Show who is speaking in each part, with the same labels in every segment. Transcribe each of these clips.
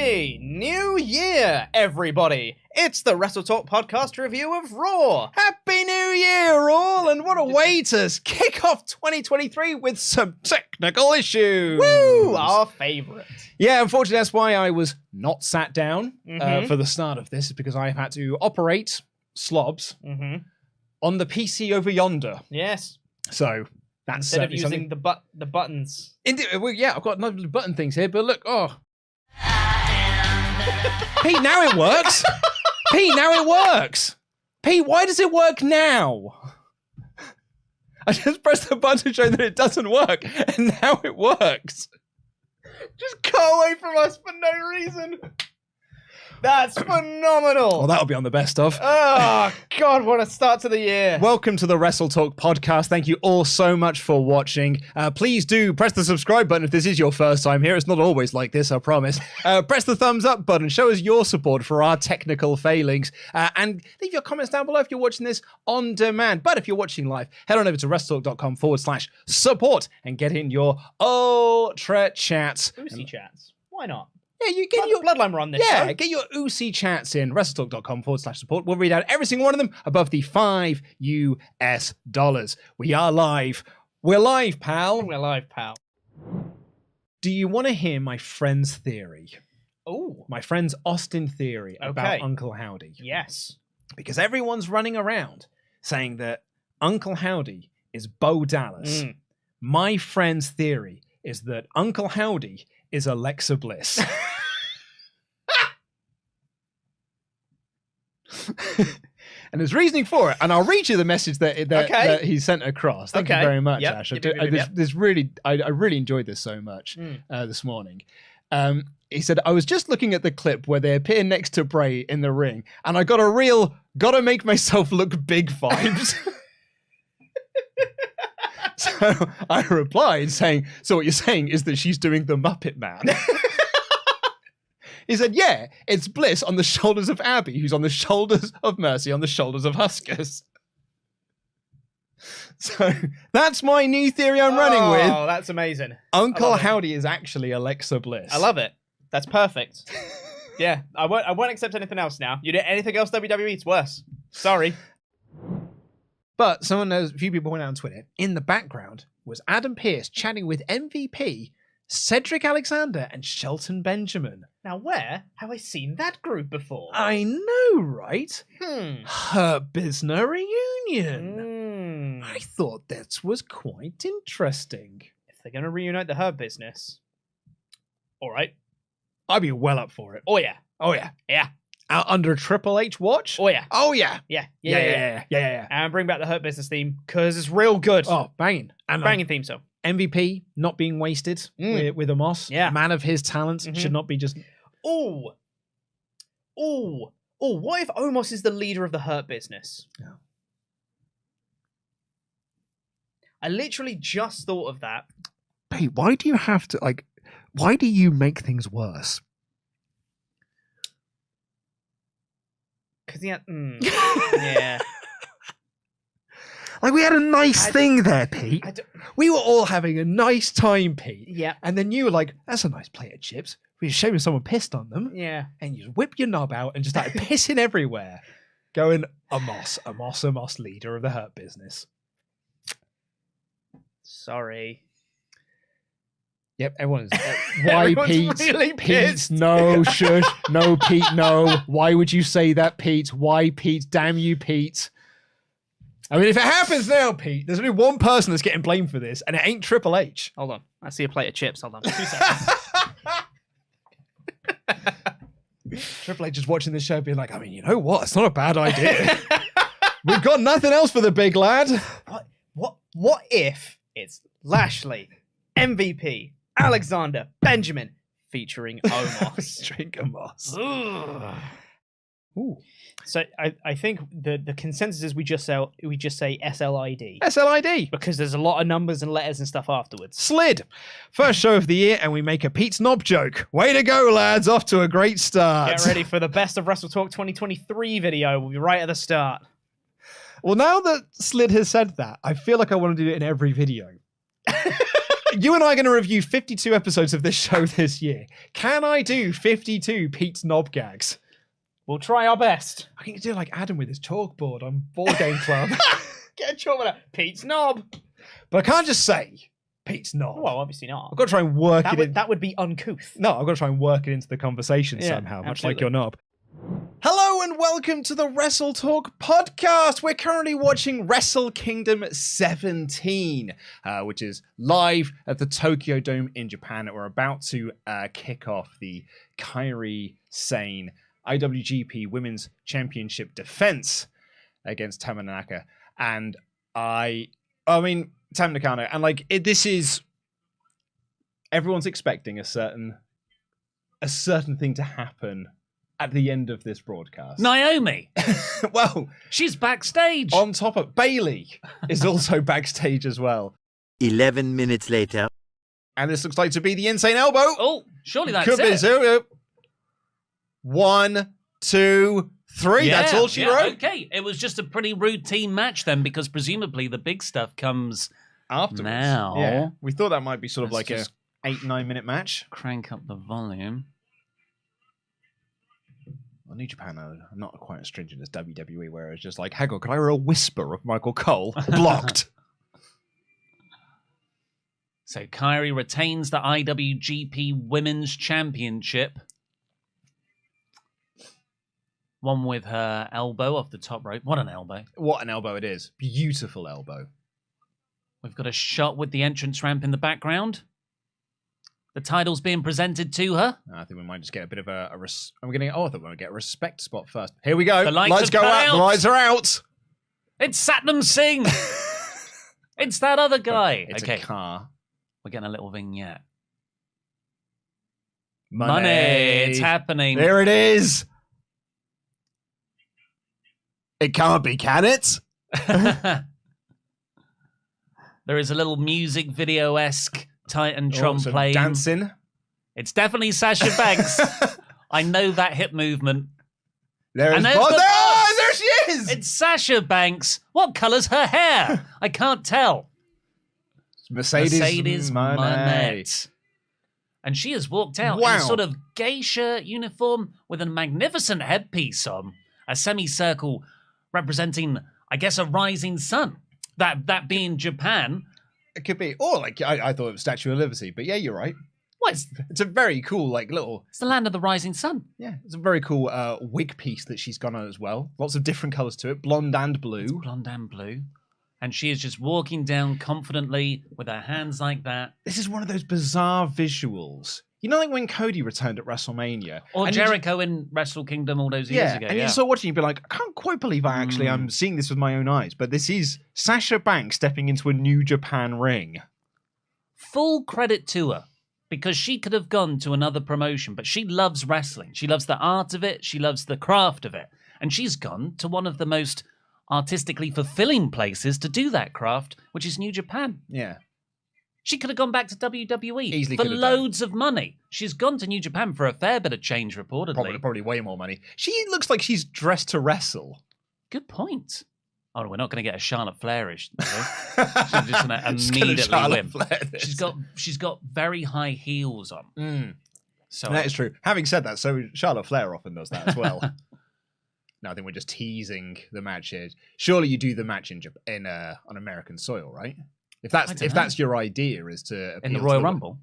Speaker 1: Happy New Year, everybody! It's the WrestleTalk Podcast review of Raw.
Speaker 2: Happy New Year, all! And what a way to kick off 2023 with some technical issues.
Speaker 1: Woo! Our favourite.
Speaker 2: Yeah, unfortunately, that's why I was not sat down for the start of this, because I have had to operate slobs on the PC over yonder.
Speaker 1: Yes.
Speaker 2: So that's
Speaker 1: instead of using the buttons.
Speaker 2: Indeed, well, yeah, I've got no button things here, but look, Pete, now it works. Pete, now it works. Pete, why does it work now? I just pressed the button to show that it doesn't work, and now it works.
Speaker 1: Just go away from us for no reason. That's phenomenal.
Speaker 2: Well, that'll be on the best of.
Speaker 1: Oh, God, what a start to the year.
Speaker 2: Welcome to the WrestleTalk Podcast. Thank you all so much for watching. Please do press the subscribe button if this is your first time here. It's not always like this, I promise. Press the thumbs up button. Show us your support for our technical failings. And leave your comments down below if you're watching this on demand. But if you're watching live, head on over to WrestleTalk.com/support and get in your ultra chats.
Speaker 1: Oozy chats. Why not?
Speaker 2: Yeah, you get your
Speaker 1: Bloodline were on this show.
Speaker 2: get your oozy chats in WrestleTalk.com/support. We'll read out every single one of them above the $5 US. We are live. We're live, pal.
Speaker 1: We're live, pal.
Speaker 2: Do you want to hear my friend's theory?
Speaker 1: Oh,
Speaker 2: My friend's Austin theory about Uncle Howdy.
Speaker 1: yes.
Speaker 2: Because everyone's running around saying that Uncle Howdy is Bo Dallas. My friend's theory is that Uncle Howdy is Alexa Bliss. And there's reasoning for it, and I'll read you the message that he sent across. Thank you very much, Ash. I really enjoyed this so much this morning. He said, I was just looking at the clip where they appear next to Bray in the ring, and I got a real gotta make myself look big vibes. So I replied saying, so what you're saying is that she's doing the Muppet Man. He said, yeah, it's Bliss on the shoulders of Abby, who's on the shoulders of Mercy, on the shoulders of Huskers. So that's my new theory I'm running with.
Speaker 1: Oh, that's amazing.
Speaker 2: Uncle Howdy is actually Alexa Bliss.
Speaker 1: I love it. That's perfect. Yeah, I won't accept anything else now. You do anything else WWE, it's worse. Sorry.
Speaker 2: But someone knows, a few people went out on Twitter. In the background was Adam Pearce chatting with MVP, Cedric Alexander, and Shelton Benjamin.
Speaker 1: Now, where have I seen that group before?
Speaker 2: I know, right? Hurt Business reunion. I thought that was quite interesting.
Speaker 1: If they're going to reunite the Hurt Business, all right.
Speaker 2: I'd be well up for it.
Speaker 1: Oh, yeah.
Speaker 2: Oh, yeah.
Speaker 1: Yeah.
Speaker 2: Under a Triple H watch?
Speaker 1: Oh, yeah.
Speaker 2: Oh, yeah.
Speaker 1: Yeah.
Speaker 2: Yeah.
Speaker 1: And bring back the Hurt Business theme, because it's real good.
Speaker 2: Oh, banging. And
Speaker 1: banging theme song.
Speaker 2: MVP not being wasted with Amos.
Speaker 1: Yeah.
Speaker 2: Man of his talents should not be just...
Speaker 1: Oh, what if Omos is the leader of the Hurt Business?
Speaker 2: Yeah.
Speaker 1: I literally just thought of that.
Speaker 2: Hey, why do you have to, why do you make things worse?
Speaker 1: Because yeah.
Speaker 2: We had a nice thing there, Pete. We were all having a nice time, Pete.
Speaker 1: Yeah.
Speaker 2: And then you were like, that's a nice plate of chips. We shame if someone pissed on them.
Speaker 1: Yeah.
Speaker 2: And you whip your knob out and just started pissing everywhere. Going, Amos, leader of the Hurt Business.
Speaker 1: Sorry.
Speaker 2: Yep, everyone's... why, Pete?
Speaker 1: Really
Speaker 2: Pete, no, shush. No, Pete, no. Why would you say that, Pete? Why, Pete? Damn you, Pete. I mean, if it happens now, Pete, there's only one person that's getting blamed for this, and it ain't Triple H.
Speaker 1: Hold on. I see a plate of chips. Hold on. 2 seconds.
Speaker 2: Triple H is watching this show being like, I mean, you know what? It's not a bad idea. We've got nothing else for the big lad.
Speaker 1: What if it's Lashley, MVP, Alexander, Benjamin, featuring Omos?
Speaker 2: Featuring Omos.
Speaker 1: Ooh. So I think the consensus is we just say SLID.
Speaker 2: SLID.
Speaker 1: Because there's a lot of numbers and letters and stuff afterwards.
Speaker 2: Slid. First show of the year, and we make a Pete's Knob joke. Way to go, lads. Off to a great start.
Speaker 1: Get ready for the best of WrestleTalk 2023 video. We'll be right at the start.
Speaker 2: Well, now that Slid has said that, I feel like I want to do it in every video. You and I are going to review 52 episodes of this show this year. Can I do 52 Pete's Knob gags?
Speaker 1: We'll try our best.
Speaker 2: I can do like Adam with his chalkboard on Board Game Club.
Speaker 1: Get a chalkboard out. Pete's Knob.
Speaker 2: But I can't just say Pete's Knob.
Speaker 1: Well, obviously not.
Speaker 2: I've got to try and work in.
Speaker 1: That would be uncouth.
Speaker 2: No, I've got to try and work it into the conversation somehow, much like your knob. Hello and welcome to the WrestleTalk Podcast. We're currently watching Wrestle Kingdom 17, which is live at the Tokyo Dome in Japan. We're about to kick off the Kairi Sane IWGP Women's Championship defense against Tamanaka. And I mean, Tamanaka, and like this is everyone's expecting a certain thing to happen at the end of this broadcast.
Speaker 3: Naomi.
Speaker 2: Well,
Speaker 3: she's backstage.
Speaker 2: On top of Bailey is also backstage as well.
Speaker 4: 11 minutes later.
Speaker 2: And this looks like to be the insane elbow.
Speaker 3: Oh, surely that's
Speaker 2: Could
Speaker 3: it.
Speaker 2: be zero. 1, 2, 3.
Speaker 3: Yeah,
Speaker 2: that's all she wrote.
Speaker 3: Okay, it was just a pretty routine match then, because presumably the big stuff comes
Speaker 2: afterwards.
Speaker 3: Now.
Speaker 2: Yeah. We thought that might be sort of like
Speaker 3: Let's
Speaker 2: a 8-9 minute match.
Speaker 3: Crank up the volume.
Speaker 2: Well, New Japan are not quite as stringent as WWE, where it's just like, hang on, can I hear a whisper of Michael Cole? Blocked.
Speaker 3: So Kairi retains the IWGP Women's Championship. One with her elbow off the top rope. What an elbow.
Speaker 2: What an elbow it is. Beautiful elbow.
Speaker 3: We've got a shot with the entrance ramp in the background. The title's being presented to her.
Speaker 2: I think we might just get a bit of I thought we were going to get a respect spot first. Here we go.
Speaker 3: The lights
Speaker 2: go out. The lights are out.
Speaker 3: It's Satnam Singh. It's that other guy.
Speaker 2: It's
Speaker 3: okay.
Speaker 2: a car.
Speaker 3: We're getting a little vignette.
Speaker 2: Moné.
Speaker 3: It's happening.
Speaker 2: There it is. It can't be, can it?
Speaker 3: There is a little music video-esque Titantron playing.
Speaker 2: Dancing.
Speaker 3: It's definitely Sasha Banks. I know that hip movement.
Speaker 2: There is
Speaker 3: there
Speaker 2: she is.
Speaker 3: It's Sasha Banks. What colour's her hair? I can't tell.
Speaker 2: Mercedes
Speaker 3: Moné. And she has walked out in a sort of geisha uniform with a magnificent headpiece on. A semicircle representing, I guess, a rising sun. That being Japan.
Speaker 2: It could be. Or like I thought it was Statue of Liberty, but yeah, you're right.
Speaker 3: What?
Speaker 2: It's a very cool, like little.
Speaker 3: It's the land of the rising sun.
Speaker 2: Yeah, it's a very cool wig piece that she's gone on as well. Lots of different colours to it, blonde and blue.
Speaker 3: It's blonde and blue. And she is just walking down confidently with her hands like that.
Speaker 2: This is one of those bizarre visuals. You know, like when Cody returned at WrestleMania.
Speaker 3: Or Jericho in Wrestle Kingdom all those years ago.
Speaker 2: And you start watching, you'd be like, I can't quite believe I'm seeing this with my own eyes. But this is Sasha Banks stepping into a New Japan ring.
Speaker 3: Full credit to her, because she could have gone to another promotion, but she loves wrestling. She loves the art of it. She loves the craft of it. And she's gone to one of the most artistically fulfilling places to do that craft, which is New Japan.
Speaker 2: Yeah.
Speaker 3: She could have gone back to WWE
Speaker 2: Easily
Speaker 3: for loads of money. She's gone to New Japan for a fair bit of change, reportedly.
Speaker 2: Probably way more money. She looks like she's dressed to wrestle.
Speaker 3: Good point. Oh, we're not going to get a Charlotte Flair-ish. She's just going to immediately win. She's got very high heels on. So
Speaker 2: that is true. Having said that, so Charlotte Flair often does that as well. No, I think we're just teasing the match here. Surely you do the match on American soil, right? If that's your idea, is to
Speaker 3: in the Royal Rumble.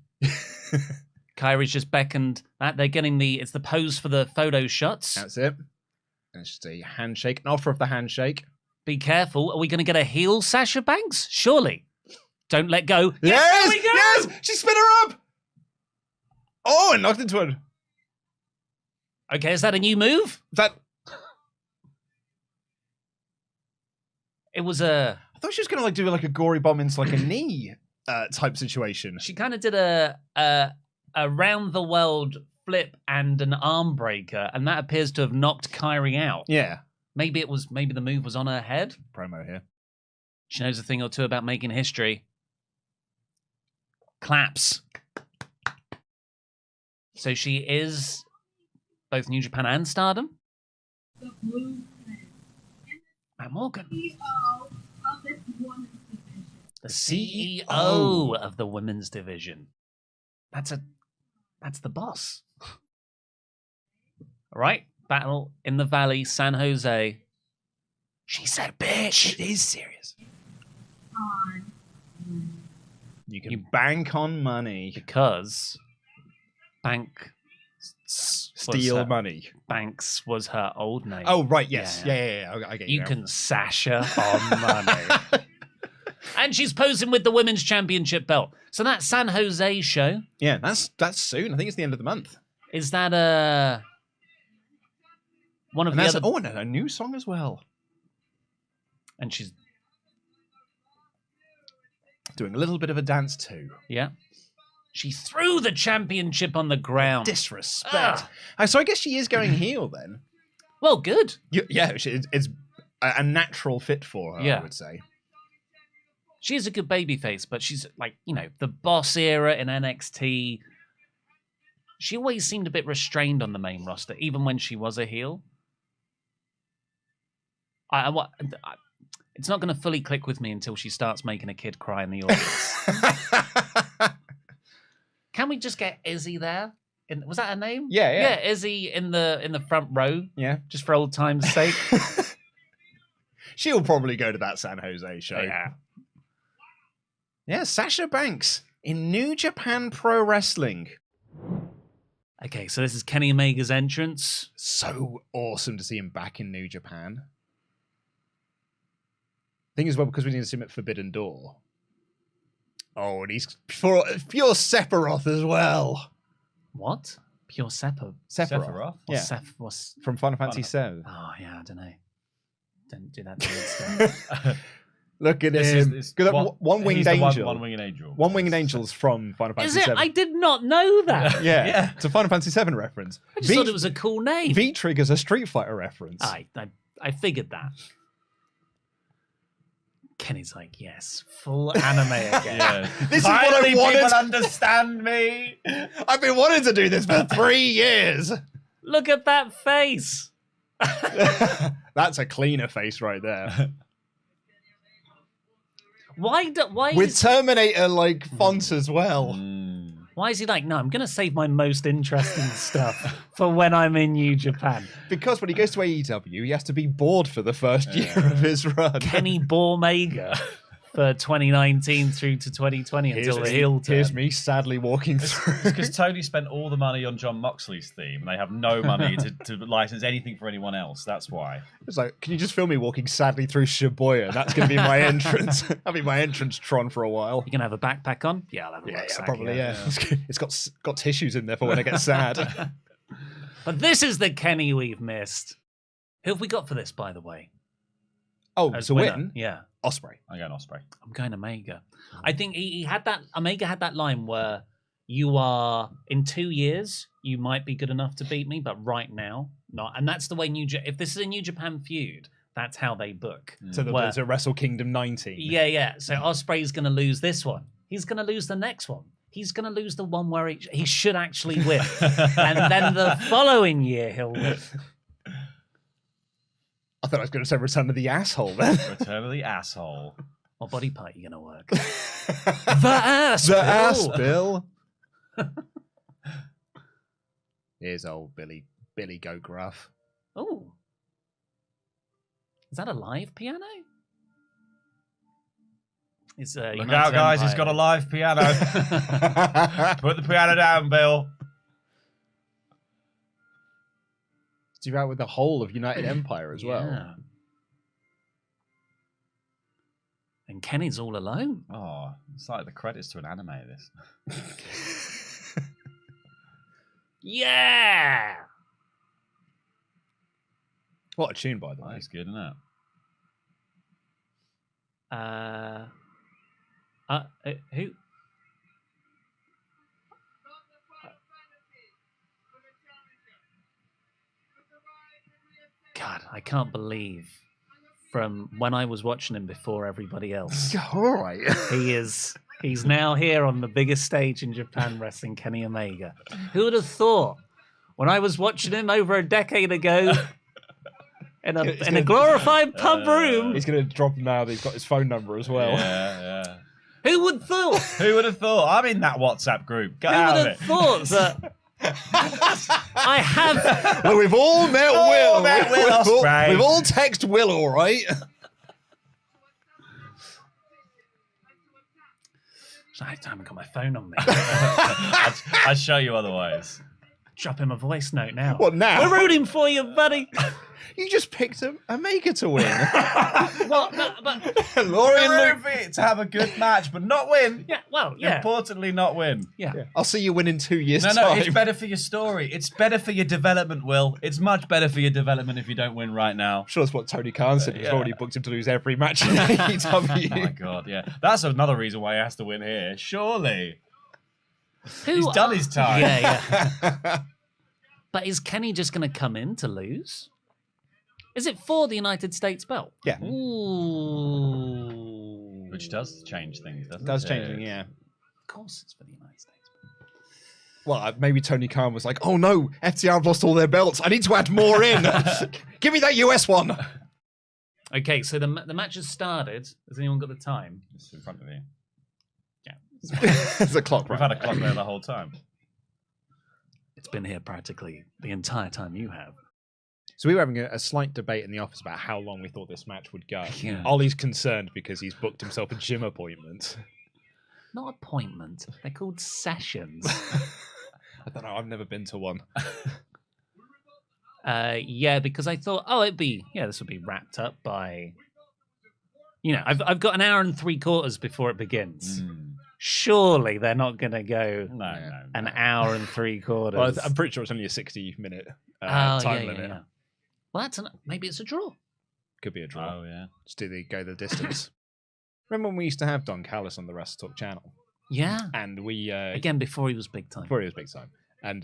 Speaker 3: Kairi's just beckoned. They're getting it's the pose for the photo shots.
Speaker 2: That's it. And it's just a handshake, an offer of the handshake.
Speaker 3: Be careful. Are we going to get a heel Sasha Banks? Surely. Don't let go.
Speaker 2: Yes!
Speaker 3: There we go!
Speaker 2: Yes! She spin her up! Oh, and knocked into it.
Speaker 3: Okay, is that a new move? It was a...
Speaker 2: I thought she was going to do like a gory bomb into like a knee type situation.
Speaker 3: She kind of did a round the world flip and an arm breaker, and that appears to have knocked Kairi out.
Speaker 2: Yeah.
Speaker 3: Maybe the move was on her head.
Speaker 2: Promo here.
Speaker 3: She knows a thing or two about making history. Claps. So she is both New Japan and Stardom. Matt Morgan. The CEO of the women's division. That's the boss. All right, battle in the Valley, San Jose. She said, bitch.
Speaker 2: It is serious. You can bank on money.
Speaker 3: Because
Speaker 2: Steal money.
Speaker 3: Banks was her old name.
Speaker 2: Oh, right, yes. Yeah. I get you.
Speaker 3: You can Sasha on money. And she's posing with the women's championship belt. So that San Jose show.
Speaker 2: Yeah, that's soon. I think it's the end of the month.
Speaker 3: Is that one of the other...
Speaker 2: Oh, and a new song as well.
Speaker 3: And she's
Speaker 2: doing a little bit of a dance too.
Speaker 3: Yeah. She threw the championship on the ground.
Speaker 2: Disrespect. So I guess she is going heel then.
Speaker 3: Well, good.
Speaker 2: Yeah, it's a natural fit for her, I would say.
Speaker 3: She is a good babyface, but she's like, the boss era in NXT. She always seemed a bit restrained on the main roster, even when she was a heel. It's not going to fully click with me until she starts making a kid cry in the audience. Can we just get Izzy there? Was that her name?
Speaker 2: Yeah.
Speaker 3: Yeah, Izzy in the front row.
Speaker 2: Yeah.
Speaker 3: Just for old time's sake.
Speaker 2: She'll probably go to that San Jose show.
Speaker 3: Yeah.
Speaker 2: Yeah, Sasha Banks in New Japan Pro Wrestling.
Speaker 3: Okay, so this is Kenny Omega's entrance.
Speaker 2: So awesome to see him back in New Japan. Thing as well, because we need to see him at Forbidden Door. Oh, and he's pure Sephiroth as well.
Speaker 3: What? Pure Sephiroth?
Speaker 2: Sephiroth? Yeah.
Speaker 3: What's...
Speaker 2: From Final Fantasy VII.
Speaker 3: Oh, yeah, I don't know. Don't do that to me stuff.
Speaker 2: Look at him. One-winged angel.
Speaker 5: One-winged angel.
Speaker 2: One-winged angel's from Final Fantasy VII.
Speaker 3: Is it? I did not know that.
Speaker 2: Yeah. It's a Final Fantasy VII reference.
Speaker 3: I just thought it was a cool name.
Speaker 2: V-Trigger's a Street Fighter reference.
Speaker 3: I figured that. Kenny's like, yes, full anime again.
Speaker 5: Yeah.
Speaker 2: This is what I wanted.
Speaker 5: People understand me.
Speaker 2: I've been wanting to do this for 3 years.
Speaker 3: Look at that face.
Speaker 2: That's a cleaner face right there.
Speaker 3: Why
Speaker 2: with Terminator like fonts as well.
Speaker 3: Why is he like, no, I'm going to save my most interesting stuff for when I'm in New Japan?
Speaker 2: Because when he goes to AEW, he has to be bored for the first year of his run.
Speaker 3: Kenny Bormega for 2019 through to 2020 until the heel turn.
Speaker 2: Here's me sadly walking through.
Speaker 5: Because Tony spent all the money on John Moxley's theme, and they have no money to license anything for anyone else. That's why.
Speaker 2: It's like, can you just film me walking sadly through Shibuya? That's going to be my entrance. That'll be my entrance Tron for a while.
Speaker 3: You gonna have a backpack on? Yeah, I'll have a rucksack.
Speaker 2: Probably, yeah. It's got tissues in there for when I get sad.
Speaker 3: But this is the Kenny we've missed. Who have we got for this, by the way?
Speaker 2: Oh,
Speaker 3: As
Speaker 2: to
Speaker 3: winner?
Speaker 2: win?
Speaker 3: Yeah.
Speaker 2: Ospreay.
Speaker 5: I'm going Ospreay.
Speaker 3: I'm going Omega. I think he had that. Omega had that line where you are in 2 years, you might be good enough to beat me, but right now, not. And that's the way if this is a New Japan feud, that's how they book.
Speaker 2: So there's a Wrestle Kingdom 19.
Speaker 3: Yeah. So Ospreay's going to lose this one. He's going to lose the next one. He's going to lose the one where he should actually win. And then the following year, he'll win.
Speaker 2: I thought I was going to say Return of the Asshole then.
Speaker 5: Return of the Asshole.
Speaker 3: What body part are you going to work? The ass,
Speaker 2: The
Speaker 3: Bill.
Speaker 2: ass, Bill. Here's old Billy Go Gruff.
Speaker 3: Oh. Is that a live piano? It's,
Speaker 5: Look out, guys. He's got a live piano. Put the piano down, Bill.
Speaker 2: You're out with the whole of United Empire as well.
Speaker 3: Yeah. And Kenny's all alone.
Speaker 5: Oh, it's like the credits to an anime, this.
Speaker 3: Yeah!
Speaker 2: What a tune, by the way.
Speaker 5: That's good, isn't it?
Speaker 3: Who? God, I can't believe from when I was watching him before everybody else.
Speaker 2: All right.
Speaker 3: He's now here on the biggest stage in Japan wrestling, Kenny Omega. Who would have thought when I was watching him over a decade ago in a glorified pub room?
Speaker 2: He's going to drop him now that he's got his phone number as well.
Speaker 5: Yeah.
Speaker 3: Who would thought?
Speaker 5: Who would have thought? I'm in that WhatsApp group. Get
Speaker 3: Who
Speaker 5: out
Speaker 3: would
Speaker 5: of
Speaker 3: have
Speaker 5: it.
Speaker 3: thought that I have?
Speaker 2: Well, we've all met Will.
Speaker 5: met Will Ospreay.
Speaker 2: We've all texted Will, all right?
Speaker 3: I haven't got my phone on me.
Speaker 5: I'd show you otherwise.
Speaker 3: Drop him a voice note now.
Speaker 2: What now?
Speaker 3: We're rooting for you, buddy.
Speaker 2: You just picked a maker to win.
Speaker 3: What? No, but
Speaker 2: Laurie and
Speaker 5: We're
Speaker 2: Luke.
Speaker 5: rooting to have a good match, but not win.
Speaker 3: yeah, well, yeah,
Speaker 5: Importantly, not win.
Speaker 3: yeah.
Speaker 2: I'll see you win in 2 years'
Speaker 5: No,
Speaker 2: time.
Speaker 5: it's better for your story. It's better for your development, Will. It's much better for your development if you don't win right now.
Speaker 2: I'm sure that's what Tony Khan said. He's
Speaker 5: Yeah.
Speaker 2: already booked him to lose every match in AEW.
Speaker 5: Oh my god, yeah. That's another reason why he has to win here. Surely.
Speaker 3: Who
Speaker 5: He's done
Speaker 3: are-
Speaker 5: his time.
Speaker 3: Yeah. But is Kenny just going to come in to lose? Is it for the United States belt?
Speaker 2: Yeah.
Speaker 3: Ooh.
Speaker 5: Which does change things, doesn't it?
Speaker 2: It does change it, yeah.
Speaker 3: Of course, it's for the United States belt.
Speaker 2: Well, maybe Tony Khan was like, oh no, FTR have lost all their belts. I need to add more in. Give me that US one.
Speaker 3: Okay, so the match has started. Has anyone got the time?
Speaker 5: It's in front of you.
Speaker 2: It's a clock,
Speaker 5: We've
Speaker 2: right?
Speaker 5: had a clock there the whole time.
Speaker 3: It's been here practically the entire time you have.
Speaker 2: So we were having a slight debate in the office about how long we thought this match would go.
Speaker 3: Yeah.
Speaker 2: Ollie's concerned because he's booked himself a gym appointment.
Speaker 3: Not appointment. They're called sessions.
Speaker 2: I don't know. I've never been to one.
Speaker 3: Yeah, because I thought, this will be wrapped up by, I've got an hour and 3/4 before it begins. Surely they're not going to go
Speaker 5: No.
Speaker 3: an hour and 3/4.
Speaker 2: Well, I'm pretty sure it's only a 60-minute time limit.
Speaker 3: Yeah. Well, maybe it's a draw.
Speaker 2: Could be a draw.
Speaker 5: Oh, yeah.
Speaker 2: Just do they go the distance? Remember when we used to have Don Callis on the WrestleTalk channel?
Speaker 3: Yeah.
Speaker 2: And we
Speaker 3: Again, before he was big time.
Speaker 2: before he was big time, and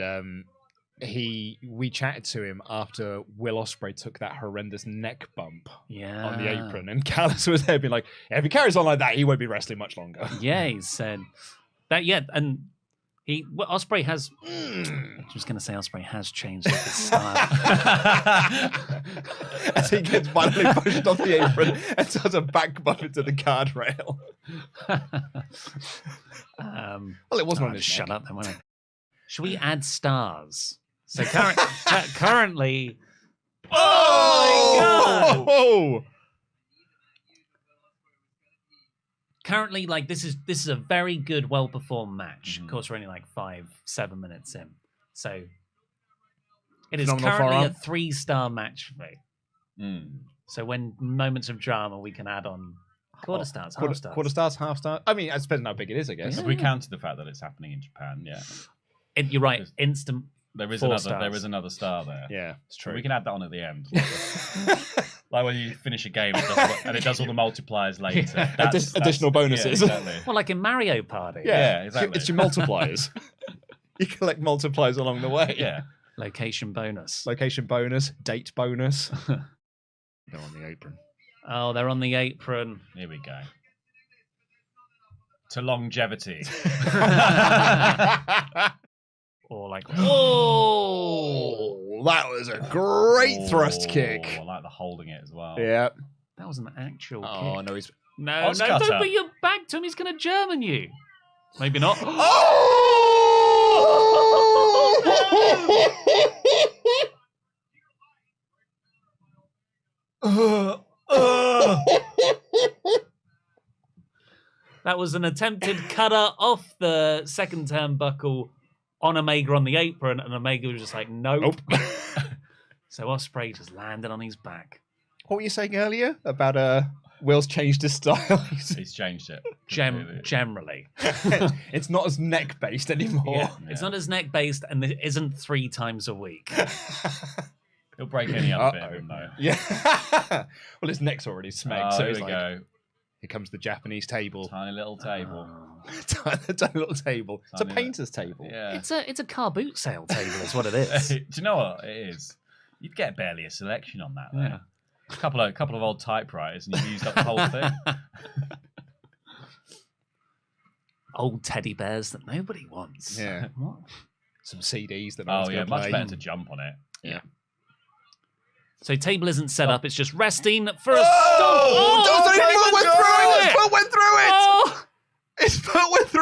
Speaker 2: we chatted to him after Will Ospreay took that horrendous neck bump
Speaker 3: Yeah.
Speaker 2: on the apron, and Callis was there being like, if he carries on like that, he won't be wrestling much longer.
Speaker 3: Yeah, he said that. Yeah, and Ospreay has. I was going to say Ospreay has changed his style.
Speaker 2: As he gets violently pushed off the apron and does a back bump into the guardrail. Well, it wasn't on his
Speaker 3: Shut
Speaker 2: neck.
Speaker 3: up, then, won't it? Should we add stars? So currently.
Speaker 2: Oh!
Speaker 3: Currently, like this is a very good, well performed match. Of course, we're only like 5-7 minutes in, so it is
Speaker 2: Phenomenal
Speaker 3: currently a
Speaker 2: forearm.
Speaker 3: 3-star match for me. So when moments of drama, we can add on quarter stars, half stars.
Speaker 2: Quarter stars, half stars. I mean, it depends on how big it is, I guess.
Speaker 5: Have we counted the fact that it's happening in Japan? Yeah.
Speaker 3: You're right. Instant.
Speaker 5: There is
Speaker 3: 4
Speaker 5: another.
Speaker 3: stars.
Speaker 5: There is another star there.
Speaker 2: Yeah, it's
Speaker 5: So
Speaker 2: true.
Speaker 5: we can add that on at the end. Like when you finish a game and it does all the multipliers later. That's-
Speaker 2: Additional bonuses.
Speaker 5: Yeah, exactly.
Speaker 3: Well, like in Mario Party.
Speaker 5: Yeah, exactly.
Speaker 2: It's your multipliers. You collect multipliers along the way.
Speaker 5: Yeah.
Speaker 3: Location bonus.
Speaker 2: Location bonus, date bonus. They're on the apron.
Speaker 3: Oh, they're on the apron.
Speaker 5: Here we go. To longevity.
Speaker 3: Or like,
Speaker 2: Oh, that was a great thrust kick.
Speaker 5: I like the holding it as well.
Speaker 2: Yeah.
Speaker 3: that was an actual
Speaker 2: Oh,
Speaker 3: kick.
Speaker 2: no, he's...
Speaker 3: No,
Speaker 5: Oscar.
Speaker 3: don't put your back to him. He's going to German you. Maybe not. That was an attempted cutter off the second turnbuckle on Omega on the apron, and Omega was just like, nope. So Ospreay just landed on his back.
Speaker 2: What were you saying earlier about Will's changed his style?
Speaker 5: He's changed it.
Speaker 3: Generally.
Speaker 2: It's not as neck-based anymore.
Speaker 3: Yeah. It's not as neck-based, and it isn't 3 times a week.
Speaker 5: He'll break any other bit of him, though.
Speaker 2: Yeah. Well, his neck's already smacked, so
Speaker 5: Here
Speaker 2: he's
Speaker 5: we
Speaker 2: like,
Speaker 5: go.
Speaker 2: here comes the Japanese table.
Speaker 5: Tiny little table.
Speaker 2: Tiny little table. It's a
Speaker 5: Tiny
Speaker 2: painter's table.
Speaker 5: Yeah.
Speaker 3: It's a car boot sale table is what it is.
Speaker 5: Do you know what it is? You'd get barely a selection on that. Though.
Speaker 3: Yeah.
Speaker 5: A couple of old typewriters, and you've used up the whole thing.
Speaker 3: Old teddy bears that nobody wants.
Speaker 2: Yeah.
Speaker 3: What?
Speaker 2: Some CDs that no
Speaker 5: Oh
Speaker 2: one's
Speaker 5: yeah,
Speaker 2: going to
Speaker 5: much
Speaker 2: play.
Speaker 5: better to jump on it.
Speaker 2: Yeah.
Speaker 3: So table isn't set up, it's just resting for a
Speaker 2: Oh!
Speaker 3: stomp.
Speaker 2: Went through it! Foot went through it!
Speaker 3: Oh!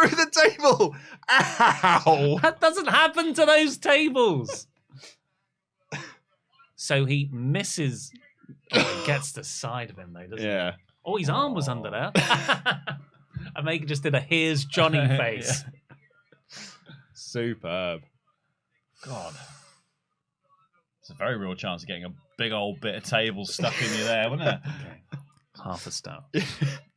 Speaker 2: through the table. Ow.
Speaker 3: That doesn't happen to those tables. So he misses. Oh, he gets the side of him, though, doesn't he?
Speaker 2: Yeah.
Speaker 3: Oh, his arm was under there. And Megan just did a here's Johnny face.
Speaker 2: Superb.
Speaker 5: God. It's a very real chance of getting a big old bit of table stuck in you there, wouldn't it?
Speaker 3: Okay. Half a star.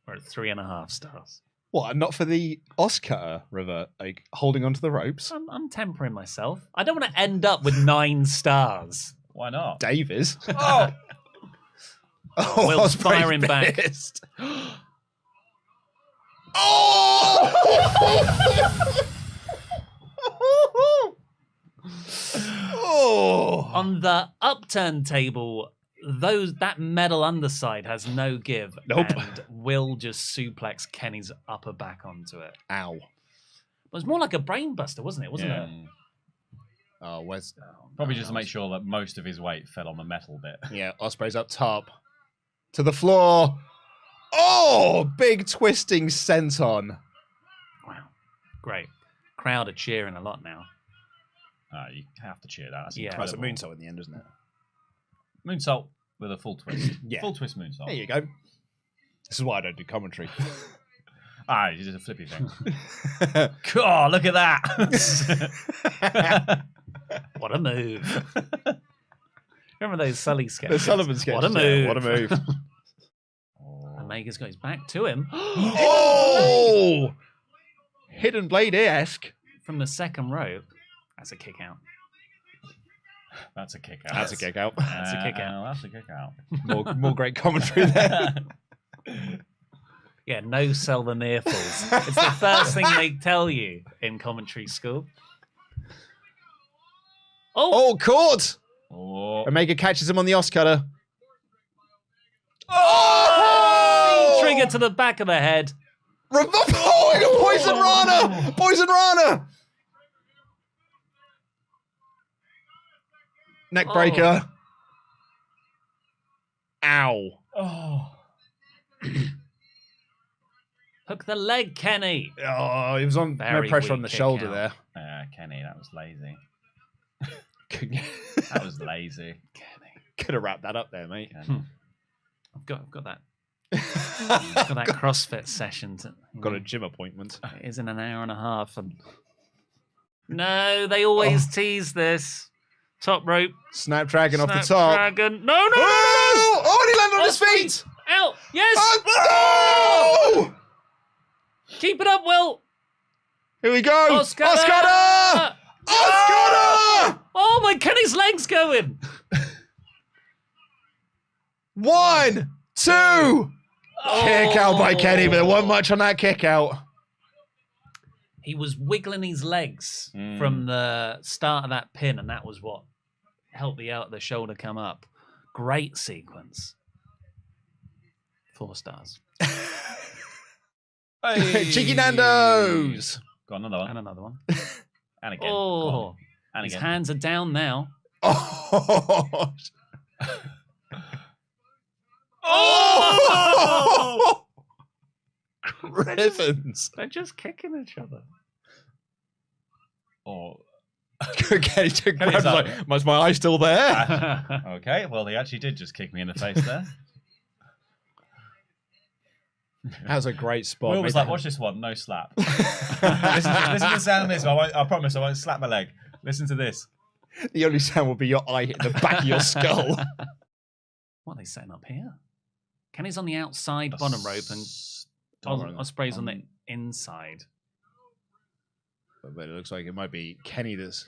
Speaker 3: Or 3.5 stars.
Speaker 2: What? Not for the Oscar River, like holding onto the ropes?
Speaker 3: I'm tempering myself. I don't want to end up with 9 stars.
Speaker 5: Why not?
Speaker 2: Davies.
Speaker 5: Oh!
Speaker 2: Oh,
Speaker 3: Will's
Speaker 2: Ospreay's
Speaker 3: firing back.
Speaker 2: pissed. Oh! Oh!
Speaker 3: On the upturned table, that metal underside has no give.
Speaker 2: Nope.
Speaker 3: And Will just suplex Kenny's upper back onto it.
Speaker 2: Ow.
Speaker 3: It was more like a brainbuster, wasn't it? Wasn't
Speaker 5: Yeah.
Speaker 3: it?
Speaker 2: Oh, where's...
Speaker 5: Probably just to make sure that most of his weight fell on the metal bit.
Speaker 2: Yeah, Ospreay's up top. To the floor. Oh! Big twisting senton.
Speaker 3: Wow. Great. Crowd are cheering a lot now.
Speaker 5: You have to cheer that. That's
Speaker 3: Yeah.
Speaker 2: That's a
Speaker 5: incredible.
Speaker 2: moonsault in the end, isn't it?
Speaker 5: Moonsault with a full twist.
Speaker 2: Yeah.
Speaker 5: Full twist moonsault.
Speaker 2: There you go. This is why I don't do commentary.
Speaker 5: You did a flippy thing. God, look at that.
Speaker 3: What a move. Remember those Sully sketches?
Speaker 2: The Sullivan sketch.
Speaker 3: What a move.
Speaker 2: What a move.
Speaker 3: Omega's got his back to him.
Speaker 2: Oh! Hidden Blade-esque.
Speaker 3: From the second rope. That's a kick out.
Speaker 5: That's a kick out.
Speaker 2: That's a kick out.
Speaker 3: That's a kick out.
Speaker 5: That's a kick out.
Speaker 2: More great commentary there.
Speaker 3: Yeah, no sell the near falls. It's the first thing they tell you in commentary school.
Speaker 2: Oh, caught!
Speaker 5: Oh.
Speaker 2: Omega catches him on the Oscutter.
Speaker 3: Oh! Trigger to the back of the head.
Speaker 2: Oh, Poison Rana! Poison Rana! Neckbreaker. Ow.
Speaker 5: Oh.
Speaker 3: Hook the leg, Kenny.
Speaker 2: Oh, he was on no
Speaker 3: Very
Speaker 2: pressure on
Speaker 3: weak
Speaker 2: the
Speaker 3: kick
Speaker 2: shoulder
Speaker 3: out.
Speaker 2: there.
Speaker 5: Kenny, that was lazy. That was lazy.
Speaker 3: Kenny.
Speaker 2: Could have wrapped that up there, mate.
Speaker 5: Kenny.
Speaker 3: I've got that. I've got that CrossFit session.
Speaker 2: Got a gym appointment.
Speaker 3: It is in an hour and a half. And no, they always tease this. Top rope.
Speaker 2: Snapdragon off the top.
Speaker 3: Snapdragon. No.
Speaker 2: Oh! Oh, and he landed on his
Speaker 3: Ospreay.
Speaker 2: feet!
Speaker 3: Out. Yes.
Speaker 2: Oh!
Speaker 3: Keep it up, Will.
Speaker 2: Here we go!
Speaker 3: Oscutter!
Speaker 2: Oscutter! Oscutter!
Speaker 3: Oh, my Kenny's leg's going.
Speaker 2: 1, 2! Kick out by Kenny, but there wasn't much on that kick out.
Speaker 3: He was wiggling his legs from the start of that pin, and that was what helped the shoulder come up. Great sequence. 4 stars.
Speaker 5: Hey.
Speaker 2: Cheeky Nando's!
Speaker 5: Got another one.
Speaker 3: And another one.
Speaker 5: And again. Go
Speaker 3: Oh,
Speaker 5: on. And
Speaker 3: his
Speaker 5: again.
Speaker 3: hands are down now.
Speaker 2: Oh!
Speaker 3: Oh!
Speaker 2: Rivens!
Speaker 3: They're just kicking each other.
Speaker 5: Oh.
Speaker 2: Kenny took
Speaker 5: Kenny's
Speaker 2: grabs like, was my eye still there?
Speaker 5: Okay, well, he actually did just kick me in the face there.
Speaker 2: That was a great spot.
Speaker 5: Will was like, watch this one, no slap. listen to the sound of this. I promise I won't slap my leg. Listen to this.
Speaker 2: The only sound will be your eye hitting the back of your skull.
Speaker 3: What are they setting up here? Kenny's on the outside bottom rope and Ospreay's on the inside.
Speaker 2: But it looks like it might be Kenny that's...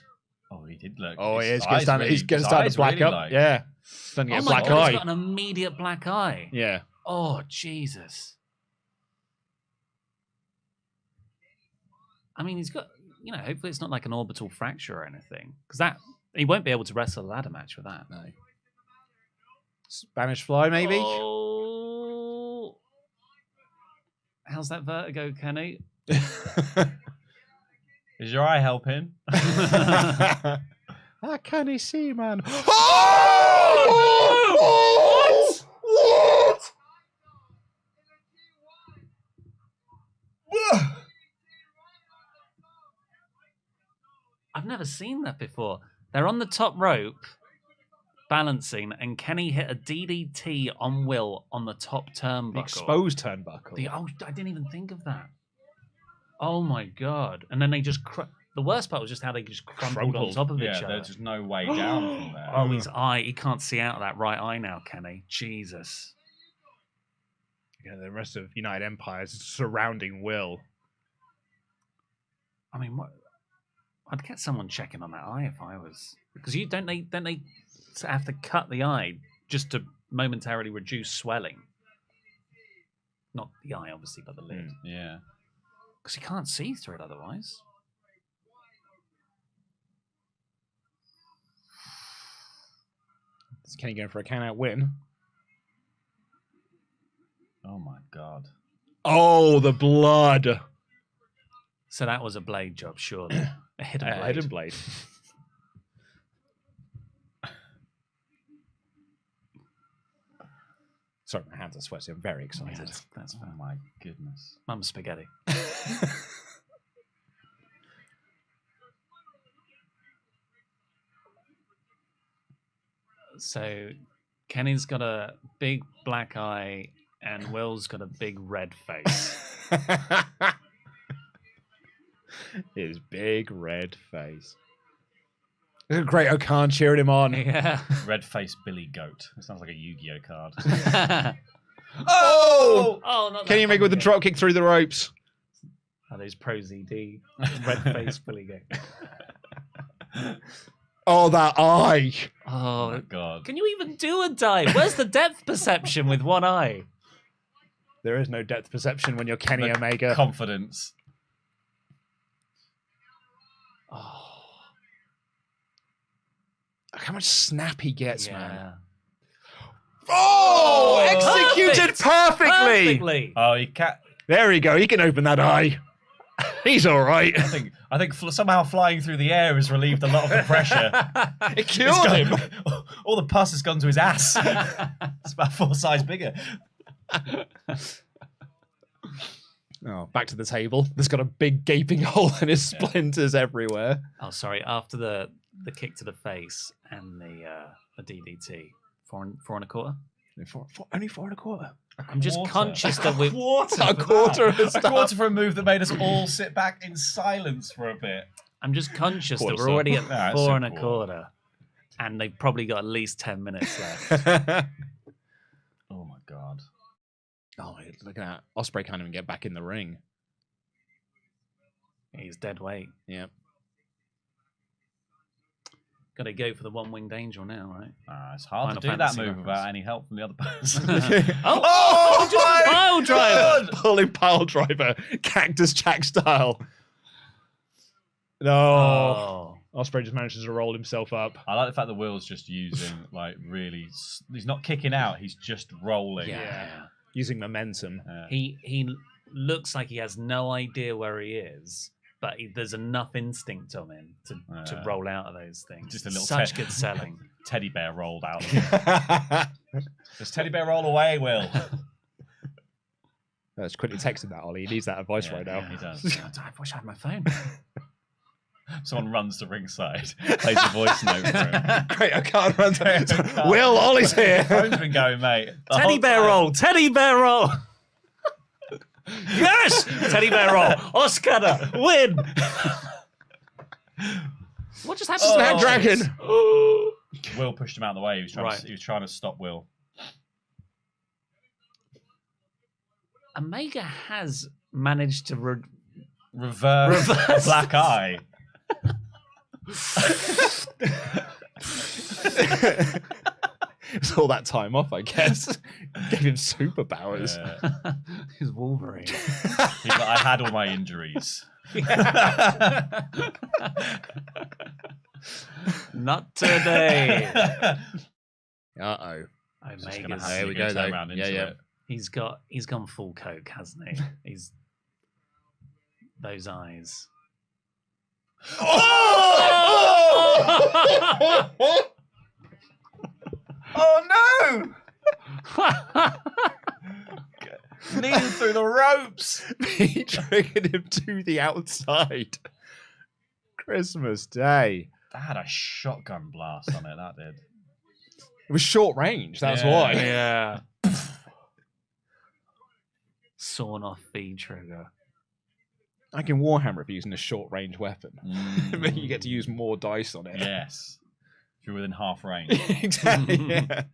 Speaker 5: Oh, he did look.
Speaker 2: Oh, he
Speaker 5: his
Speaker 2: is going
Speaker 5: eyes
Speaker 2: to start.
Speaker 5: really-
Speaker 2: He's going
Speaker 5: his
Speaker 2: to start
Speaker 5: eyes
Speaker 2: to black
Speaker 5: really
Speaker 2: up.
Speaker 5: like-
Speaker 2: Yeah, starting to
Speaker 3: Oh
Speaker 2: get a
Speaker 3: my
Speaker 2: black
Speaker 3: God,
Speaker 2: eye.
Speaker 3: he's got an immediate black eye.
Speaker 2: Yeah.
Speaker 3: Oh, Jesus. I mean, he's got, hopefully it's not like an orbital fracture or anything. Because he won't be able to wrestle a ladder match with that.
Speaker 2: No. Spanish fly, maybe?
Speaker 3: Oh. How's that vertigo, Kenny?
Speaker 5: Is your eye helping?
Speaker 2: Ah, can he see, man? Oh! What?
Speaker 3: I've never seen that before. They're on the top rope, balancing, and Kenny hit a DDT on Will on the top turnbuckle.
Speaker 2: The exposed turnbuckle.
Speaker 3: I didn't even think of that. Oh my god! And then they just the worst part was just how they just crumpled on top of each other.
Speaker 5: There's just no way down from there.
Speaker 3: Oh, his eye! He can't see out of that right eye now, Kenny. Jesus.
Speaker 2: Yeah, the rest of United Empire is surrounding Will.
Speaker 3: I mean, what? I'd get someone checking on that eye if I was, because don't they have to cut the eye just to momentarily reduce swelling? Not the eye, obviously, but the lid.
Speaker 5: Yeah.
Speaker 3: Because you can't see through it otherwise.
Speaker 2: Is Kenny going for a count-out win?
Speaker 5: Oh my god.
Speaker 2: Oh, the blood.
Speaker 3: So that was a blade job, surely. A hidden blade.
Speaker 2: A hidden blade. Sorry, my hands are sweaty. I'm very excited.
Speaker 3: Yeah, that's
Speaker 5: Oh my goodness.
Speaker 3: Mum's spaghetti. So Kenny's got a big black eye and Will's got a big red face.
Speaker 2: His big red face. Look at Great O'Khan cheering him on.
Speaker 3: Yeah.
Speaker 5: Red face Billy Goat. It sounds like a Yu-Gi-Oh card.
Speaker 2: Oh!
Speaker 3: Oh, not
Speaker 2: Can you make it with the drop kick through the ropes?
Speaker 3: Oh, those Pro ZD. Red face Billy Goat.
Speaker 2: Oh, that eye.
Speaker 5: Oh
Speaker 3: Oh,
Speaker 5: my god.
Speaker 3: can you even do a dive? Where's the depth perception with one eye?
Speaker 2: There is no depth perception when you're Kenny
Speaker 5: The
Speaker 2: Omega.
Speaker 5: Confidence.
Speaker 3: Oh,
Speaker 2: Look how much snap he gets, man.
Speaker 3: yeah.
Speaker 2: Oh, executed perfectly.
Speaker 3: Perfectly.
Speaker 5: Oh, he can't.
Speaker 2: There we go. He can open that eye. He's all right.
Speaker 5: I think somehow flying through the air has relieved a lot of the pressure.
Speaker 2: It killed him.
Speaker 5: All the pus has gone to his ass. It's about 4 sizes bigger.
Speaker 2: Oh, back to the table. There's got a big gaping hole and his splinters everywhere.
Speaker 3: Oh, sorry. After the kick to the face and the DDT, 4 1/4.
Speaker 2: Only 4 1/4.
Speaker 3: I'm just
Speaker 5: Quarter.
Speaker 3: conscious that we're.
Speaker 2: A quarter of a
Speaker 5: A
Speaker 2: star.
Speaker 5: quarter for a move that made us all sit back in silence for a bit.
Speaker 3: I'm just conscious that
Speaker 2: Quarter
Speaker 3: we're already at
Speaker 5: star. Nah, it's
Speaker 3: 4
Speaker 5: a
Speaker 3: 1/4, and they've probably got at least 10 minutes left.
Speaker 5: Oh my god.
Speaker 2: Oh, look at that. Ospreay can't even get back in the ring.
Speaker 3: He's dead weight.
Speaker 2: Yeah.
Speaker 3: Got to go for the one-winged angel now, right?
Speaker 5: It's hard
Speaker 3: Final
Speaker 5: to do that
Speaker 3: Fantasy
Speaker 5: move
Speaker 3: reference.
Speaker 5: without any help from the other person.
Speaker 3: Oh, just a pile driver.
Speaker 2: Pulling pile driver. Cactus Jack style. No.
Speaker 3: Oh.
Speaker 2: Ospreay just manages to roll himself up.
Speaker 5: I like the fact that Will's just using, he's not kicking out, he's just rolling.
Speaker 3: Yeah.
Speaker 2: Using momentum.
Speaker 3: He looks like he has no idea where he is, but there's enough instinct on him to roll out of those things.
Speaker 5: Just a little
Speaker 3: Such good selling.
Speaker 5: Teddy bear rolled out. Does Teddy bear roll away, Will?
Speaker 2: Let's quickly text him that, Ollie. He needs that advice right now.
Speaker 5: Yeah, he does.
Speaker 3: God, I wish I had my phone.
Speaker 5: Someone runs to ringside, plays a voice note for him.
Speaker 2: Great, I can't run. Will, Ollie's here.
Speaker 5: Phone's been going, mate. The
Speaker 3: Teddy
Speaker 5: whole
Speaker 3: bear
Speaker 5: time.
Speaker 3: roll. Teddy bear roll. Yes! Teddy bear roll. Oscar win. What just happened to that
Speaker 2: Dragon.
Speaker 5: Will pushed him out of the way. He was trying to stop Will.
Speaker 3: Omega has managed to
Speaker 5: Reverse a black eye.
Speaker 2: It's all that time off, I guess. Gave him superpowers.
Speaker 3: He's Wolverine.
Speaker 5: He's like, I had all my injuries.
Speaker 3: Not today.
Speaker 2: Uh-oh.
Speaker 3: Omega's.
Speaker 2: There we go, though. Yeah.
Speaker 3: He's gone full coke, hasn't he? He's those eyes.
Speaker 5: Oh no! Kneeing through the ropes.
Speaker 2: He triggered him to the outside. Christmas Day.
Speaker 5: That had a shotgun blast on it, that did.
Speaker 2: It was short range, that's
Speaker 5: Yeah.
Speaker 2: why.
Speaker 3: Yeah. Sawn off V trigger.
Speaker 2: Like in Warhammer, if you're using a short range weapon, but you get to use more dice on it.
Speaker 5: Yes. If you're within half range.
Speaker 2: Exactly. Yeah.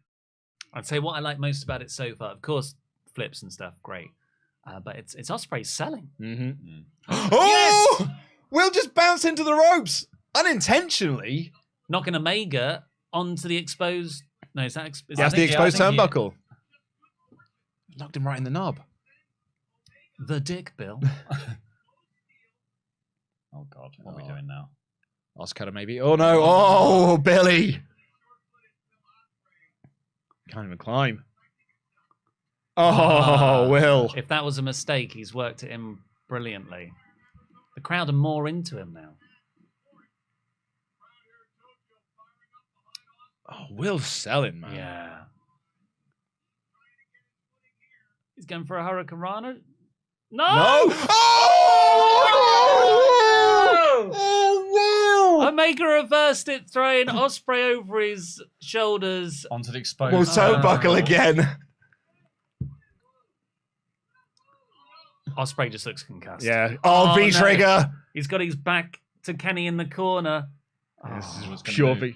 Speaker 3: I'd say what I like most about it so far, of course, flips and stuff, great. But it's Ospreay selling.
Speaker 2: Mm-hmm. Oh! Will just bounce into the ropes unintentionally.
Speaker 3: Knocking Omega onto the exposed. No, is that
Speaker 2: That's the exposed
Speaker 5: I think
Speaker 2: turnbuckle. Knocked him right in the knob.
Speaker 3: the dick, Bill?
Speaker 5: Oh, God. What are we doing now?
Speaker 2: Oscar maybe. Oh, no. Oh, Billy. Can't even climb. Oh, Will.
Speaker 3: If that was a mistake, he's worked it in brilliantly. The crowd are more into him now.
Speaker 2: Oh, Will's selling, man.
Speaker 3: Yeah. He's going for a Hurricane Rana. No!
Speaker 2: No! Oh! Oh, Will!
Speaker 3: Omega reversed it, throwing Ospreay over his shoulders.
Speaker 5: Onto the exposed.
Speaker 2: Well, turnbuckle again.
Speaker 3: Ospreay just looks concussed.
Speaker 2: Yeah. Oh, V-trigger.
Speaker 3: No. He's got his back to Kenny in the corner.
Speaker 2: This
Speaker 5: is what's gonna
Speaker 2: sure
Speaker 5: do.
Speaker 2: V.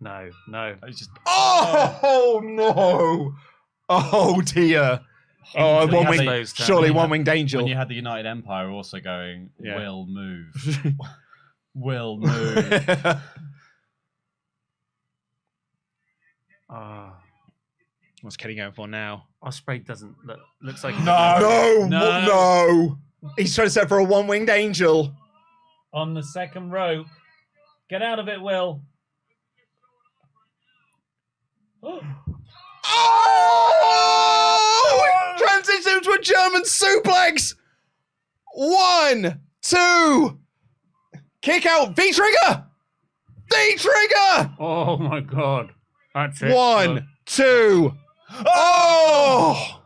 Speaker 3: No.
Speaker 5: It's just,
Speaker 2: Oh, no. Oh, dear. Oh,
Speaker 5: When
Speaker 2: one
Speaker 5: you
Speaker 2: wing.
Speaker 5: had
Speaker 2: Surely
Speaker 5: when you
Speaker 2: one
Speaker 5: had-
Speaker 2: winged angel.
Speaker 5: when you had the United Empire also going,
Speaker 2: Yeah.
Speaker 5: will move. Will move.
Speaker 2: What's Kenny going for now?
Speaker 3: Ospreay doesn't looks like
Speaker 2: No. He's trying to set for a one winged angel.
Speaker 3: on the second rope. Get out of it, Will.
Speaker 2: Oh! Transition into a German suplex. 1, 2. Kick out. V-trigger. V-trigger.
Speaker 3: Oh my God. That's it.
Speaker 2: 1, 2. Oh!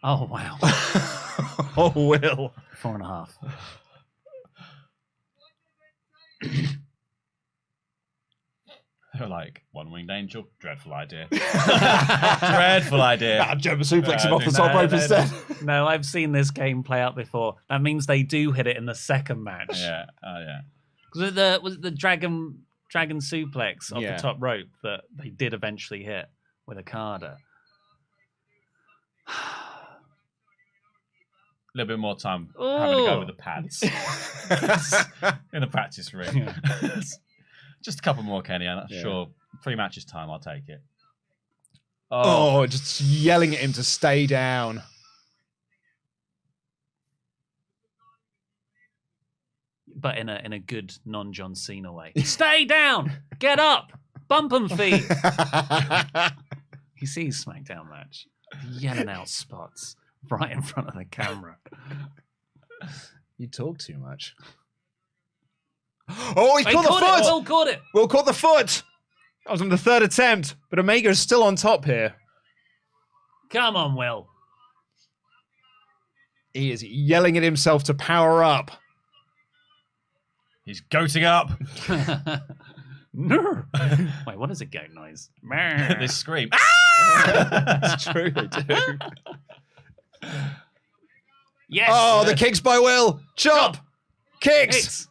Speaker 3: Oh wow.
Speaker 2: Oh, Will.
Speaker 3: 4.5.
Speaker 5: They were like, one-winged angel, dreadful idea. Dreadful idea.
Speaker 2: German suplex him off the top rope instead.
Speaker 3: No, I've seen this game play out before. That means they do hit it in the second match.
Speaker 5: Yeah, oh yeah.
Speaker 3: Was it the dragon suplex off
Speaker 2: Yeah.
Speaker 3: the top rope that they did eventually hit with Okada?
Speaker 5: A little bit more time having to go
Speaker 3: Ooh.
Speaker 5: with the pads in the practice ring.
Speaker 3: Yeah.
Speaker 5: Just a couple more, Kenny. I'm
Speaker 2: Yeah.
Speaker 5: sure 3 matches time, I'll take it.
Speaker 2: Oh, just yelling at him to stay down.
Speaker 3: But in a good non-John Cena way. Stay down! Get up! Bump 'em feet! You see his SmackDown match. Yelling out spots right in front of the camera.
Speaker 2: You talk too much. Oh, he's
Speaker 3: He
Speaker 2: caught the
Speaker 3: caught
Speaker 2: foot!
Speaker 3: it! Will caught it!
Speaker 2: Will caught the foot! That was on the third attempt, but Omega is still on top here.
Speaker 3: Come on, Will.
Speaker 2: He is yelling at himself to power up.
Speaker 5: He's goating up.
Speaker 3: No. Wait, what is a goat noise?
Speaker 5: This scream.
Speaker 2: That's true, they do.
Speaker 3: Yes!
Speaker 2: Oh, the kicks by Will. Chop! Kicks!
Speaker 3: Hits.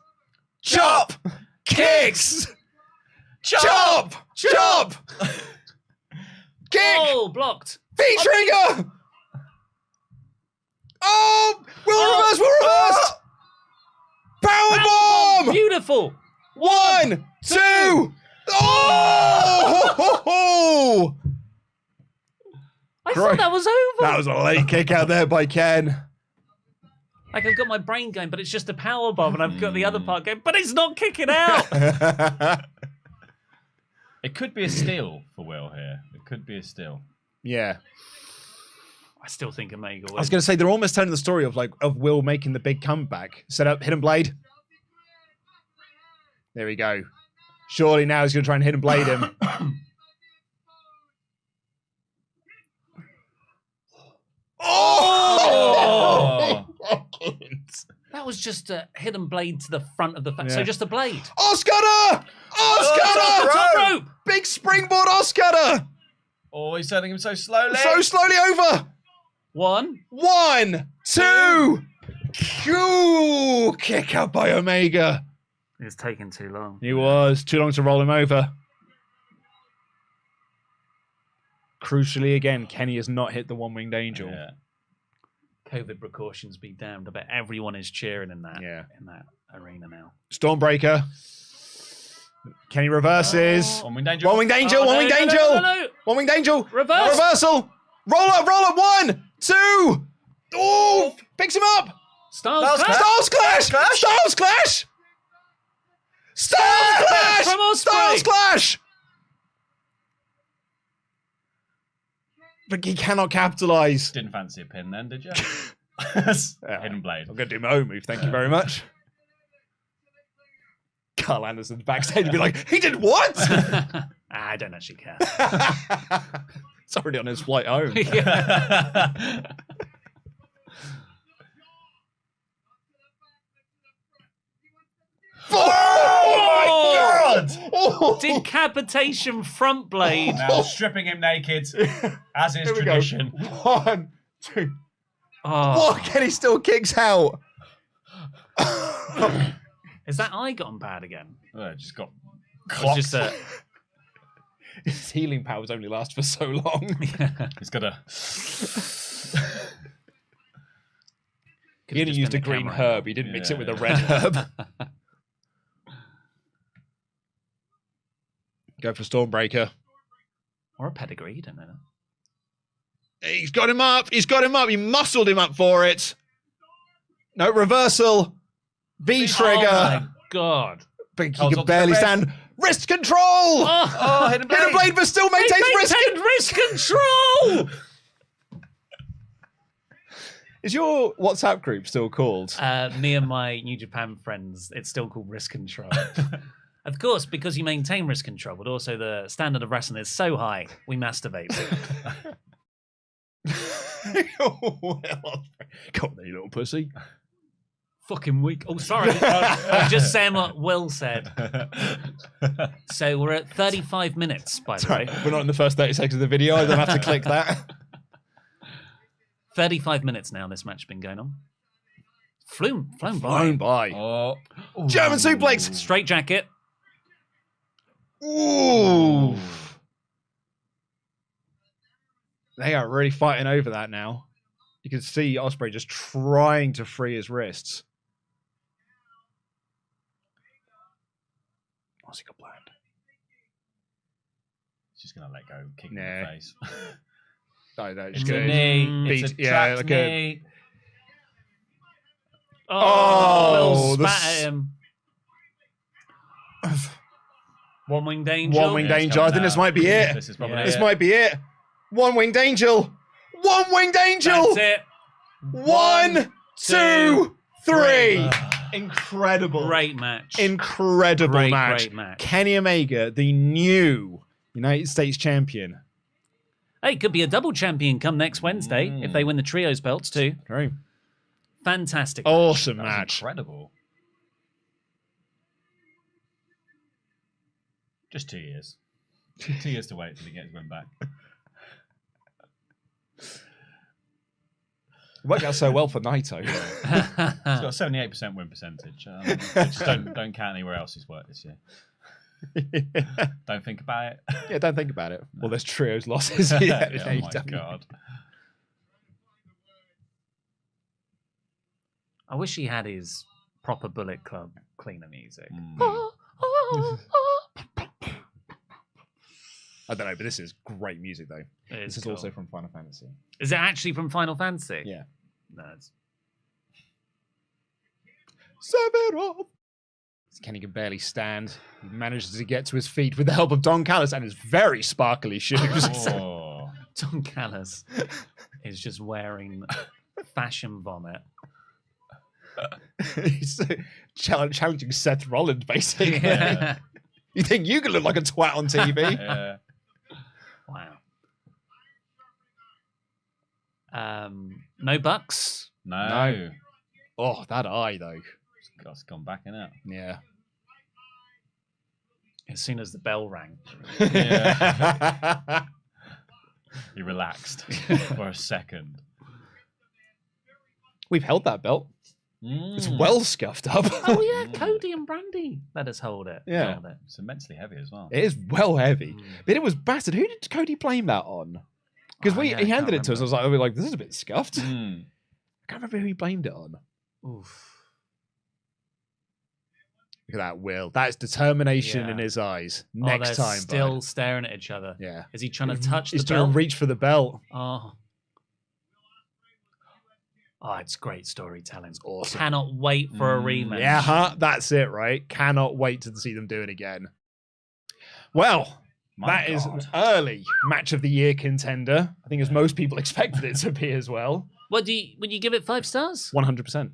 Speaker 2: Chop! Kicks! Chop! Chop! Kick!
Speaker 3: Oh, blocked.
Speaker 2: V-trigger! Oh! Will reverse! Powerbomb!
Speaker 3: Beautiful.
Speaker 2: 1, 2. Oh!
Speaker 3: I
Speaker 2: Great.
Speaker 3: thought that was over.
Speaker 2: That was a late kick out there by Ken.
Speaker 3: Like I've got my brain going, but it's just a power bomb, and I've got the other part going, but it's not kicking out.
Speaker 5: It could be a steal for Will here. It could be a steal.
Speaker 2: Yeah.
Speaker 3: I still think Omega
Speaker 2: I was
Speaker 3: wins.
Speaker 2: going to say they're almost telling the story of Will making the big comeback. Set up hidden blade. There we go. Surely now he's going to try and hidden blade him. Oh!
Speaker 5: Oh!
Speaker 3: That was just a hidden blade to the front of the face. So just a blade.
Speaker 2: Oscar!
Speaker 3: Top rope!
Speaker 2: Big springboard Oscar!
Speaker 5: Oh, he's turning him so slowly.
Speaker 2: So slowly over.
Speaker 3: 1,
Speaker 2: 2. Ooh, kick out by Omega.
Speaker 3: It was taking too long.
Speaker 2: He was too long to roll him over. Crucially, again, Kenny has not hit the one-winged angel.
Speaker 5: Yeah.
Speaker 3: COVID precautions be damned. I bet everyone is cheering in that arena now.
Speaker 2: Stormbreaker. Kenny reverses.
Speaker 5: One-winged angel.
Speaker 2: One-winged angel. One-winged angel.
Speaker 3: No.
Speaker 2: One-winged angel.
Speaker 3: Reversal.
Speaker 2: Roll up. 1, 2. Oh, picks him up.
Speaker 3: Styles Clash.
Speaker 2: Styles Clash.
Speaker 3: From Ospreay.
Speaker 2: Styles Clash. But he cannot capitalize.
Speaker 5: Didn't fancy a pin then, did you? Hidden blade.
Speaker 2: I'm going to do my own move. Thank you very much. Carl Anderson's backstage and be like, he did what?
Speaker 3: I don't actually care.
Speaker 2: It's already on his flight home.
Speaker 5: Oh my God!
Speaker 2: Oh.
Speaker 3: Decapitation front blade.
Speaker 5: Now stripping him naked, as is tradition.
Speaker 2: 1, 2.
Speaker 3: Oh.
Speaker 2: What? Kenny still kicks out.
Speaker 3: Is that eye gotten bad again?
Speaker 5: Just got
Speaker 3: It's
Speaker 5: clocked.
Speaker 3: just a...
Speaker 2: His healing powers only last for so long.
Speaker 5: He's got a...
Speaker 2: He only used a green herb. He didn't mix it with a red herb. Go for Stormbreaker.
Speaker 3: Or a pedigree, you don't know.
Speaker 2: He's got him up. He muscled him up for it. No, reversal. V-trigger.
Speaker 3: Oh my God.
Speaker 2: But he can barely stand. Wrist control.
Speaker 3: Oh,
Speaker 5: hidden
Speaker 2: Hidden blade, but still maintains
Speaker 3: wrist control.
Speaker 2: Is your WhatsApp group still called?
Speaker 3: Me and my New Japan friends, it's still called wrist control. Of course, because you maintain wrist control, but also the standard of wrestling is so high, we masturbate.
Speaker 2: Come on, you little pussy.
Speaker 3: Fucking weak. Oh, sorry. I'm just saying what Will said. So we're at 35 minutes, by the way.
Speaker 2: We're not in the first 30 seconds of the video. I don't have to click that.
Speaker 3: 35 minutes now this match has been going on. Flown by.
Speaker 2: Flown by.
Speaker 5: Oh.
Speaker 2: German suplex.
Speaker 3: Straight jacket.
Speaker 2: Ooh. They are really fighting over that now. You can see Ospreay just trying to free his wrists. What's he got planned?
Speaker 5: He's just going to let go, kick him in the face.
Speaker 2: No,
Speaker 5: It's
Speaker 2: just
Speaker 5: a
Speaker 2: gonna
Speaker 5: knee.
Speaker 2: beat-
Speaker 5: It's a
Speaker 2: yeah,
Speaker 5: trapped
Speaker 2: like a-
Speaker 5: knee.
Speaker 3: Oh, Will
Speaker 2: the
Speaker 3: spat at him. One-winged angel.
Speaker 2: One-winged
Speaker 5: Yeah, it's
Speaker 2: angel. I
Speaker 5: coming
Speaker 2: think this
Speaker 5: now.
Speaker 2: might be it.
Speaker 5: This is probably
Speaker 3: Yeah.
Speaker 2: This
Speaker 5: it.
Speaker 2: might be it. One-winged angel. One-winged angel.
Speaker 3: That's it.
Speaker 2: 1, 2, 3.
Speaker 5: Ugh.
Speaker 2: Incredible.
Speaker 3: Great match.
Speaker 2: Incredible
Speaker 3: Great
Speaker 2: match.
Speaker 3: match.
Speaker 2: Kenny Omega, the new United States champion.
Speaker 3: Hey, could be a double champion come next Wednesday if they win the trios belts too.
Speaker 2: Very
Speaker 3: Fantastic.
Speaker 2: awesome
Speaker 5: That was
Speaker 2: match.
Speaker 5: incredible. Just 2 years. 2 years to wait till he gets his win back.
Speaker 2: It worked out so well for Naito.
Speaker 5: He's got a 78% win percentage. Just don't count anywhere else he's worked this year. Don't think about it.
Speaker 2: Yeah, don't think about it. Well, there's trios losses. Yeah,
Speaker 5: Oh my God.
Speaker 3: I wish he had his proper Bullet Club cleaner music.
Speaker 2: I don't know, but this is great music, though.
Speaker 3: It
Speaker 2: This is
Speaker 3: cool.
Speaker 2: also from Final Fantasy.
Speaker 3: Is it actually from Final Fantasy?
Speaker 2: Yeah.
Speaker 3: No, it's...
Speaker 2: Sephiroth. Kenny can barely stand. He manages to get to his feet with the help of Don Callis and his very sparkly shoes.
Speaker 5: Oh.
Speaker 3: Don Callis is just wearing fashion vomit.
Speaker 2: He's challenging Seth Rollins, basically.
Speaker 3: Yeah.
Speaker 2: You think you can look like a twat on TV?
Speaker 5: Yeah.
Speaker 3: Wow. No Bucks.
Speaker 5: No.
Speaker 2: Oh, that eye, though.
Speaker 5: It's gone back in it.
Speaker 2: Yeah.
Speaker 3: As soon as the bell rang.
Speaker 5: Yeah. He relaxed for a second.
Speaker 2: We've held that belt. It's well scuffed up.
Speaker 3: Oh, yeah, Cody and Brandy let us hold it.
Speaker 2: Yeah.
Speaker 3: Hold it.
Speaker 5: It's immensely heavy as well.
Speaker 2: It is well heavy. But it was battered. Who did Cody blame that on? Because he handed it to us. I was like, this is a bit scuffed. I can't remember who he blamed it on.
Speaker 3: Oof.
Speaker 2: Look at that will. That's determination in his eyes. Next
Speaker 3: they're
Speaker 2: time,
Speaker 3: still
Speaker 2: bud.
Speaker 3: staring at each other.
Speaker 2: Yeah.
Speaker 3: Is he trying to touch
Speaker 2: He's
Speaker 3: the
Speaker 2: trying
Speaker 3: belt?
Speaker 2: to reach for the belt.
Speaker 3: Oh, it's great storytelling. It's
Speaker 2: awesome.
Speaker 3: Cannot wait for a rematch.
Speaker 2: Yeah, that's it, right? Cannot wait to see them do it again. Well, that is an early match of the year contender. I think as most people expected it to be as well.
Speaker 3: Would you give it 5 stars?
Speaker 2: 100%.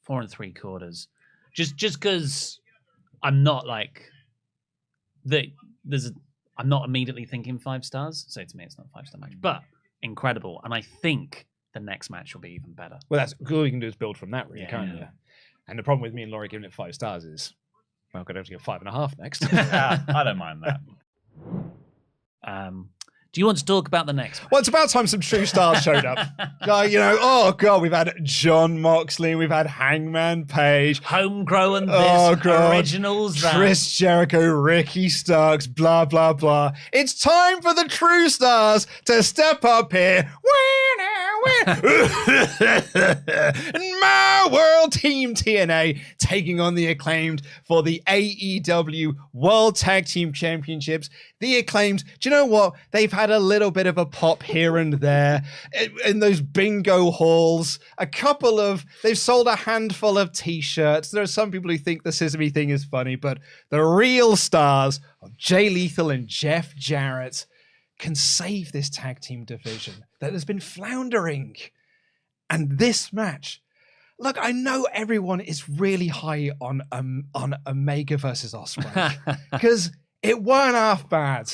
Speaker 3: 4 3/4. Just because I'm not like I'm not immediately thinking 5 stars. So to me, it's not a 5-star match, but incredible. And I think the next match will be even better.
Speaker 2: Well, that's all you can do is build from that, really, can't you? And the problem with me and Laurie giving it 5 stars is, well, I'm going to have to give 5.5 next.
Speaker 5: I don't mind that.
Speaker 3: Do you want to talk about the next match?
Speaker 2: Well, it's about time some true stars showed up. Oh, God, we've had John Moxley, we've had Hangman Page.
Speaker 3: Homegrown this,
Speaker 2: God.
Speaker 3: originals that.
Speaker 2: Chris Jericho, Ricky Starks, blah, blah, blah. It's time for the true stars to step up here. In my world, Team TNA taking on the Acclaimed for the AEW World Tag Team Championships. The Acclaimed, do you know what? They've had a little bit of a pop here and there in those bingo halls. They've sold a handful of t-shirts. There are some people who think the Sesame thing is funny, but the real stars of Jay Lethal and Jeff Jarrett can save this tag team division that has been floundering. And this match, look, I know everyone is really high on Omega versus Ospreay because it weren't half bad,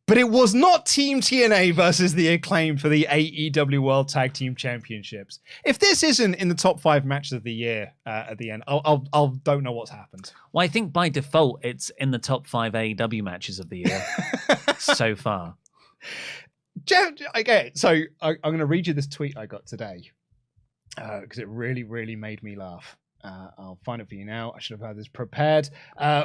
Speaker 2: but it was not Team TNA versus the Acclaim for the AEW World Tag Team Championships. If this isn't in the top 5 matches of the year at the end, I'll don't know what's happened.
Speaker 3: Well, I think by default, it's in the top 5 AEW matches of the year so far.
Speaker 2: Jeff, okay, so I'm going to read you this tweet I got today because it really, really made me laugh. I'll find it for you now. I should have had this prepared.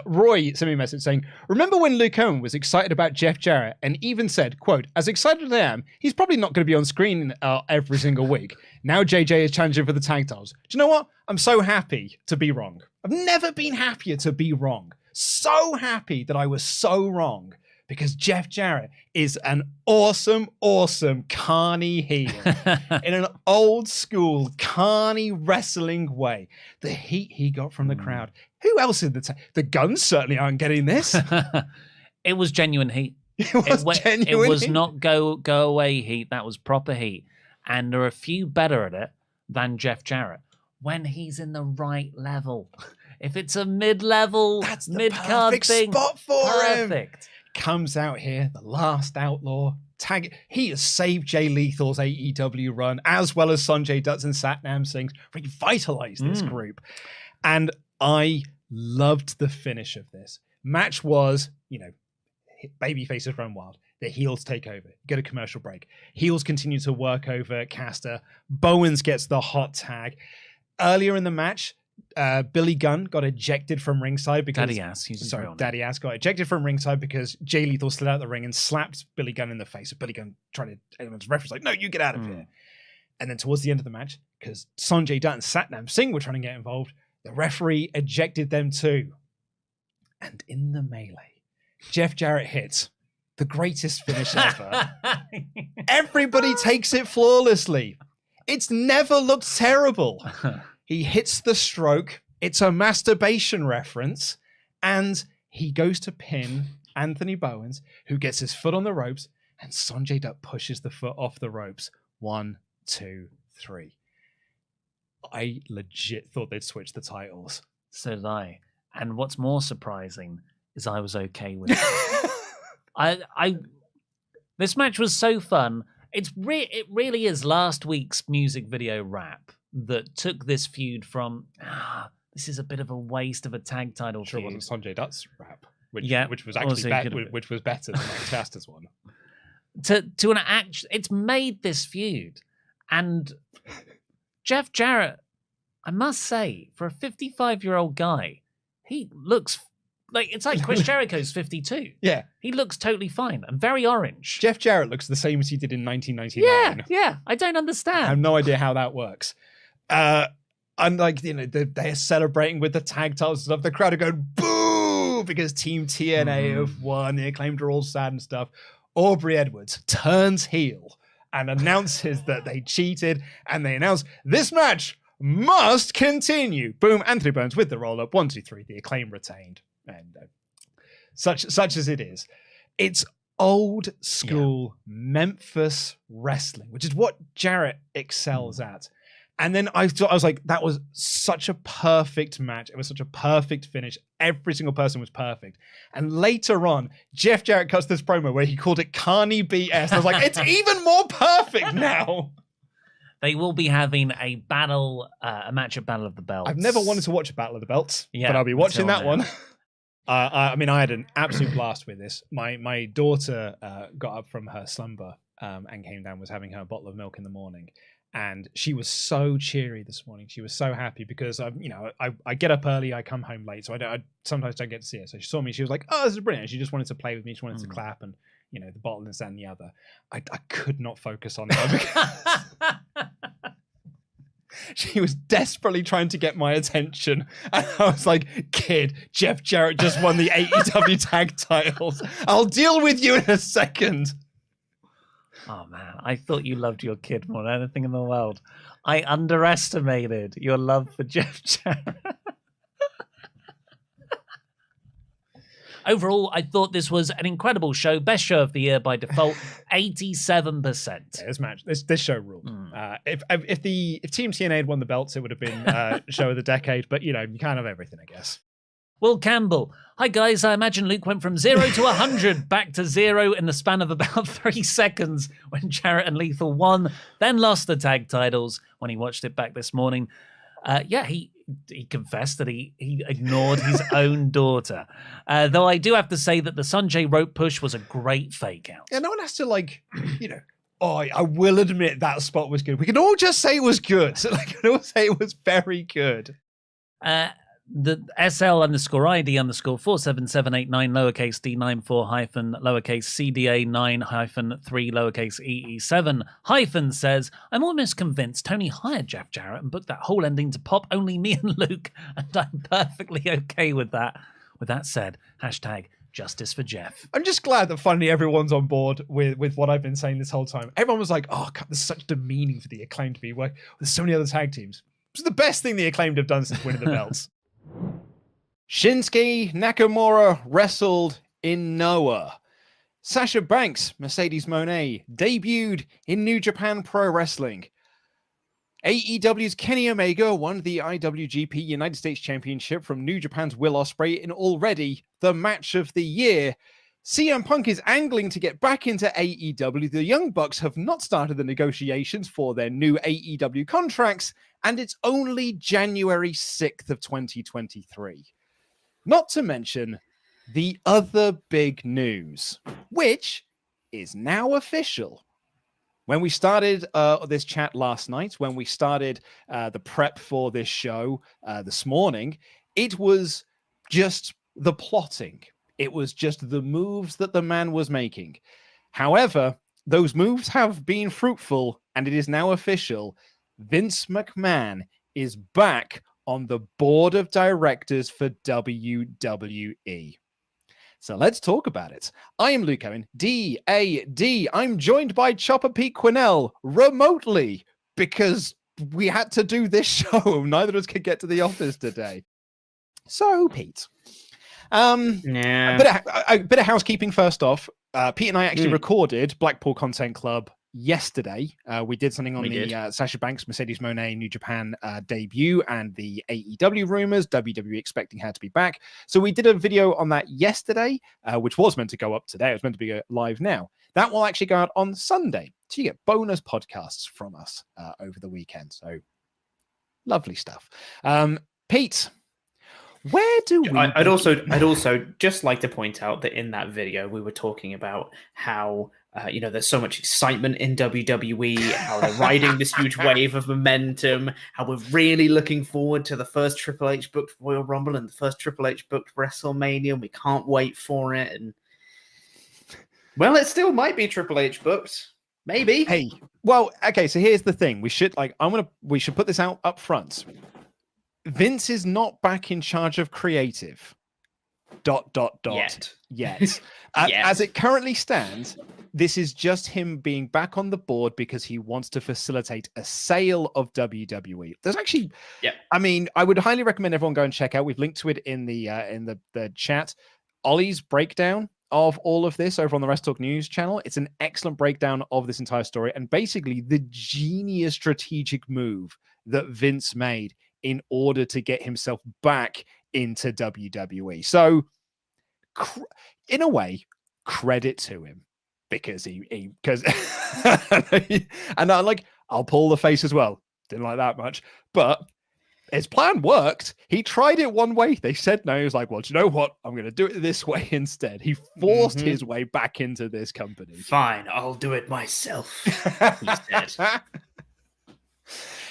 Speaker 2: Roy sent me a message saying, remember when Luke Owen was excited about Jeff Jarrett and even said, quote, as excited as I am, he's probably not going to be on screen every single week. Now JJ is challenging for the tag titles. Do you know what? I'm so happy to be wrong. I've never been happier to be wrong. So happy that I was so wrong. Because Jeff Jarrett is an awesome, awesome carny heel in an old school carny wrestling way. The heat he got from the crowd. Who else in the Guns certainly aren't getting this.
Speaker 3: It was genuine heat.
Speaker 2: Genuine
Speaker 3: it was
Speaker 2: heat.
Speaker 3: not go away heat. That was proper heat. And there are a few better at it than Jeff Jarrett when he's in the right level. If it's a mid-level,
Speaker 2: That's the
Speaker 3: mid-card
Speaker 2: perfect
Speaker 3: thing,
Speaker 2: spot for him.
Speaker 3: perfect.
Speaker 2: Comes out here, the last outlaw. He has saved Jay Lethal's AEW run, as well as Sanjay Dutt and Satnam Singh's revitalized this group. And I loved the finish of this. Match was, baby faces run wild. The heels take over. Get a commercial break. Heels continue to work over Caster. Bowens gets the hot tag. Earlier in the match, Billy Gunn got ejected from ringside because Daddy Ass got ejected from ringside because Jay Lethal slid out of the ring and slapped Billy Gunn in the face. So Billy Gunn tried to, and the referee's like, no, you get out of here. And then towards the end of the match, because Sanjay Dutt and Satnam Singh were trying to get involved, the referee ejected them too. And in the melee, Jeff Jarrett hits the greatest finish ever. Everybody takes it flawlessly. It's never looked terrible. He hits the stroke. It's a masturbation reference. And he goes to pin Anthony Bowens, who gets his foot on the ropes, and Sanjay Dutt pushes the foot off the ropes. 1, 2, 3. I legit thought they'd switch the titles.
Speaker 3: So did I. And what's more surprising is I was okay with it. This match was so fun. It really is last week's music video rap. that took this feud from this is a bit of a waste of a tag title
Speaker 2: Sure,
Speaker 3: feud.
Speaker 2: wasn't Sanjay Dutt's rap, which was
Speaker 3: also
Speaker 2: actually which was better than Mike Chasta's one.
Speaker 3: To an act, it's made this feud, and Jeff Jarrett, I must say, for a 55-year-old guy, he looks like it's like Chris Jericho's 52.
Speaker 2: Yeah,
Speaker 3: he looks totally fine and very orange.
Speaker 2: Jeff Jarrett looks the same as he did in 1999.
Speaker 3: Yeah, I don't understand.
Speaker 2: I have no idea how that works. And like, you know, they're celebrating with the tag titles and stuff. The crowd are going boo because Team TNA have won. The Acclaimed are all sad and stuff. Aubrey Edwards turns heel and announces that they cheated, and they announce this match must continue. Boom, Anthony Burns with the roll up. 1, 2, 3. The Acclaim retained, and such as it is. It's old school Memphis wrestling, which is what Jarrett excels at. And then I was like, that was such a perfect match. It was such a perfect finish. Every single person was perfect. And later on, Jeff Jarrett cuts this promo where he called it Carney BS. I was like, it's even more perfect now.
Speaker 3: They will be having a battle, a match at Battle of the Belts.
Speaker 2: I've never wanted to watch a Battle of the Belts, but I'll be watching that one. I mean, I had an absolute blast with this. My daughter got up from her slumber and came down, was having her bottle of milk in the morning. And she was so cheery this morning. She was so happy because I get up early, I come home late, so I sometimes don't get to see her. So she saw me, she was like, "Oh, this is brilliant!" She just wanted to play with me, she wanted to clap, and the bottle and this and the other. I could not focus on her because she was desperately trying to get my attention, and I was like, "Kid, Jeff Jarrett just won the AEW tag titles. I'll deal with you in a second."
Speaker 3: Oh man, I thought you loved your kid more than anything in the world. I underestimated your love for Jeff Jarrett. Overall, I thought this was an incredible show. Best show of the year by default, 87%.
Speaker 2: Yeah, this show ruled. If Team TNA had won the belts, it would have been show of the decade. But you can't have everything, I guess.
Speaker 3: Will Campbell. Hi, guys. I imagine Luke went from 0 to 100 back to 0 in the span of about 3 seconds when Jarrett and Lethal won, then lost the tag titles when he watched it back this morning. He confessed that he ignored his own daughter. Though I do have to say that the Sanjay rope push was a great fake out.
Speaker 2: Yeah, no one has to I will admit that spot was good. We can all just say it was good. So we can all say it was very good.
Speaker 3: The SL_ID_47789 lowercase D94 hyphen lowercase CDA9 hyphen 3 lowercase EE7 hyphen says, I'm almost convinced Tony hired Jeff Jarrett and booked that whole ending to pop only me and Luke, and I'm perfectly okay with that. With that said, hashtag justice for Jeff.
Speaker 2: I'm just glad that finally everyone's on board with what I've been saying this whole time. Everyone was like, oh, God, there's such demeaning for the Acclaimed to be working with so many other tag teams. It's the best thing the Acclaimed have done since winning the belts. Shinsuke Nakamura wrestled in Noah. Sasha Banks, Mercedes Moné, debuted in New Japan Pro Wrestling. AEW's Kenny Omega won the IWGP United States Championship from New Japan's Will Ospreay in already the match of the year. CM Punk is angling to get back into AEW. The Young Bucks have not started the negotiations for their new AEW contracts, and it's only January 6th of 2023. Not to mention the other big news, which is now official. When we started this chat last night, when we started the prep for this show this morning, it was just the plotting. It was just the moves that the man was making. However, those moves have been fruitful, and it is now official. Vince McMahon is back on the board of directors for WWE. So let's talk about it. I am Luke Owen, D-A-D. I'm joined by Chopper Pete Quinnell remotely because we had to do this show. Neither of us could get to the office today. So, Pete, a bit of housekeeping first off. Pete and I actually recorded Blackpool Content Club yesterday. We did something on the Sasha Banks, Mercedes Moné, New Japan debut and the AEW rumors, WWE expecting her to be back. So we did a video on that yesterday, which was meant to go up today. It was meant to be live now. That will actually go out on Sunday. So you get bonus podcasts from us over the weekend. So Lovely stuff. Pete, where do we...
Speaker 6: I'd also just like to point out that in that video we were talking about how there's so much excitement in WWE, how they're riding this huge wave of momentum, how we're really looking forward to the first Triple H booked Royal Rumble and the first Triple H booked WrestleMania, and we can't wait for it. And well, it still might be Triple H booked, maybe.
Speaker 2: Hey, well, okay. So here's the thing: we should we should put this out up front. Vince is not back in charge of creative. ... Yet. As it currently stands, this is just him being back on the board because he wants to facilitate a sale of WWE. There's actually, I mean, I would highly recommend everyone go and check out. We've linked to it in the chat. Ollie's breakdown of all of this over on the WrestleTalk News channel. It's an excellent breakdown of this entire story and basically the genius strategic move that Vince made in order to get himself back into WWE. So, in a way, credit to him because because and I'll pull the face as well. Didn't like that much, but his plan worked. He tried it one way. They said no. He was like, well, do you know what? I'm going to do it this way instead. He forced his way back into this company.
Speaker 6: Fine, I'll do it myself, he said.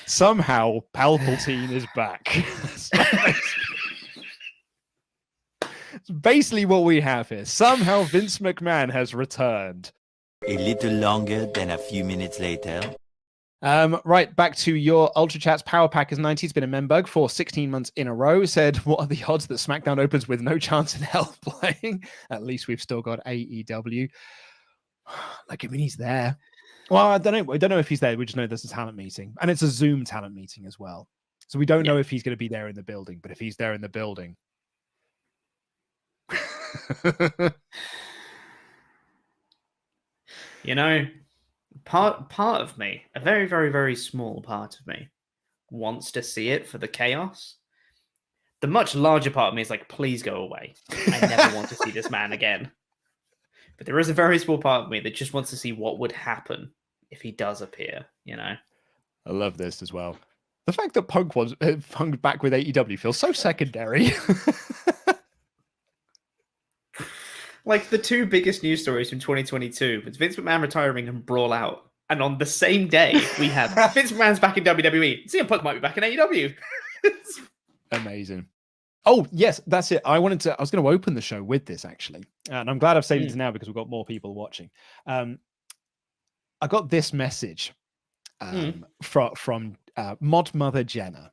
Speaker 2: Somehow, Palpatine is back. It's basically what we have here. Somehow, Vince McMahon has returned.
Speaker 4: A little longer than a few minutes later.
Speaker 2: Right, back to your Ultra Chats. Power Packers 90 has been a membug for 16 months in a row. Said, what are the odds that SmackDown opens with no chance in hell playing? At least we've still got AEW. I mean, he's there. Well, I don't know. We don't know if he's there. We just know there's a talent meeting. And it's a Zoom talent meeting as well. So we don't know if he's going to be there in the building. But if he's there in the building...
Speaker 6: part of me, a very, very, very small part of me, wants to see it for the chaos. The much larger part of me is like, please go away. I never want to see this man again. But there is a very small part of me that just wants to see what would happen if he does appear, I
Speaker 2: love this as well. The fact that Punk was back with AEW feels so secondary.
Speaker 6: Like the two biggest news stories from 2022 was Vince McMahon retiring and Brawl Out. And on the same day, we have Vince McMahon's back in WWE. CM Punk might be back in AEW.
Speaker 2: Amazing. Oh, yes, that's it. I was going to open the show with this, actually. And I'm glad I've saved it to now because we've got more people watching. I got this message from Mod Mother Jenna.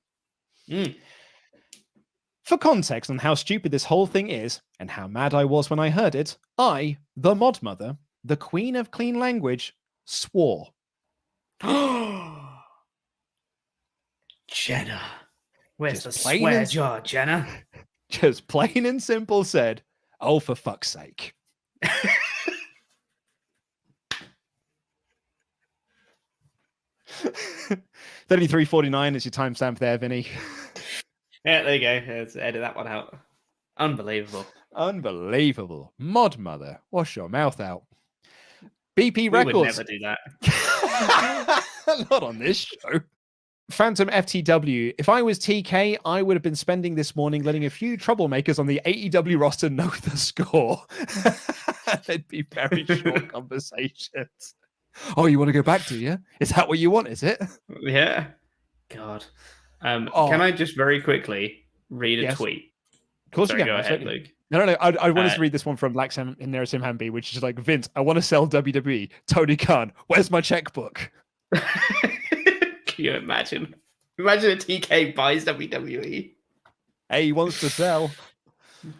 Speaker 2: For context on how stupid this whole thing is and how mad I was when I heard it, I, the Mod Mother, the Queen of Clean Language, swore.
Speaker 6: Jenna. Where's the swear jar, Jenna?
Speaker 2: Just plain and simple said, oh, for fuck's sake. 33:49 is your timestamp there, Vinny.
Speaker 6: Yeah, there you go. Let's edit that one out. Unbelievable.
Speaker 2: Mod Mother, wash your mouth out. BP Records.
Speaker 6: We would never do that.
Speaker 2: Not on this show. Phantom FTW. If I was TK, I would have been spending this morning letting a few troublemakers on the AEW roster know the score. They'd be very short conversations. Oh, you want to go back, do you? Is that what you want, is it?
Speaker 6: Yeah. God. Can I just very quickly read a tweet?
Speaker 2: Of course you can.
Speaker 6: Go ahead, Luke.
Speaker 2: No. I want us to read this one from Black Sam and Nerasim Hamby, which is like, Vince, I want to sell WWE. Tony Khan, where's my checkbook?
Speaker 6: Can you imagine? Imagine a TK buys WWE.
Speaker 2: Hey, he wants to sell.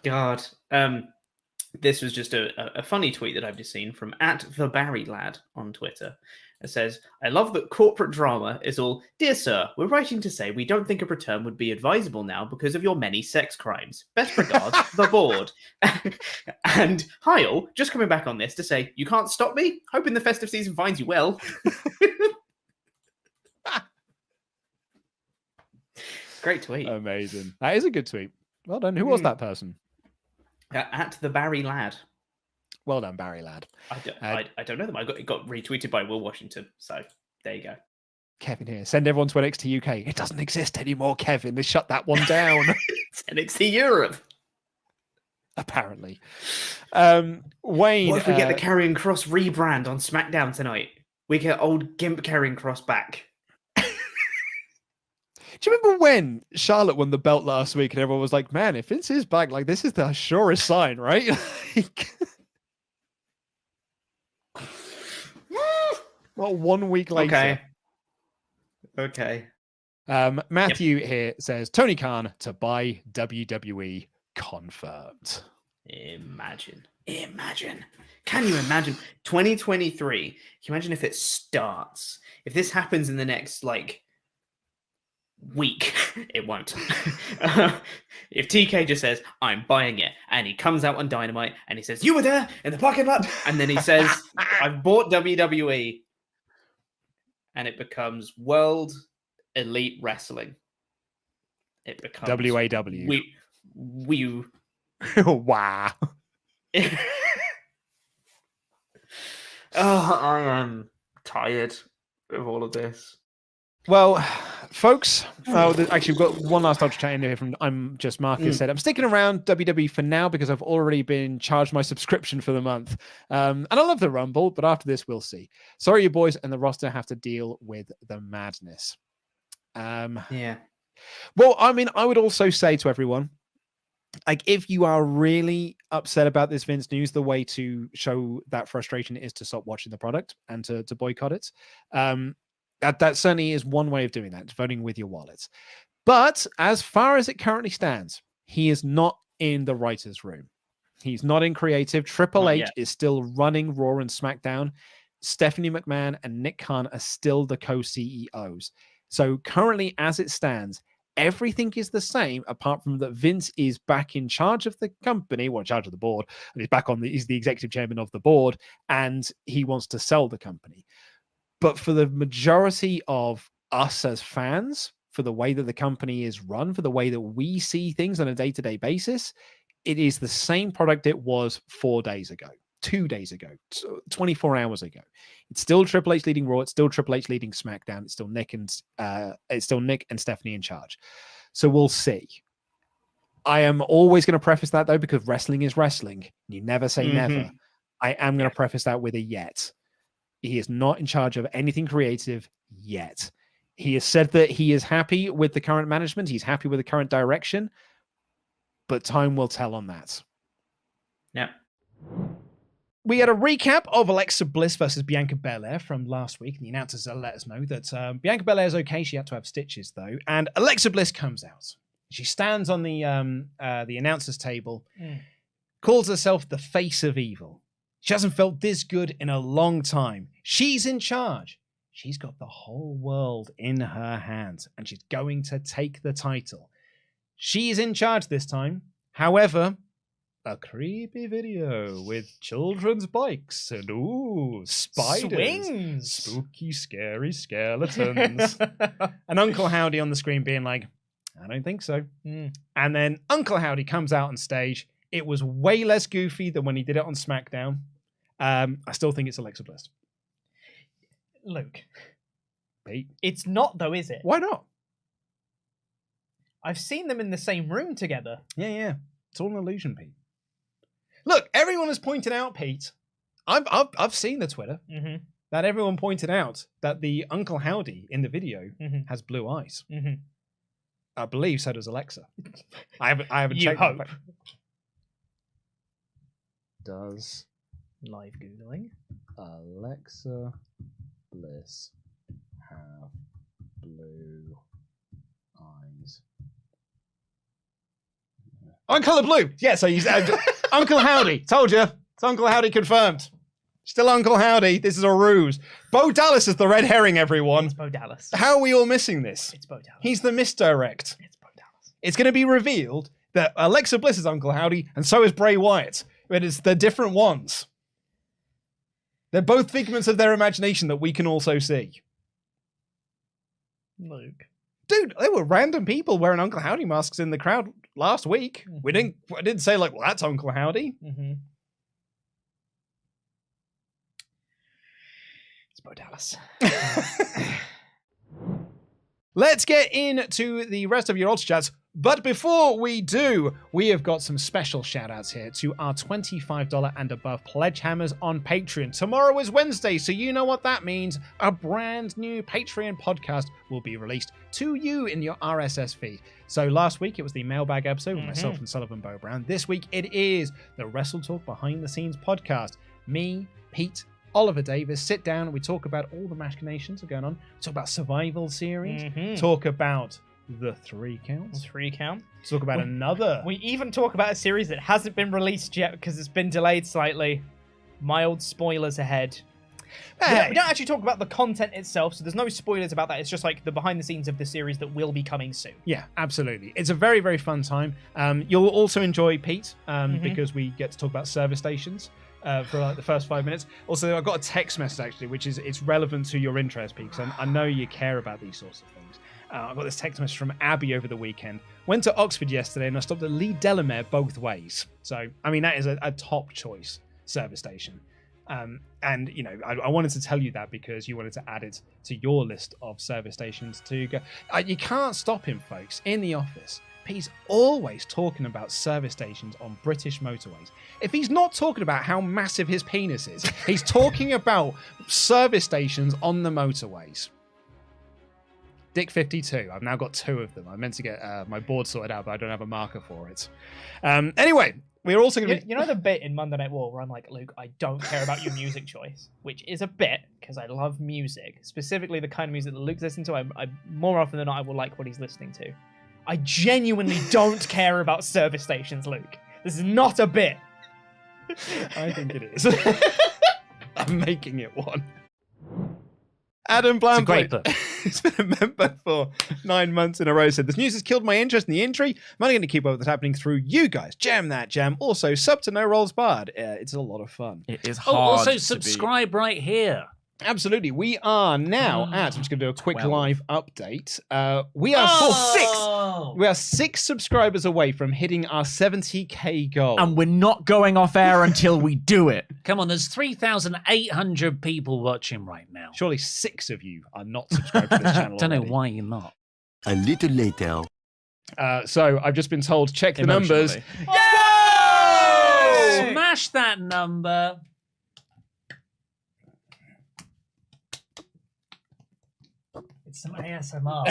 Speaker 6: God. This was just a funny tweet that I've just seen from @TheBarryLad on Twitter. It says, I love that corporate drama is all, dear sir, we're writing to say we don't think a return would be advisable now because of your many sex crimes. Best regards, the board. And Heil, just coming back on this to say, you can't stop me? Hoping the festive season finds you well. Great tweet.
Speaker 2: Amazing. That is a good tweet. Well done. Who was that person?
Speaker 6: @TheBarryLad.
Speaker 2: Well done, Barry Lad.
Speaker 6: I don't know them. It got retweeted by Will Washington. So there you go.
Speaker 2: Kevin here. Send everyone to NXT UK. It doesn't exist anymore, Kevin. They shut that one down.
Speaker 6: It's NXT Europe.
Speaker 2: Apparently. Wayne.
Speaker 6: What if we get the Karrion Kross rebrand on SmackDown tonight? We get old Gimp Karrion Kross back.
Speaker 2: Do you remember when Charlotte won the belt last week and everyone was like, man, if Vince is back, like, this is the surest sign, right? Well, 1 week later.
Speaker 6: Okay.
Speaker 2: Matthew here says, Tony Khan to buy WWE confirmed.
Speaker 6: Imagine. Can you imagine? 2023. Can you imagine if it starts? If this happens in the next, like, week, it won't. If TK just says, I'm buying it, and he comes out on Dynamite, and he says, you were there in the parking lot, and then he says, I've bought WWE, and it becomes World Elite Wrestling. It becomes
Speaker 2: WAW. Wow.
Speaker 6: I am tired of all of this.
Speaker 2: Well, folks, actually, we've got one last ultra chat in here from I'm Just Marcus said, I'm sticking around WWE for now because I've already been charged my subscription for the month. And I love the Rumble, but after this, we'll see. Sorry, you boys and the roster have to deal with the madness.
Speaker 6: Yeah.
Speaker 2: Well, I mean, I would also say to everyone, like, if you are really upset about this Vince news, the way to show that frustration is to stop watching the product and to boycott it. That certainly is one way of doing that, voting with your wallets. But as far as it currently stands, he is not in the writer's room. He's not in creative. Triple H is still running Raw and SmackDown. Stephanie McMahon and Nick Khan are still the co-CEOs. So currently, as it stands, everything is the same, apart from that Vince is back in charge of the company, well, in charge of the board, and he's the executive chairman of the board, and he wants to sell the company. But for the majority of us as fans, for the way that the company is run, for the way that we see things on a day-to-day basis, it is the same product it was 4 days ago, 2 days ago, 24 hours ago. It's still Triple H leading Raw. It's still Triple H leading SmackDown. It's still Nick and Stephanie in charge. So we'll see. I am always going to preface that, though, because wrestling is wrestling. You never say never. I am going to preface that with a yet. He is not in charge of anything creative yet. He has said that he is happy with the current management. He's happy with the current direction, but time will tell on that.
Speaker 6: Yeah.
Speaker 1: We had a recap of Alexa Bliss versus Bianca Belair from last week. The announcers let us know that Bianca Belair is okay. She had to have stitches, though. And Alexa Bliss comes out. She stands on the announcers table, calls herself the face of evil. She hasn't felt this good in a long time. She's in charge. She's got the whole world in her hands, and she's going to take the title. She's in charge this time. However, a creepy video with children's bikes and spiders, swings, spooky, scary skeletons, and Uncle Howdy on the screen being like, I don't think so. And then Uncle Howdy comes out on stage. It was way less goofy than when he did it on SmackDown. I still think it's Alexa Bliss.
Speaker 7: Luke.
Speaker 2: Pete.
Speaker 7: It's not, though, is it?
Speaker 2: Why not?
Speaker 7: I've seen them in the same room together.
Speaker 2: Yeah. It's all an illusion, Pete.
Speaker 1: Look, everyone has pointed out, Pete. I've seen the Twitter that everyone pointed out that the Uncle Howdy in the video has blue eyes. I believe so does Alexa. I haven't
Speaker 7: You
Speaker 1: checked.
Speaker 7: hope.
Speaker 2: Does
Speaker 7: Live Googling.
Speaker 2: Alexa Bliss have blue eyes?
Speaker 1: Uncle Blue. Yeah, so he's Uncle Howdy. Told you. It's Uncle Howdy confirmed. Still Uncle Howdy. This is a ruse. Bo Dallas is the red herring, everyone.
Speaker 7: It's Bo Dallas.
Speaker 1: How are we all missing this?
Speaker 7: It's Bo Dallas.
Speaker 1: He's the misdirect.
Speaker 7: It's Bo Dallas.
Speaker 1: It's going to be revealed that Alexa Bliss is Uncle Howdy, and so is Bray Wyatt. But it's the different ones. They're both figments of their imagination that we can also see.
Speaker 7: Luke.
Speaker 1: Dude, there were random people wearing Uncle Howdy masks in the crowd last week. I didn't say like, well, that's Uncle Howdy.
Speaker 7: It's Bo Dallas.
Speaker 1: Let's get into the rest of your Ultra Chats. But before we do, we have got some special shout outs here to our $25 and above pledge hammers on Patreon. Tomorrow is Wednesday, so you know what that means. A brand new Patreon podcast will be released to you in your RSS feed. So last week it was the mailbag episode with myself and Sullivan Bo Brown. This week it is the WrestleTalk behind the scenes podcast. Me, Pete, Oliver Davis sit down and we talk about all the machinations that are going on. Talk about Survival Series. Talk about the 3 counts.
Speaker 7: 3 count.
Speaker 1: Talk about another.
Speaker 7: We even talk about a series that hasn't been released yet because it's been delayed slightly. Mild spoilers ahead.
Speaker 1: Hey.
Speaker 7: We don't actually talk about the content itself, so there's no spoilers about that. It's just like the behind the scenes of the series that will be coming soon.
Speaker 1: Yeah, absolutely. It's a very, very fun time. You'll also enjoy Pete because we get to talk about service stations. For like the first 5 minutes. Also, I got a text message actually, which is it's relevant to your interest, Pete, because I know you care about these sorts of things. I got this text message from Abby over the weekend. Went to Oxford yesterday and I stopped at Lee Delamere both ways. So, I mean, that is a top choice service station. And, you know, I wanted to tell you that because you wanted to add it to your list of service stations to go. You can't stop him, folks, in the office. He's always talking about service stations on British motorways. If he's not talking about how massive his penis is, he's talking about service stations on the motorways. Dick 52. I've now got 2 of them. I meant to get my board sorted out, but I don't have a marker for it. Anyway, we're also going to
Speaker 7: You know the bit in Monday Night War where I'm like, Luke, I don't care about your music choice, which is a bit because I love music, specifically the kind of music that Luke's listening to. I more often than not, I will like what he's listening to. I genuinely don't care about service stations, Luke. This is not a bit.
Speaker 1: I think it is. I'm making it one. Adam Bland,
Speaker 3: It's a great book.
Speaker 1: He's been a member for 9 months in a row. Said this news has killed my interest in the injury. I'm only going to keep up with what's happening through you guys. Jam that jam. Also, sub to No Rolls Barred. It's a lot of fun.
Speaker 2: It is hard.
Speaker 3: Also subscribe right here.
Speaker 1: Absolutely. We are now at. I'm just going to do a quick
Speaker 2: 12.
Speaker 1: live update. We are We are 6 subscribers away from hitting our 70k goal.
Speaker 2: And we're not going off air until we do it.
Speaker 3: Come on, there's 3,800 people watching right now.
Speaker 1: Surely 6 of you are not subscribed to this channel.
Speaker 3: Don't know
Speaker 1: already.
Speaker 3: why you're not.
Speaker 4: A little later.
Speaker 1: So I've just been told check the numbers.
Speaker 3: Yay! Smash that number. It's some ASMR.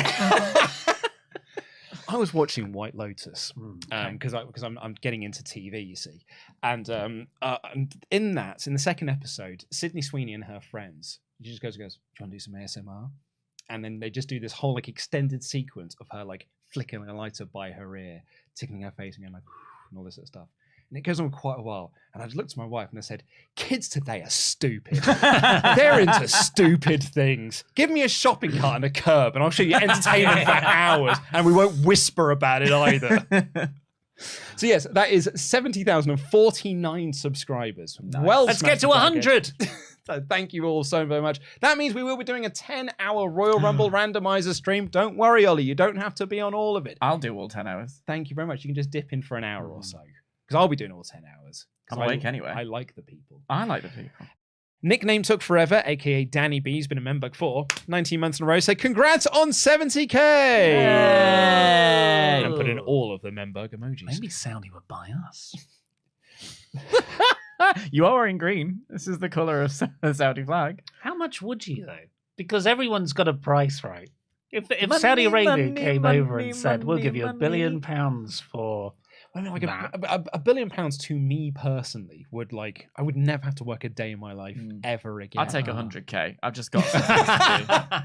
Speaker 1: I was watching White Lotus because I'm getting into TV, you see, and in the second episode, Sydney Sweeney and her friends, she just goes, "Do you want to do some ASMR?" And then they just do this whole like extended sequence of her like flickering a lighter by her ear, tickling her face, and going like, and all this sort of stuff. And it goes on quite a while. And I looked at my wife and I said, kids today are stupid. They're into stupid things. Give me a shopping cart and a curb and I'll show you entertainment for hours. And we won't whisper about it either. So yes, that is 70,049 subscribers. Nice. Well,
Speaker 3: let's get to 100.
Speaker 1: So thank you all so very much. That means we will be doing a 10-hour Royal Rumble randomizer stream. Don't worry, Ollie. You don't have to be on all of it.
Speaker 2: I'll do all 10 hours.
Speaker 1: Thank you very much. You can just dip in for an hour or so. Because I'll be doing all 10 hours.
Speaker 2: I'm awake anyway.
Speaker 1: I like the people.
Speaker 2: I like the people.
Speaker 1: Nickname Took Forever, a.k.a. Danny B. He's been a member for 19 months in a row. Say congrats on 70k!
Speaker 3: Yay!
Speaker 1: And put in all of the member emojis.
Speaker 3: Maybe Saudi would buy us.
Speaker 2: You are wearing green. This is the colour of the Saudi flag.
Speaker 3: How much would you, though? Because everyone's got a price, right? If
Speaker 2: Money,
Speaker 3: Saudi Arabia
Speaker 2: money,
Speaker 3: came
Speaker 2: money,
Speaker 3: over and said, we'll give you £1 billion for...
Speaker 1: I mean, like £1 billion to me personally would like I would never have to work a day in my life ever again.
Speaker 2: I'll take 100k. I've just got.
Speaker 1: I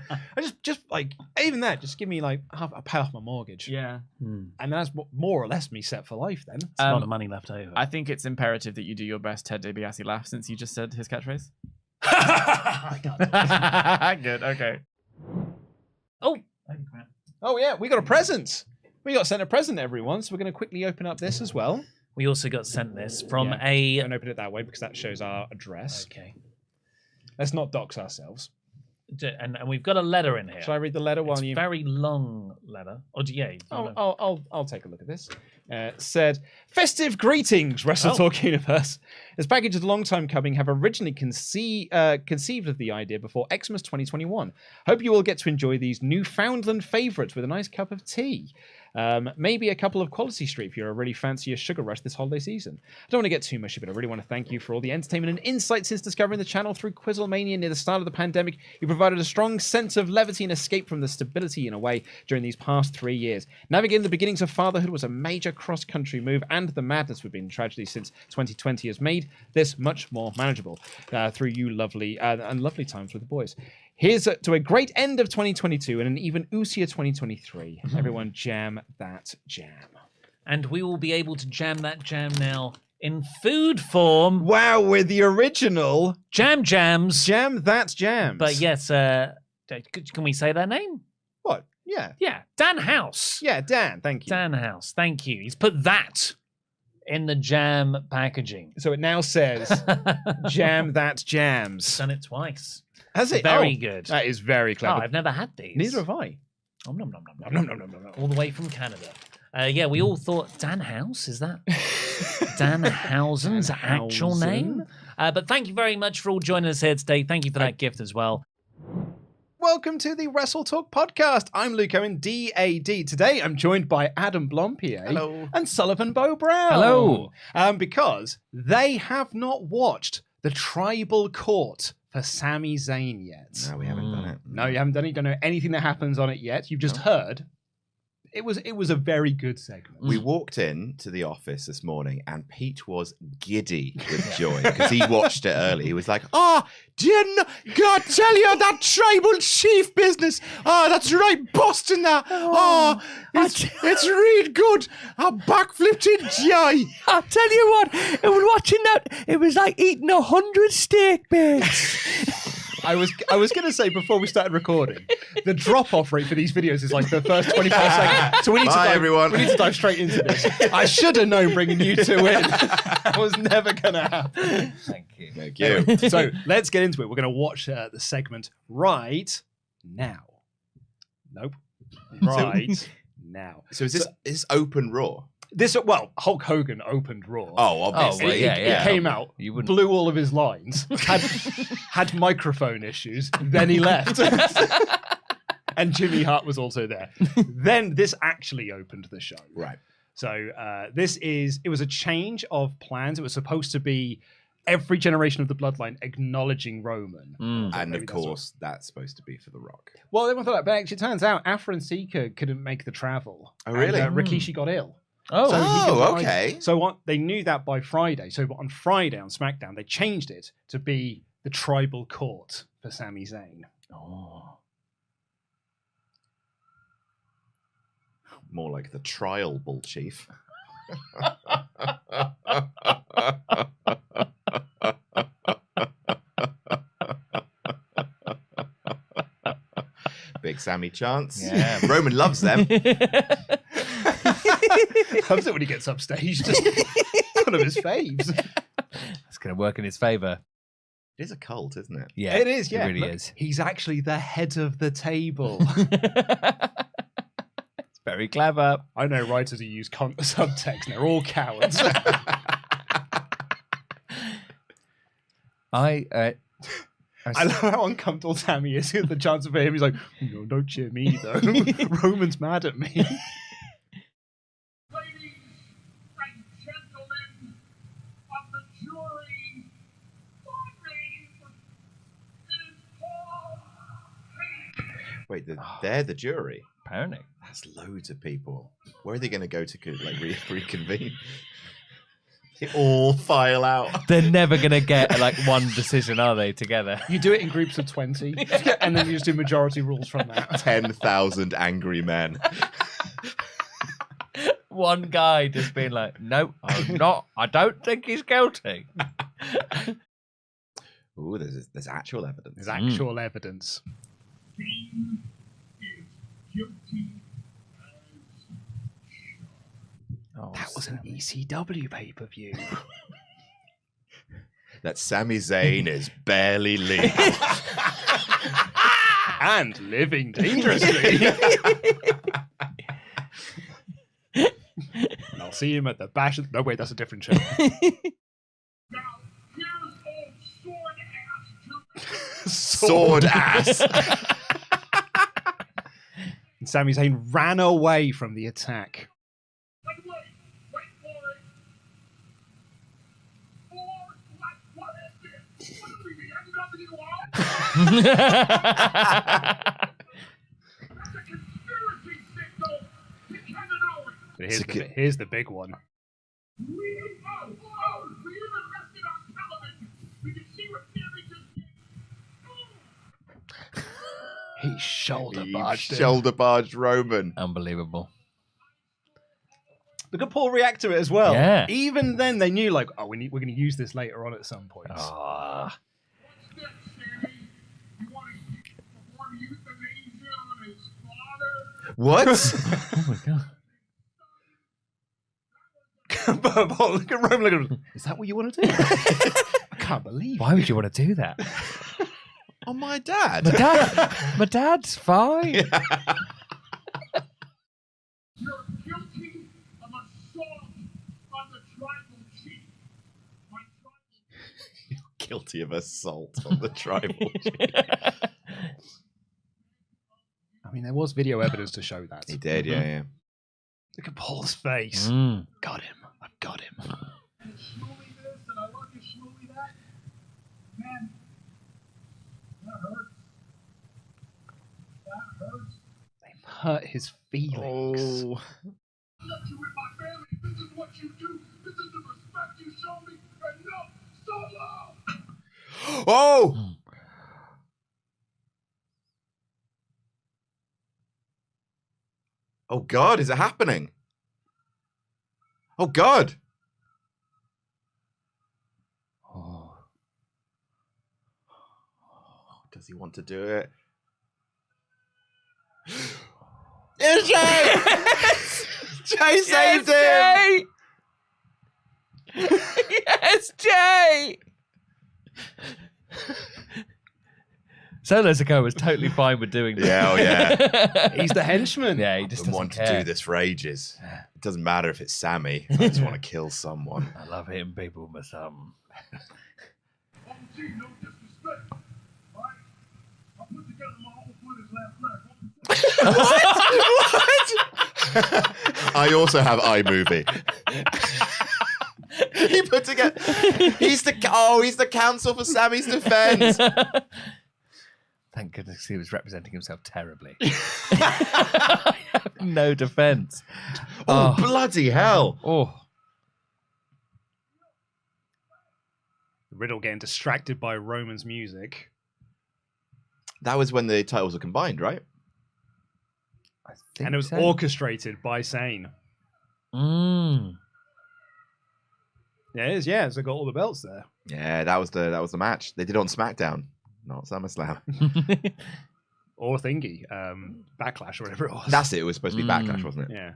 Speaker 1: just like even that. Just give me like I'll pay off my mortgage.
Speaker 2: Yeah,
Speaker 1: and that's more or less me set for life. Then
Speaker 3: it's a lot of money left over.
Speaker 2: I think it's imperative that you do your best Ted DiBiase laugh since you just said his catchphrase. Good. Okay.
Speaker 1: Oh yeah, we got a present. We got sent a present, everyone, so we're going to quickly open up this as well.
Speaker 3: We also got sent this from
Speaker 1: Don't open it that way because that shows our address.
Speaker 3: Okay.
Speaker 1: Let's not dox ourselves.
Speaker 3: And we've got a letter in here.
Speaker 1: Shall I read the letter while
Speaker 3: It's
Speaker 1: you?
Speaker 3: very long letter. Oh, yeah.
Speaker 1: I'll take a look at this. Said, festive greetings, WrestleTalk Universe. This package is a long time coming. Have originally conceived of the idea before Xmas 2021. Hope you all get to enjoy these Newfoundland favourites with a nice cup of tea. Maybe a couple of Quality Street if you're a really fancy a sugar rush this holiday season. I don't want to get too mushy, but I really want to thank you for all the entertainment and insight since discovering the channel through Quizzlemania near the start of the pandemic. You provided a strong sense of levity and escape from the stability in a way during these past 3 years. Navigating the beginnings of fatherhood was a major cross-country move, and the madness we've been tragedy since 2020 has made this much more manageable through you lovely times with the boys. Here's to a great end of 2022 and an even oosier 2023. Everyone jam that jam.
Speaker 3: And we will be able to jam that jam now in food form.
Speaker 1: Wow, we're the original
Speaker 3: Jams.
Speaker 1: Jam that jams.
Speaker 3: But yes, can we say their name?
Speaker 1: What? Yeah.
Speaker 3: Yeah, Dan House.
Speaker 1: Yeah, Dan, thank you.
Speaker 3: Dan House, thank you. He's put that in the jam packaging.
Speaker 1: So it now says jam that jams.
Speaker 3: Done it twice.
Speaker 1: Has it?
Speaker 3: Very good.
Speaker 1: That is very
Speaker 3: Oh,
Speaker 1: clever.
Speaker 3: I've never had these.
Speaker 1: Neither have I.
Speaker 3: Nom, nom, nom, nom, nom, nom, nom, nom, nom. All the way from Canada. Yeah, we all thought Dan House, is that Dan Housen's actual name? But thank you very much for all joining us here today. Thank you for that gift as well.
Speaker 1: Welcome to the WrestleTalk Podcast. I'm Luke Owen, DAD. Today I'm joined by Adam Blompier.
Speaker 2: Hello.
Speaker 1: And Sullivan Bo Brown.
Speaker 3: Hello.
Speaker 1: Because they have not watched the Tribal Court for Sami Zayn yet.
Speaker 2: No, we haven't done it.
Speaker 1: No, you haven't done it. You don't know anything that happens on it yet. You've just heard. It was a very good segment.
Speaker 2: We walked in to the office this morning and Pete was giddy with joy because he watched it early. He was like, God tell you that tribal chief business. That's right, busting that. It's real good. I backflipped in joy.
Speaker 8: I'll tell you what, it was watching that, it was like eating 100 steak bakes.
Speaker 1: I was going to say before we started recording, the drop-off rate for these videos is like the first 25 seconds. So we need
Speaker 2: everyone.
Speaker 1: We need to dive straight into this. I should have known bringing you two in. That was never going to happen.
Speaker 3: Thank you.
Speaker 2: Thank you.
Speaker 1: So let's get into it. We're going to watch the segment right now. Nope. Right now.
Speaker 2: So is this open Raw?
Speaker 1: Hulk Hogan opened Raw.
Speaker 2: Oh, obviously.
Speaker 3: well, yeah.
Speaker 1: It came out,
Speaker 3: You wouldn't-
Speaker 1: blew all of his lines, had microphone issues, then he left. And Jimmy Hart was also there. Then this actually opened the show.
Speaker 2: Right.
Speaker 1: So it was a change of plans. It was supposed to be every generation of the Bloodline acknowledging Roman.
Speaker 3: Mm.
Speaker 2: And
Speaker 1: maybe
Speaker 2: of
Speaker 1: that's
Speaker 2: course, that's supposed to be for The Rock.
Speaker 1: Well, everyone thought that, but actually it turns out Afra and Sika couldn't make the travel.
Speaker 2: Oh, really?
Speaker 1: And, Rikishi got ill.
Speaker 3: Oh,
Speaker 2: Okay.
Speaker 1: So they knew that by Friday. So on Friday on SmackDown, they changed it to be the Tribal Court for Sami Zayn.
Speaker 2: More like the trial bull chief. Big Sammy chance.
Speaker 3: Yeah.
Speaker 2: Roman loves them.
Speaker 1: Loves it when he gets upstaged. One of his faves.
Speaker 8: It's going to work in his favour.
Speaker 2: It is a cult, isn't it?
Speaker 8: Yeah,
Speaker 1: It is, yeah.
Speaker 8: It really
Speaker 1: Look,
Speaker 8: is.
Speaker 1: He's actually the head of the table.
Speaker 8: It's very clever.
Speaker 1: I know writers who use subtext, and they're all cowards.
Speaker 8: I
Speaker 1: I love how uncomfortable Sammy is with the chance of him. He's like, no, don't cheer me, though. Roman's mad at me.
Speaker 9: Ladies and gentlemen of the jury, my name is Paul Heyman.
Speaker 2: Wait, they're the jury.
Speaker 8: apparently.
Speaker 2: That's loads of people. Where are they going to go to reconvene? They all file out.
Speaker 8: They're never going to get like one decision, are they, together?
Speaker 1: You do it in groups of 20, and then you just do majority rules from that.
Speaker 2: 10,000 angry men.
Speaker 8: One guy just being like, no, I'm not. I don't think he's guilty.
Speaker 2: Ooh, there's actual evidence.
Speaker 1: There's actual evidence.
Speaker 9: Dean is guilty as
Speaker 1: That was an ECW pay-per-view.
Speaker 2: That Sami Zayn is barely legal. And living dangerously. And I'll see him at the bash. No, wait, that's a different show.
Speaker 9: Now, here's old sword ass
Speaker 10: Sword ass.
Speaker 2: And Sami Zayn ran away from the attack.
Speaker 9: Wait for it. What is this? What are we, the NWO? That's a conspiracy signal to Kevin Owens.
Speaker 2: But here's the big one.
Speaker 9: We even rested on television. We can see what Sami just did.
Speaker 2: He shoulder barged him.
Speaker 10: Shoulder barged Roman.
Speaker 3: Unbelievable.
Speaker 2: Look at Paul react to it as well.
Speaker 3: Yeah.
Speaker 2: Even then, they knew, like, we're going to use this later on at some point.
Speaker 3: Ah.
Speaker 9: What's that, Sami? You want to perform euthanasia on his father?
Speaker 10: What?
Speaker 3: Oh my god.
Speaker 2: Paul, look at Roman. Look at him. Is that what you want to do? I can't believe
Speaker 3: Why would you want to do that?
Speaker 10: Oh, my dad.
Speaker 3: My dad's fine.
Speaker 9: You're guilty of assault on the tribal chief. My tribal
Speaker 10: Guilty of assault on the tribal.
Speaker 2: I mean, there was video evidence to show that.
Speaker 10: He did, yeah.
Speaker 2: Look at Paul's face.
Speaker 3: Mm.
Speaker 2: Got him. I've got him.
Speaker 9: and Shmooly this and I love you, Shmooly that. Man, that hurts. That hurts.
Speaker 2: They've hurt his feelings.
Speaker 10: Oh.
Speaker 9: I left you with my family. This is what you do. This is the respect you show me. Enough. So long.
Speaker 10: Oh! Oh, God, is it happening? Oh, God.
Speaker 2: Oh.
Speaker 10: Does he want to do it? It's Jay! Jay saved him!
Speaker 3: Yes, Jay! Solo Sikoa was totally fine with doing that.
Speaker 10: Yeah, oh, yeah.
Speaker 2: He's the henchman.
Speaker 3: Yeah, he just
Speaker 10: I've
Speaker 3: doesn't
Speaker 10: wanted
Speaker 3: care.
Speaker 10: to do this for ages. It doesn't matter if it's Sami. I just want to kill someone.
Speaker 3: I love hitting people with my thumb.
Speaker 9: Oh, gee, no disrespect. All right? I put together my own footage last night.
Speaker 10: I also have iMovie. He put together. He's the counsel for Sami's defense.
Speaker 3: Thank goodness he was representing himself terribly. No defense.
Speaker 10: Oh, bloody hell.
Speaker 3: Oh.
Speaker 2: Riddle getting distracted by Roman's music.
Speaker 10: That was when the titles were combined, right?
Speaker 3: I think
Speaker 2: And it was
Speaker 3: so.
Speaker 2: orchestrated by Zayn.
Speaker 3: Mm.
Speaker 2: Yeah, it is. Yeah, so they got all the belts there.
Speaker 10: Yeah, that was the match. They did it on SmackDown, not SummerSlam.
Speaker 2: Or Thingy. Backlash or whatever it was.
Speaker 10: That's it. It was supposed to be Backlash, wasn't it?
Speaker 2: Yeah.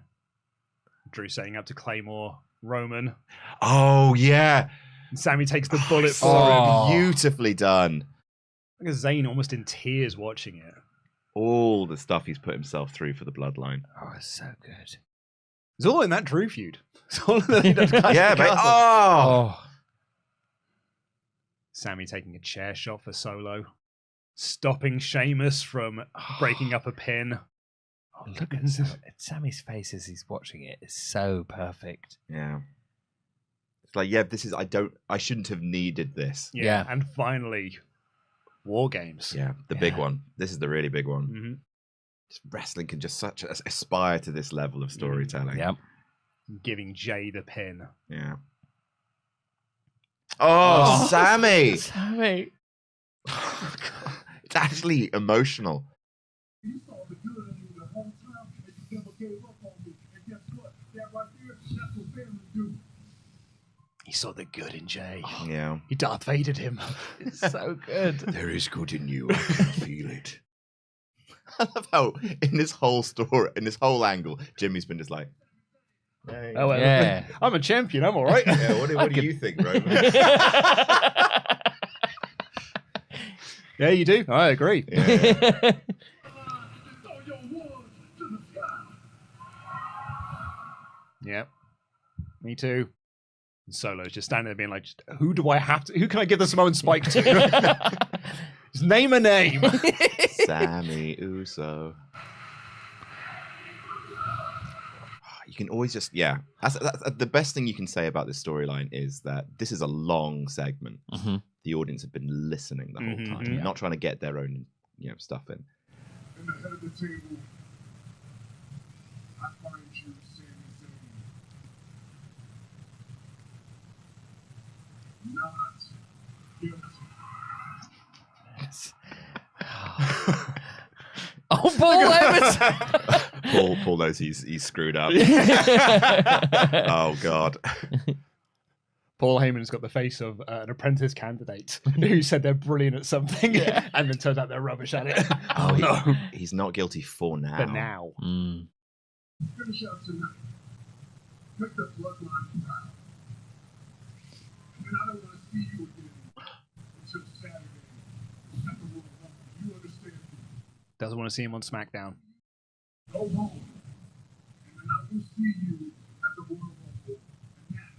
Speaker 2: Drew setting up to Claymore Roman.
Speaker 10: Oh, yeah.
Speaker 2: And Sami takes the bullet for
Speaker 10: So
Speaker 2: him.
Speaker 10: beautifully done.
Speaker 2: Look at Zayn almost in tears watching it.
Speaker 10: All the stuff he's put himself through for the Bloodline.
Speaker 3: Oh, it's so good.
Speaker 2: It's all in that Drew feud. It's all in the
Speaker 10: Yeah, mate. Oh.
Speaker 3: Oh.
Speaker 2: Sami taking a chair shot for Solo. Stopping Sheamus from breaking up a pin.
Speaker 3: Oh, look at Sammy's face as he's watching it. It's so perfect.
Speaker 10: Yeah. It's like, yeah, this is, I shouldn't have needed this.
Speaker 3: Yeah.
Speaker 2: And finally, War Games.
Speaker 10: Yeah, the big one. This is the really big one.
Speaker 2: Mm-hmm.
Speaker 10: Wrestling can just aspire to this level of storytelling.
Speaker 3: Yep.
Speaker 2: Giving Jay the pin.
Speaker 10: Yeah. Oh, Sami!
Speaker 3: Sammy.
Speaker 10: It's actually emotional.
Speaker 9: You saw the good in you the whole time, and you never gave up on me. And guess what? That right there, that's what family do.
Speaker 2: He saw the good in Jay.
Speaker 10: Yeah.
Speaker 2: He Darth Vadered him.
Speaker 3: It's so good.
Speaker 10: There is good in you. I can feel it. I love how in this whole story, in this whole angle, Jimmy's been just like, hey.
Speaker 2: Oh, well,
Speaker 3: Yeah.
Speaker 2: I'm a champion. I'm all right.
Speaker 10: Yeah, what do you think, Roman?
Speaker 2: Yeah, you do. I agree.
Speaker 10: Yeah.
Speaker 2: Yeah, me too. And Solo's just standing there being like, who do I have to? Who can I give the Samoan spike to? Just name a name.
Speaker 10: Sami Uso. You can always just, that's the best thing you can say about this storyline is that this is a long segment.
Speaker 3: Mm-hmm.
Speaker 10: The audience have been listening the whole time, not trying to get their own, stuff in.
Speaker 9: In the head of the table, I find you, Sami Zayn. Not guilty.
Speaker 3: Oh, Paul Evans!
Speaker 10: Paul knows he's screwed up. Oh God.
Speaker 2: Paul Heyman's got the face of an apprentice candidate who said they're brilliant at something and then turns out they're rubbish at it.
Speaker 10: Oh no, he's not guilty for now.
Speaker 2: For now.
Speaker 9: Finish out tonight. Make the bloodline proud. And I don't want to see you again until Saturday at the Royal Rumble. You understand me?
Speaker 2: Doesn't want to see him on SmackDown.
Speaker 9: Go home. And then I will see you at the Royal Rumble. And that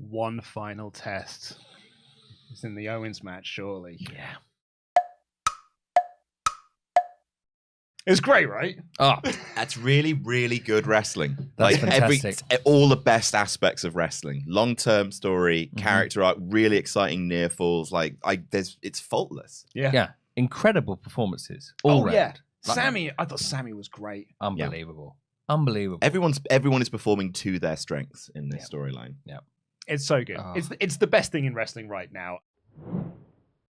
Speaker 2: One final test. It's in the Owens match, surely.
Speaker 3: Yeah.
Speaker 2: It's great, right?
Speaker 3: Oh,
Speaker 10: That's really, really good wrestling.
Speaker 3: That's fantastic.
Speaker 10: All the best aspects of wrestling. Long-term story, character arc, really exciting near falls. It's faultless.
Speaker 3: yeah. Incredible performances. All round.
Speaker 2: yeah.
Speaker 3: Like-
Speaker 2: Sammy, I thought Sammy was great.
Speaker 3: Unbelievable. Unbelievable.
Speaker 10: Everyone is performing to their strengths in this storyline.
Speaker 2: It's so good.
Speaker 3: Oh.
Speaker 2: It's the best thing in wrestling right now.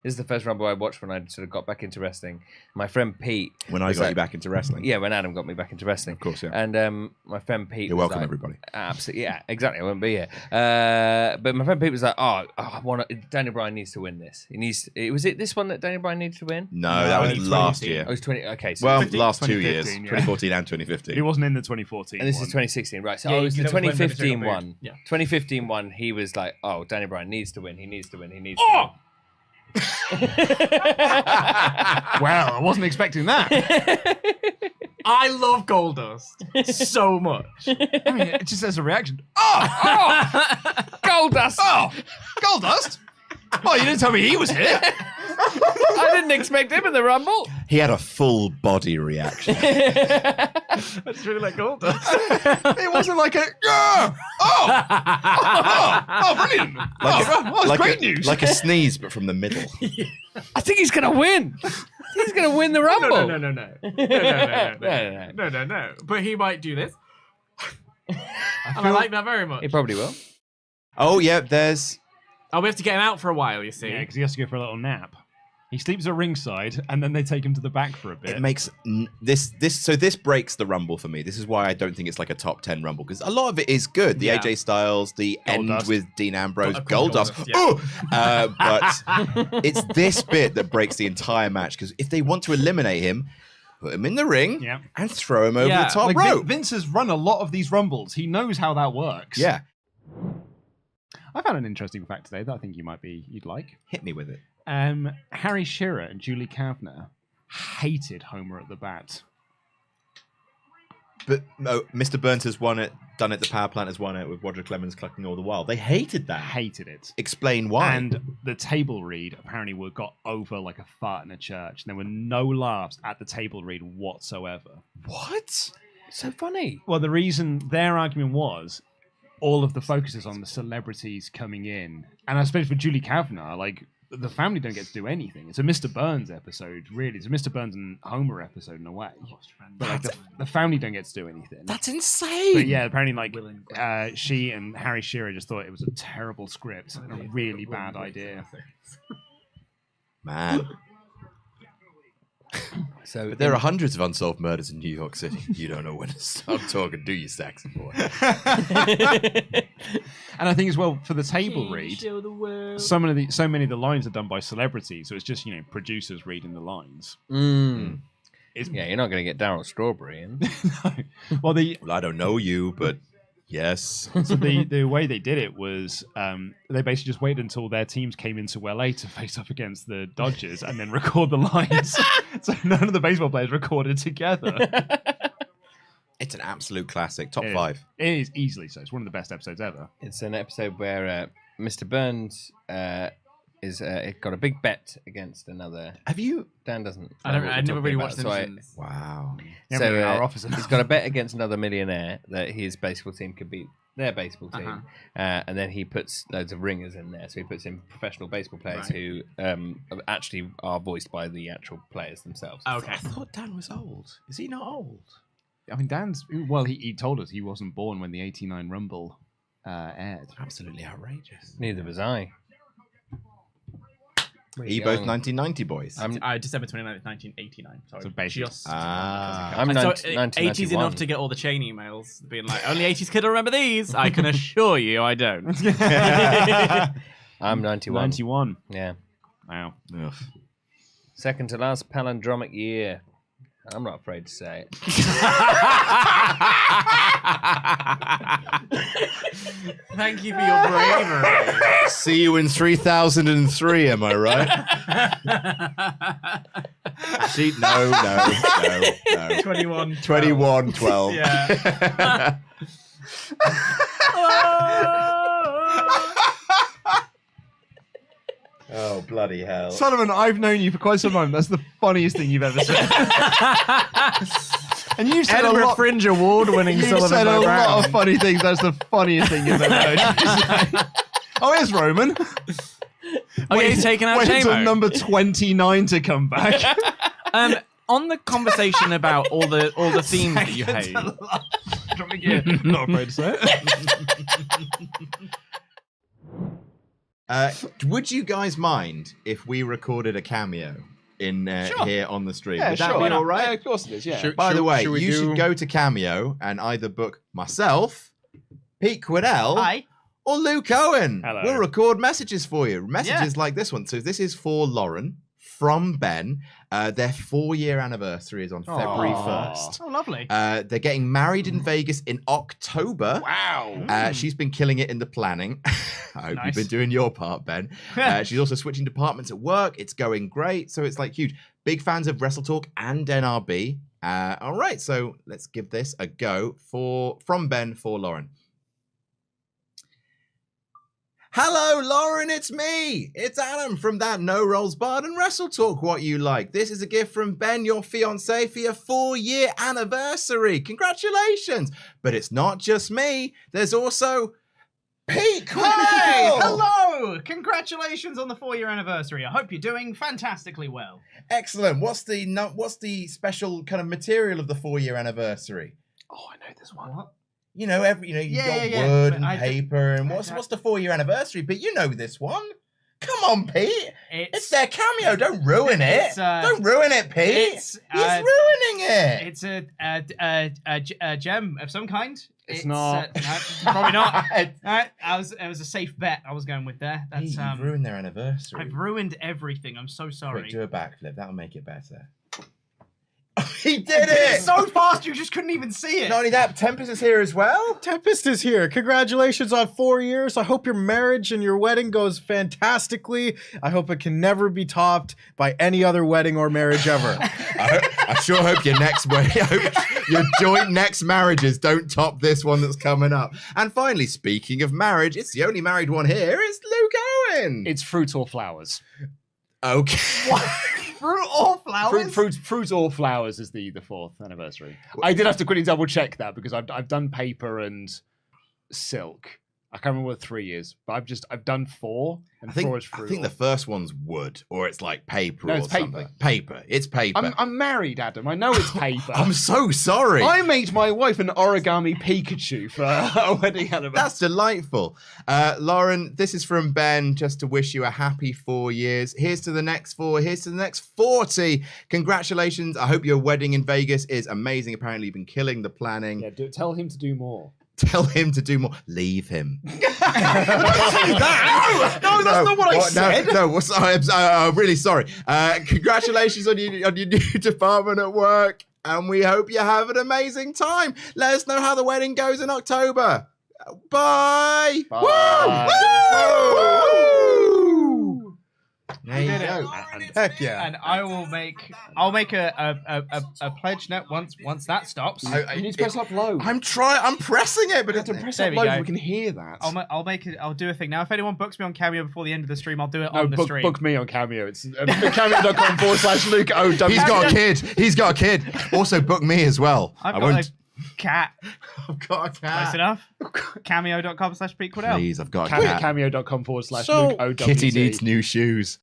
Speaker 11: This is the first Rumble I watched when I sort of got back into wrestling. My friend Pete.
Speaker 10: When I got you back into wrestling.
Speaker 11: Yeah, when Adam got me back into wrestling.
Speaker 10: Of course, yeah.
Speaker 11: And my friend Pete.
Speaker 10: You're
Speaker 11: was
Speaker 10: welcome,
Speaker 11: like,
Speaker 10: everybody.
Speaker 11: Absolutely, yeah, exactly. I wouldn't be here. But my friend Pete was like, Daniel Bryan needs to win this. Was it this one that Daniel Bryan needed to win?
Speaker 10: No, that was last
Speaker 2: 2015.
Speaker 10: year.
Speaker 11: Oh, it was 20. Okay, so
Speaker 10: Well, last 2 years,
Speaker 2: 2015, yeah.
Speaker 10: 2014 and 2015.
Speaker 2: He wasn't in the 2014
Speaker 11: and this
Speaker 2: one.
Speaker 11: is 2016, right? So
Speaker 7: Yeah,
Speaker 11: it was the
Speaker 7: that was when
Speaker 11: 2015
Speaker 7: Vince
Speaker 11: one.
Speaker 7: Yeah.
Speaker 11: 2015 one, he was like, "Oh, Daniel Bryan needs to win. He needs to win. He needs to win."
Speaker 2: Wow, I wasn't expecting that.
Speaker 7: I love Goldust so much.
Speaker 2: I mean, it just as a reaction.
Speaker 11: Goldust.
Speaker 2: Oh, Goldust? Well, you didn't tell me he was here.
Speaker 11: I didn't expect him in the Rumble.
Speaker 10: He had a full body reaction.
Speaker 2: I just really like Goldust. It wasn't like a, brilliant. That's great news.
Speaker 10: Like a sneeze, but from the middle.
Speaker 11: I think he's gonna win. He's gonna win the Rumble.
Speaker 7: No. But he might do this. And I like that very much.
Speaker 11: He probably will.
Speaker 10: Oh, yeah, there's...
Speaker 7: Oh, we have to get him out for a while, you see.
Speaker 2: Yeah, because he has to go for a little nap. He sleeps at ringside, and then they take him to the back for a bit.
Speaker 10: It makes this breaks the Rumble for me. This is why I don't think it's like a top 10 Rumble, because a lot of it is good. The AJ Styles, the end with Dean Ambrose, Goldust. But it's this bit that breaks the entire match, because if they want to eliminate him, put him in the ring and throw him over the top rope.
Speaker 2: Vince has run a lot of these Rumbles. He knows how that works.
Speaker 10: Yeah.
Speaker 2: I found an interesting fact today that I think you'd like.
Speaker 10: Hit me with it.
Speaker 2: Harry Shearer and Julie Kavner hated Homer at the bat.
Speaker 10: But Mr. Burns has won it, done it, the power plant has won it, with Roger Clemens clucking all the while. They hated that.
Speaker 2: Hated it.
Speaker 10: Explain why.
Speaker 2: And the table read apparently got over like a fart in a church. And there were no laughs at the table read whatsoever.
Speaker 10: What?
Speaker 11: So funny.
Speaker 2: Well, the reason their argument was all of the focus is on the celebrities coming in. And I suppose for Julie Kavner, like, the family don't get to do anything. It's a Mr. Burns episode, really. It's a Mr. Burns and Homer episode in a way. But like the family don't get to do anything.
Speaker 10: That's insane.
Speaker 2: But yeah, apparently like she and Harry Shearer just thought it was a terrible script and a really bad idea.
Speaker 10: Man.
Speaker 11: So
Speaker 10: But there are hundreds of unsolved murders in New York City. You don't know when to stop talking, do you, Saxon boy?
Speaker 2: And I think as well for the table read, so many of the lines are done by celebrities, so it's just producers reading the lines.
Speaker 11: Yeah, you're not going to get Darryl Strawberry in.
Speaker 2: No. Well,
Speaker 10: I don't know you, but Yes.
Speaker 2: So the way they did it was they basically just waited until their teams came into LA to face up against the Dodgers and then record the lines. So none of the baseball players recorded together.
Speaker 10: It's an absolute classic. Top
Speaker 2: It is.
Speaker 10: 5.
Speaker 2: It is easily so. It's one of the best episodes ever.
Speaker 11: It's an episode where Mr. Burns is got a big bet against another.
Speaker 10: Have you?
Speaker 11: Dan doesn't.
Speaker 12: I never really watched
Speaker 11: so
Speaker 12: Simpsons.
Speaker 10: Wow.
Speaker 2: Yeah, we're in our office.
Speaker 11: He's got a bet against another millionaire that his baseball team could beat their baseball team, and then he puts loads of ringers in there. So he puts in professional baseball players who actually are voiced by the actual players themselves.
Speaker 12: Okay.
Speaker 10: I thought Dan was old. Is he not old?
Speaker 2: I mean, he told us he wasn't born when the '89 Rumble aired.
Speaker 10: Absolutely outrageous.
Speaker 11: Neither was I.
Speaker 10: Both 1990 boys.
Speaker 12: December 29th, 1989. Sorry.
Speaker 2: So basically,
Speaker 11: I'm
Speaker 12: so
Speaker 11: 1991.
Speaker 12: 80s enough to get all the chain emails being like, only 80s kid will remember these. I can assure you I don't.
Speaker 11: I'm 91.
Speaker 2: 91.
Speaker 11: Yeah.
Speaker 2: Wow.
Speaker 10: Ugh.
Speaker 11: Second to last palindromic year. I'm not afraid to say it.
Speaker 12: Thank you for your bravery.
Speaker 10: See you in 3003, am I right? Actually, no.
Speaker 12: 21.
Speaker 10: 21, 12.
Speaker 12: Yeah.
Speaker 10: Oh, bloody hell.
Speaker 2: Sullivan, I've known you for quite some time. That's the funniest thing you've ever said. And you've said
Speaker 12: Edinburgh Fringe Award-winning
Speaker 2: You've
Speaker 12: Sullivan
Speaker 2: said a
Speaker 12: Brown.
Speaker 2: lot of funny things. That's the funniest thing you've ever heard. Oh, here's Roman.
Speaker 12: Okay, he's taken out
Speaker 2: Wait until
Speaker 12: J-Mo.
Speaker 2: number 29 to come back.
Speaker 12: On the conversation about all the themes that you hate.
Speaker 2: Not afraid to say it.
Speaker 10: Would you guys mind if we recorded a cameo in here on the stream?
Speaker 2: Yeah,
Speaker 10: Would
Speaker 2: sure.
Speaker 10: that be all right?
Speaker 2: Yeah, of course it is, yeah.
Speaker 10: By the way, you should go to Cameo and either book myself, Pete Quiddell,
Speaker 12: Hi.
Speaker 10: or Luke Owen.
Speaker 2: Hello.
Speaker 10: We'll record messages for you. Messages like this one. So this is for Lauren from Ben. Their 4-year anniversary is on February 1st.
Speaker 12: Oh, lovely.
Speaker 10: They're getting married in Vegas in October.
Speaker 12: Wow.
Speaker 10: She's been killing it in the planning. I hope
Speaker 12: Nice.
Speaker 10: you've been doing your part, Ben. She's also switching departments at work. It's going great. So it's like huge. Big fans of WrestleTalk and NRB. All right. So let's give this a go from Ben for Lauren. Hello, Lauren, it's me. It's Adam from that No Rolls Barred and WrestleTalk What You Like. This is a gift from Ben, your fiancé, for your 4-year anniversary. Congratulations. But it's not just me. There's also Pete Quiddell.
Speaker 12: Hi! Hello! Congratulations on the 4-year anniversary. I hope you're doing fantastically well.
Speaker 10: Excellent. What's the special kind of material of the 4-year anniversary?
Speaker 12: Oh, I know this one. What?
Speaker 10: You know, you've got wood and paper, and what's the 4-year anniversary? But you know this one. Come on, Pete. It's their cameo. Don't ruin it. Don't ruin it, Pete. He's ruining it.
Speaker 12: It's a gem of some kind.
Speaker 2: It's not.
Speaker 12: Probably not. It was a safe bet I was going with there. That's
Speaker 10: You've ruined their anniversary.
Speaker 12: I've ruined everything. I'm so sorry.
Speaker 10: Quick, do a backflip. That'll make it better. He did it!
Speaker 12: So fast you just couldn't even see it.
Speaker 10: Not only that, Tempest is here as well.
Speaker 13: Tempest is here. Congratulations on 4 years. I hope your marriage and your wedding goes fantastically. I hope it can never be topped by any other wedding or marriage ever.
Speaker 10: I sure hope your next wedding, I hope your joint next marriages don't top this one that's coming up. And finally, speaking of marriage, it's the only married one here. It's Luke Owen.
Speaker 2: It's fruit or flowers.
Speaker 10: Okay.
Speaker 12: What? Fruit or flowers?
Speaker 2: Fruit or flowers is the 4th anniversary. I did have to quickly double check that because I've done paper and silk. I can't remember what 3 is, but I've done 4, and 4 is fruit.
Speaker 10: I think the first one's wood, or it's like paper.
Speaker 2: No,
Speaker 10: or
Speaker 2: it's paper.
Speaker 10: something. Paper. It's paper.
Speaker 2: I'm married, Adam. I know it's paper.
Speaker 10: I'm so sorry.
Speaker 2: I made my wife an origami Pikachu for our wedding anniversary.
Speaker 10: That's delightful. Lauren, this is from Ben, just to wish you a happy 4 years. Here's to the next 4. Here's to the next 40. Congratulations. I hope your wedding in Vegas is amazing. Apparently, you've been killing the planning.
Speaker 2: Yeah, tell him to do more.
Speaker 10: Tell him to do more. Leave him.
Speaker 12: No, that's not what I said.
Speaker 10: No, I'm really sorry. Congratulations on your new department at work, and we hope you have an amazing time. Let us know how the wedding goes in October. Bye.
Speaker 2: Bye.
Speaker 10: Woo! There you go.
Speaker 13: Heck yeah.
Speaker 12: And I'll make a pledge net once that stops.
Speaker 2: You need to press up low.
Speaker 10: I'm pressing it, but it's
Speaker 2: Press
Speaker 12: There
Speaker 2: up
Speaker 12: we
Speaker 2: low
Speaker 12: go.
Speaker 2: so we can hear that.
Speaker 12: I'll do a thing. Now, if anyone books me on Cameo before the end of the stream, I'll do it on the stream.
Speaker 2: Book me on Cameo. It's cameo.com/Luke.
Speaker 10: He's got a kid. He's got a kid. Also, book me as well.
Speaker 12: I've got a cat.
Speaker 10: I've got a cat.
Speaker 12: Close enough. Cameo.com/Pete Cordell.
Speaker 10: Please, I've got a cat.
Speaker 2: Cameo.com/Luke.
Speaker 10: Kitty needs new shoes.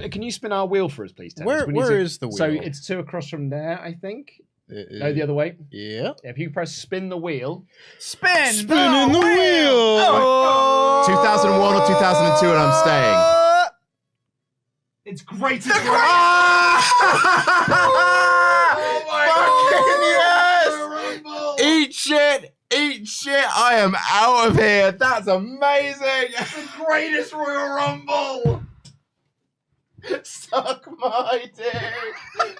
Speaker 2: Can you spin our wheel for us, please, Dennis?
Speaker 13: Where is the wheel?
Speaker 2: So it's 2 across from there, I think. No, the other way.
Speaker 13: Yeah.
Speaker 2: If you press spin the wheel.
Speaker 13: Spinning the wheel.
Speaker 10: Oh. 2001 or 2002, and I'm staying.
Speaker 2: It's great.
Speaker 10: Oh my fucking yes! Eat shit! Eat shit! I am out of here. That's amazing.
Speaker 2: The greatest Royal Rumble.
Speaker 10: Suck my dick.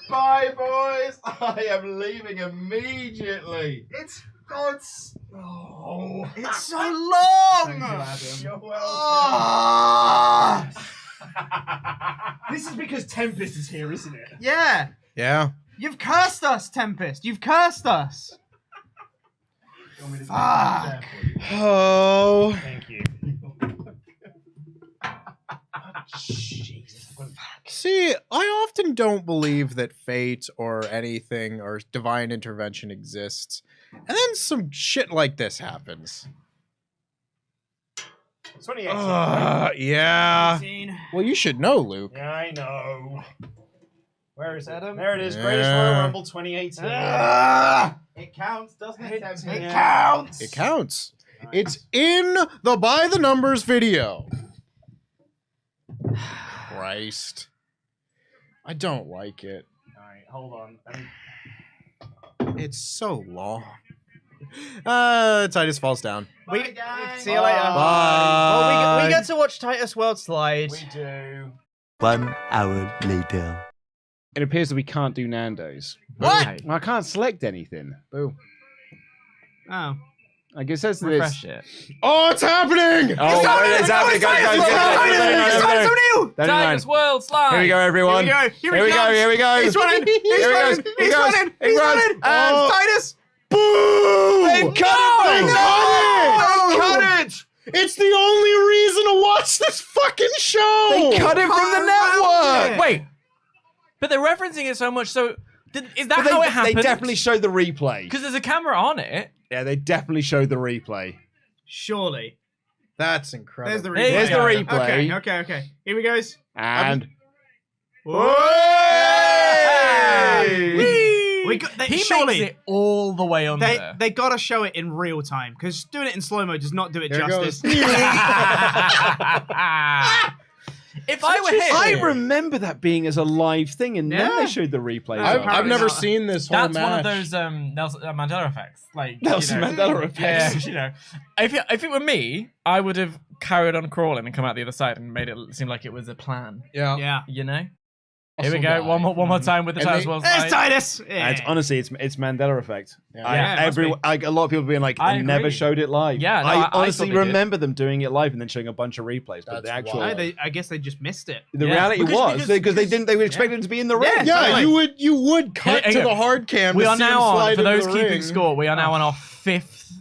Speaker 10: Bye, boys. I am leaving immediately.
Speaker 2: It's
Speaker 12: so long.
Speaker 2: You're welcome.
Speaker 10: Ah!
Speaker 2: This is because Tempest is here, isn't it?
Speaker 12: Yeah.
Speaker 13: Yeah.
Speaker 12: You've cursed us, Tempest. You've cursed us. Fuck.
Speaker 13: Oh.
Speaker 2: Thank you.
Speaker 13: See, I often don't believe that fate or anything or divine intervention exists. And then some shit like this happens.
Speaker 2: 2018.
Speaker 13: Yeah. Well, you should know, Luke.
Speaker 2: Yeah, I know. Where is it?
Speaker 12: Adam?
Speaker 2: There it is.
Speaker 13: Yeah.
Speaker 2: Greatest Royal Rumble 2018.
Speaker 12: It counts, doesn't it?
Speaker 2: It counts.
Speaker 13: It counts. It's in the By the Numbers video. Christ. I don't like it.
Speaker 2: Alright, hold on.
Speaker 13: It's so long. Titus falls down.
Speaker 12: See you later.
Speaker 13: Bye.
Speaker 12: Well, we get to watch Titus World Slide.
Speaker 2: We do.
Speaker 4: 1 hour later.
Speaker 2: It appears that we can't do Nando's.
Speaker 12: What?
Speaker 2: Well, I can't select anything. Boo.
Speaker 12: Oh.
Speaker 2: Like it says
Speaker 12: Refresh
Speaker 2: this.
Speaker 12: it.
Speaker 13: Oh, it's happening!
Speaker 2: Oh, it's happening, guys.
Speaker 3: Titus World Slide.
Speaker 2: Here we go, everyone.
Speaker 12: Here we go.
Speaker 2: Here we go. Here we go.
Speaker 12: He's running.
Speaker 2: Here he goes.
Speaker 12: He's running. He's running.
Speaker 13: Oh.
Speaker 12: Titus.
Speaker 13: Boom!
Speaker 2: They cut it!
Speaker 13: It's the only reason to watch this fucking show!
Speaker 2: They cut it from the network!
Speaker 3: Wait, but they're referencing it so much. So is that how it happened?
Speaker 2: They definitely showed the replay.
Speaker 3: Because there's a camera on it.
Speaker 2: Yeah, they definitely showed the replay.
Speaker 12: Surely.
Speaker 13: That's incredible.
Speaker 12: There's the replay.
Speaker 2: There's the replay.
Speaker 12: Okay. Here we goes.
Speaker 2: And...
Speaker 3: He makes it all the way under.
Speaker 12: They gotta show it in real time because doing it in slow mo does not do it
Speaker 13: There
Speaker 12: justice.
Speaker 3: If I were him,
Speaker 2: I remember that being as a live thing, and then they showed the replay.
Speaker 13: I've never seen this whole
Speaker 3: that's
Speaker 13: match.
Speaker 3: one of those Nelson Mandela effects. Like
Speaker 2: Nelson Mandela effects.
Speaker 3: Yeah, if it were me, I would have carried on crawling and come out the other side and made it seem like it was a plan.
Speaker 13: Yeah.
Speaker 3: You know. Here we go. One more time with the Titus World Slide.
Speaker 12: There's Titus.
Speaker 2: It's, honestly, it's Mandela effect.
Speaker 3: Yeah,
Speaker 2: A lot of people being like, they never showed it live.
Speaker 3: Yeah, no,
Speaker 2: I
Speaker 3: I
Speaker 2: honestly
Speaker 3: thought they did.
Speaker 2: remember them doing it live and then showing a bunch of replays. But the actual,
Speaker 12: I guess they just missed it.
Speaker 2: the reality was because they didn't. They would expect it to be in the ring.
Speaker 13: Yeah, you would cut to the hard cam.
Speaker 3: We
Speaker 13: to
Speaker 3: are
Speaker 13: see him
Speaker 3: now on
Speaker 13: slide
Speaker 3: for
Speaker 13: into
Speaker 3: those
Speaker 13: the
Speaker 3: keeping
Speaker 13: ring.
Speaker 3: score. We are now on our 5th.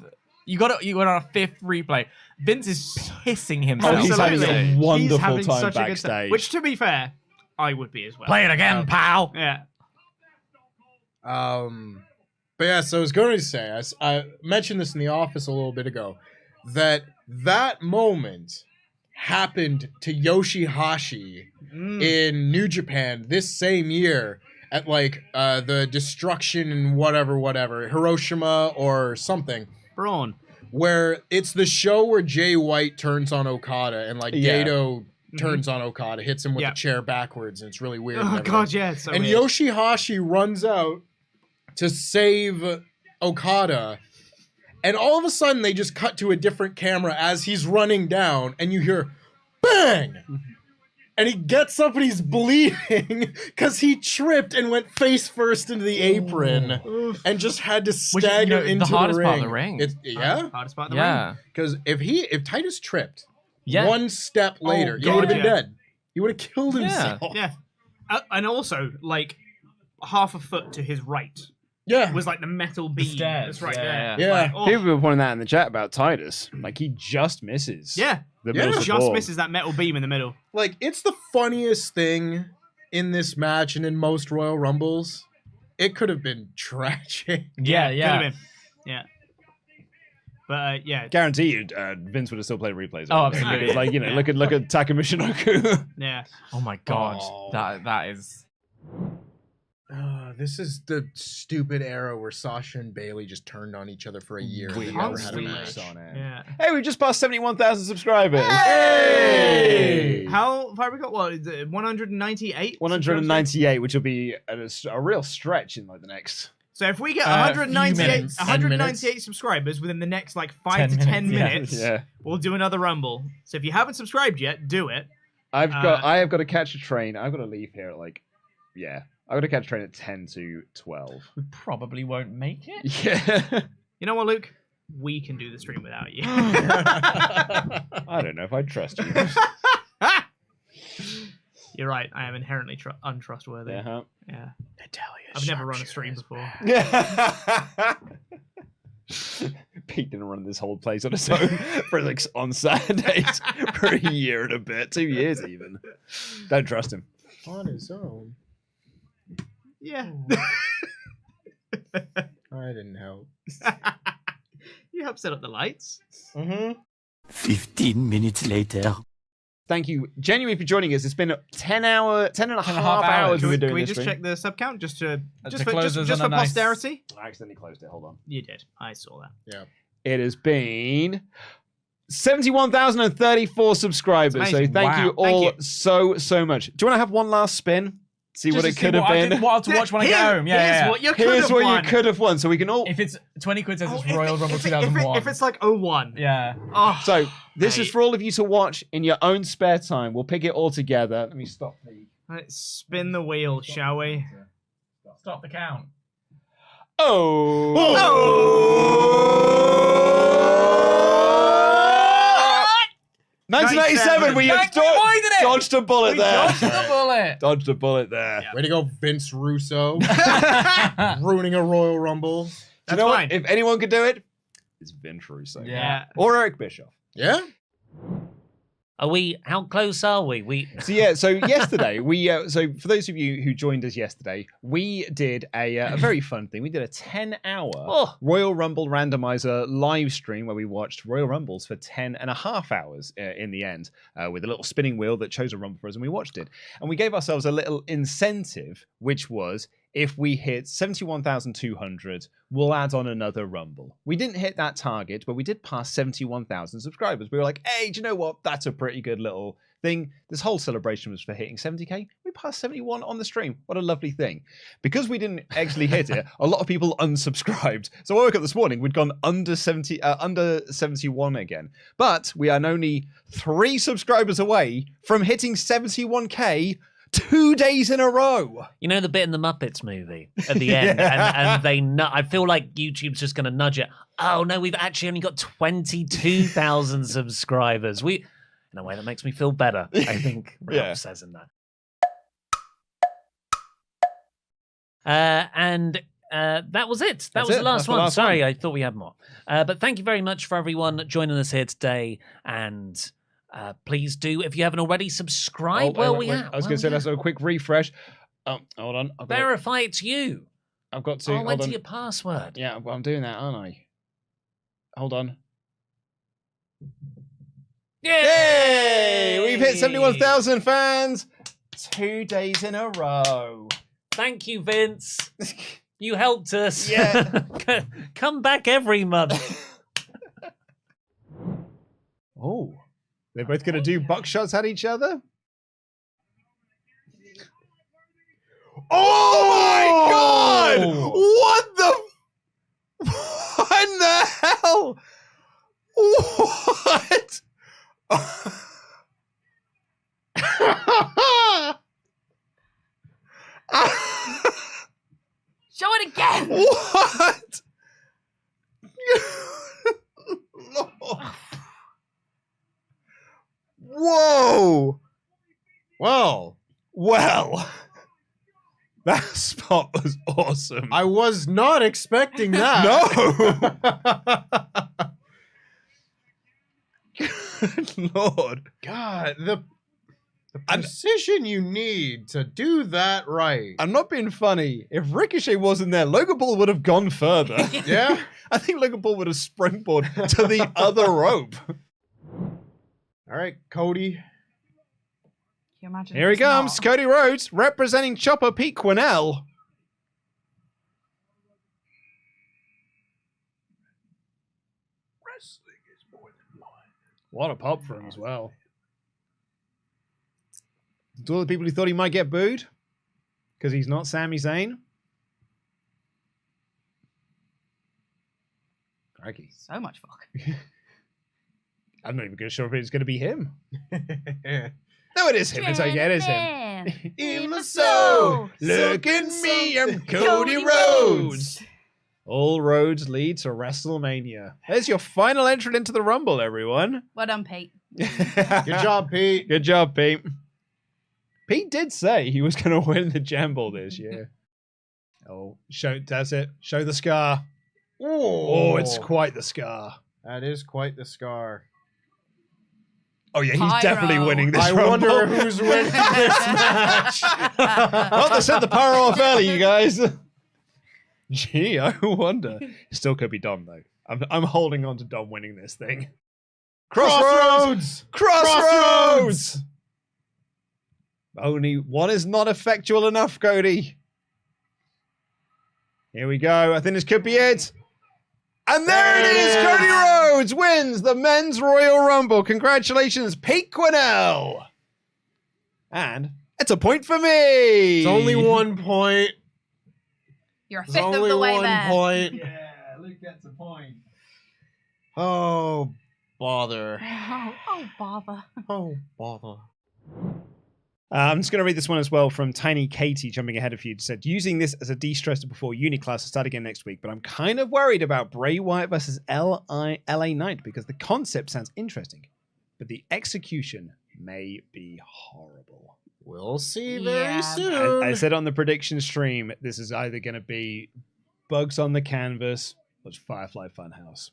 Speaker 3: You got on our 5th replay. Vince is pissing himself.
Speaker 2: Oh, he's having a wonderful
Speaker 12: He's having
Speaker 2: time
Speaker 12: such a good
Speaker 2: backstage.
Speaker 12: time. Which, to be fair, I would be as well.
Speaker 3: Play it again, pal.
Speaker 12: Yeah.
Speaker 13: But yeah, so I was going to say, I mentioned this in the office a little bit ago, that moment happened to Yoshihashi in New Japan this same year at like the Destruction and whatever, Hiroshima or something.
Speaker 12: Braun.
Speaker 13: Where it's the show where Jay White turns on Okada and like Gato turns on Okada, hits him with the chair backwards, and it's really weird.
Speaker 12: Oh god, yeah, it's so
Speaker 13: and
Speaker 12: weird.
Speaker 13: Yoshihashi runs out to save Okada, and all of a sudden they just cut to a different camera as he's running down, and you hear bang, and he gets up and he's bleeding because he tripped and went face first into the apron and just had to stagger into
Speaker 14: the hardest
Speaker 13: the
Speaker 14: part of the ring.
Speaker 12: Hardest part of the ring.
Speaker 13: Because if Titus tripped one step later, he
Speaker 12: God,
Speaker 13: would have been dead. He would have killed himself.
Speaker 12: Yeah. And also, like, half a foot to his right.
Speaker 13: Yeah.
Speaker 12: Was like the metal beam that's right there.
Speaker 2: Yeah.
Speaker 12: Like, oh.
Speaker 2: People were pointing that in the chat about Titus. Like, he just misses.
Speaker 12: Yeah.
Speaker 2: The middle
Speaker 12: Just
Speaker 2: support.
Speaker 12: misses that metal beam in the middle.
Speaker 13: Like, it's the funniest thing in this match and in most Royal Rumbles. It could have been tragic.
Speaker 12: Could have been. Yeah. But yeah,
Speaker 2: Guarantee you, Vince would have still played replays.
Speaker 14: Oh, absolutely.
Speaker 2: Like, you know, look at Takuma Shinoku.
Speaker 12: Yeah.
Speaker 14: Oh my god, that is.
Speaker 13: This is the stupid era where Sasha and Bailey just turned on each other for a year and they never had a match.
Speaker 12: Yeah.
Speaker 2: Hey, we just passed 71,000 subscribers.
Speaker 13: Hey!
Speaker 12: How far we got? What is it? 198?
Speaker 2: 198, which will be a real stretch in like the next.
Speaker 12: So if we get
Speaker 14: few minutes,
Speaker 12: 198 subscribers within the next like 5 to 10 minutes,
Speaker 2: Yeah.
Speaker 12: we'll do another Rumble. So if you haven't subscribed yet, do it.
Speaker 2: I have got to catch a train. I've got to leave here at like, I've got to catch a train at 10 to 12.
Speaker 14: We probably won't make it.
Speaker 2: Yeah.
Speaker 12: You know what, Luke? We can do the stream without you.
Speaker 2: I don't know if I trust you.
Speaker 12: You're right. I am inherently untrustworthy.
Speaker 2: Yeah.
Speaker 12: Yeah. I've never run a stream before.
Speaker 2: Pete didn't run this whole place on his own for like on Saturdays for a year and a bit, 2 years even. Don't trust him.
Speaker 13: On his own.
Speaker 12: Yeah.
Speaker 13: I didn't help.
Speaker 12: You helped set up the lights.
Speaker 4: 15 minutes later.
Speaker 2: Thank you genuinely for joining us. It's been 10 and a half hours we've been doing
Speaker 12: Can we
Speaker 2: this
Speaker 12: just
Speaker 2: stream.
Speaker 12: check the sub count just for
Speaker 14: nice-
Speaker 12: posterity?
Speaker 2: I accidentally closed it. Hold on.
Speaker 12: You did. I saw that.
Speaker 13: Yeah.
Speaker 2: It has been 71,034 subscribers. So
Speaker 12: amazing.
Speaker 2: thank you
Speaker 14: Wow.
Speaker 2: all
Speaker 12: Thank
Speaker 2: so much. Do you want to have one last spin? See what it could have
Speaker 14: I
Speaker 2: been.
Speaker 14: didn't want to watch when I get home.
Speaker 12: Here's what you could
Speaker 2: Here's
Speaker 12: have
Speaker 2: what
Speaker 12: won.
Speaker 2: you could have won. So we can all.
Speaker 14: If it's 20 quid says
Speaker 12: Oh,
Speaker 14: it's Royal Rumble
Speaker 12: if
Speaker 14: 2001.
Speaker 12: it's like 01.
Speaker 14: Yeah.
Speaker 12: Oh,
Speaker 2: So this is
Speaker 12: mate.
Speaker 2: for all of you to watch in your own spare time. We'll pick it all together. Let me stop the.
Speaker 12: Let's spin the wheel, shall we?
Speaker 14: Stop the count.
Speaker 2: Oh! 1997, we have dodged a bullet there.
Speaker 14: Dodged the bullet.
Speaker 2: Dodged a bullet there.
Speaker 13: Way to go, Vince Russo. Ruining a Royal Rumble.
Speaker 2: Do you
Speaker 12: That's
Speaker 2: know
Speaker 12: fine.
Speaker 2: what? If anyone could do it, it's Vince Russo.
Speaker 12: Yeah.
Speaker 2: Or Eric Bischoff.
Speaker 13: Yeah?
Speaker 3: How close are we?
Speaker 2: So yesterday so for those of you who joined us yesterday, we did a very fun thing. We did a 10-hour Royal Rumble randomizer live stream where we watched Royal Rumbles for 10 and a half hours in the end with a little spinning wheel that chose a Rumble for us, and we watched it. And we gave ourselves a little incentive, which was if we hit 71,200, we'll add on another Rumble. We didn't hit that target, but we did pass 71,000 subscribers. We were like, hey, do you know what? That's a pretty good little thing. This whole celebration was for hitting 70k. We passed 71 on the stream. What a lovely thing. Because we didn't actually hit it, a lot of people unsubscribed. So I woke up this morning, we'd gone under 71 again. But we are only 3 subscribers away from hitting 71k 2 days in a row.
Speaker 3: You know the bit in the Muppets movie at the end, and they I feel like YouTube's just going to nudge it. Oh no, we've actually only got 22,000 subscribers. In a way that makes me feel better. I think Ralph says in that. That was it. That was the last one. Sorry, I thought we had more. But thank you very much for everyone joining us here today. And please do, if you haven't already, subscribe.
Speaker 2: I was going to say, let's do a quick refresh. Hold on.
Speaker 3: Verify it's you.
Speaker 2: I've got to.
Speaker 3: I'll enter your password.
Speaker 2: Yeah, well, I'm doing that, aren't I? Hold on. Yay! We've hit 71,000 fans 2 days in a row.
Speaker 3: Thank you, Vince. You helped us.
Speaker 2: Yeah.
Speaker 3: Come back every month.
Speaker 2: Oh, they're both going to do buckshots at each other? Oh my God! What the hell? What? again. What? Whoa. Well. That spot was awesome.
Speaker 13: I was not expecting that.
Speaker 2: No. Good Lord.
Speaker 13: God, the precision you need to do that right.
Speaker 2: I'm not being funny. If Ricochet wasn't there, Logan Paul would have gone further.
Speaker 13: Yeah?
Speaker 2: I think Logan Paul would have springboarded to the other rope.
Speaker 13: All right, Cody.
Speaker 15: Can you imagine
Speaker 2: Here he
Speaker 15: if it's
Speaker 2: comes,
Speaker 15: not?
Speaker 2: Cody Rhodes, representing Chopper Pete Quinnell.
Speaker 9: Wrestling is more than blind.
Speaker 2: What a pop for him as well. To all the people who thought he might get booed because he's not Sami Zayn. Crikey.
Speaker 15: So much fuck.
Speaker 2: I'm not even sure if it's going to be him. No, it is him. It's okay. It is him.
Speaker 9: In my soul,
Speaker 2: Look at me, I'm Cody Rhodes. All roads lead to WrestleMania. There's your final entrant into the Rumble, everyone.
Speaker 15: Well done, Pete.
Speaker 13: Good job, Pete.
Speaker 2: Good job, Pete. Pete did say he was going to win the Jamball this year. Oh, that's it. Show the scar. Oh, it's quite the scar.
Speaker 13: That is quite the scar.
Speaker 2: Oh, yeah, he's
Speaker 15: Pyro.
Speaker 2: definitely winning this Rumble.
Speaker 13: I wonder who's winning this match.
Speaker 2: Well, they sent the pyro off early, you guys. Gee, I wonder. Still could be Dom, though. I'm holding on to Dom winning this thing. Crossroads! Crossroads! Only one is not effectual enough, Cody. Here we go. I think this could be it. And there it is! Cody Rhodes wins the Men's Royal Rumble. Congratulations, Pete Quinnell. And it's a point for me.
Speaker 13: It's only 1 point.
Speaker 15: You're a
Speaker 13: It's
Speaker 15: fifth of
Speaker 13: only
Speaker 15: the way
Speaker 13: 1
Speaker 15: there.
Speaker 13: point.
Speaker 14: Yeah, Luke gets a point.
Speaker 13: Oh, bother.
Speaker 15: Oh, bother.
Speaker 13: Oh, bother.
Speaker 2: I'm just going to read this one as well from Tiny Katie, jumping ahead of you. Said, using this as a de-stressor before uni class will start again next week, but I'm kind of worried about Bray Wyatt versus LA Knight because the concept sounds interesting, but the execution may be horrible.
Speaker 13: We'll see
Speaker 15: Yeah.
Speaker 13: very soon.
Speaker 2: I said on the prediction stream, this is either going to be Bugs on the Canvas or it's Firefly Funhouse.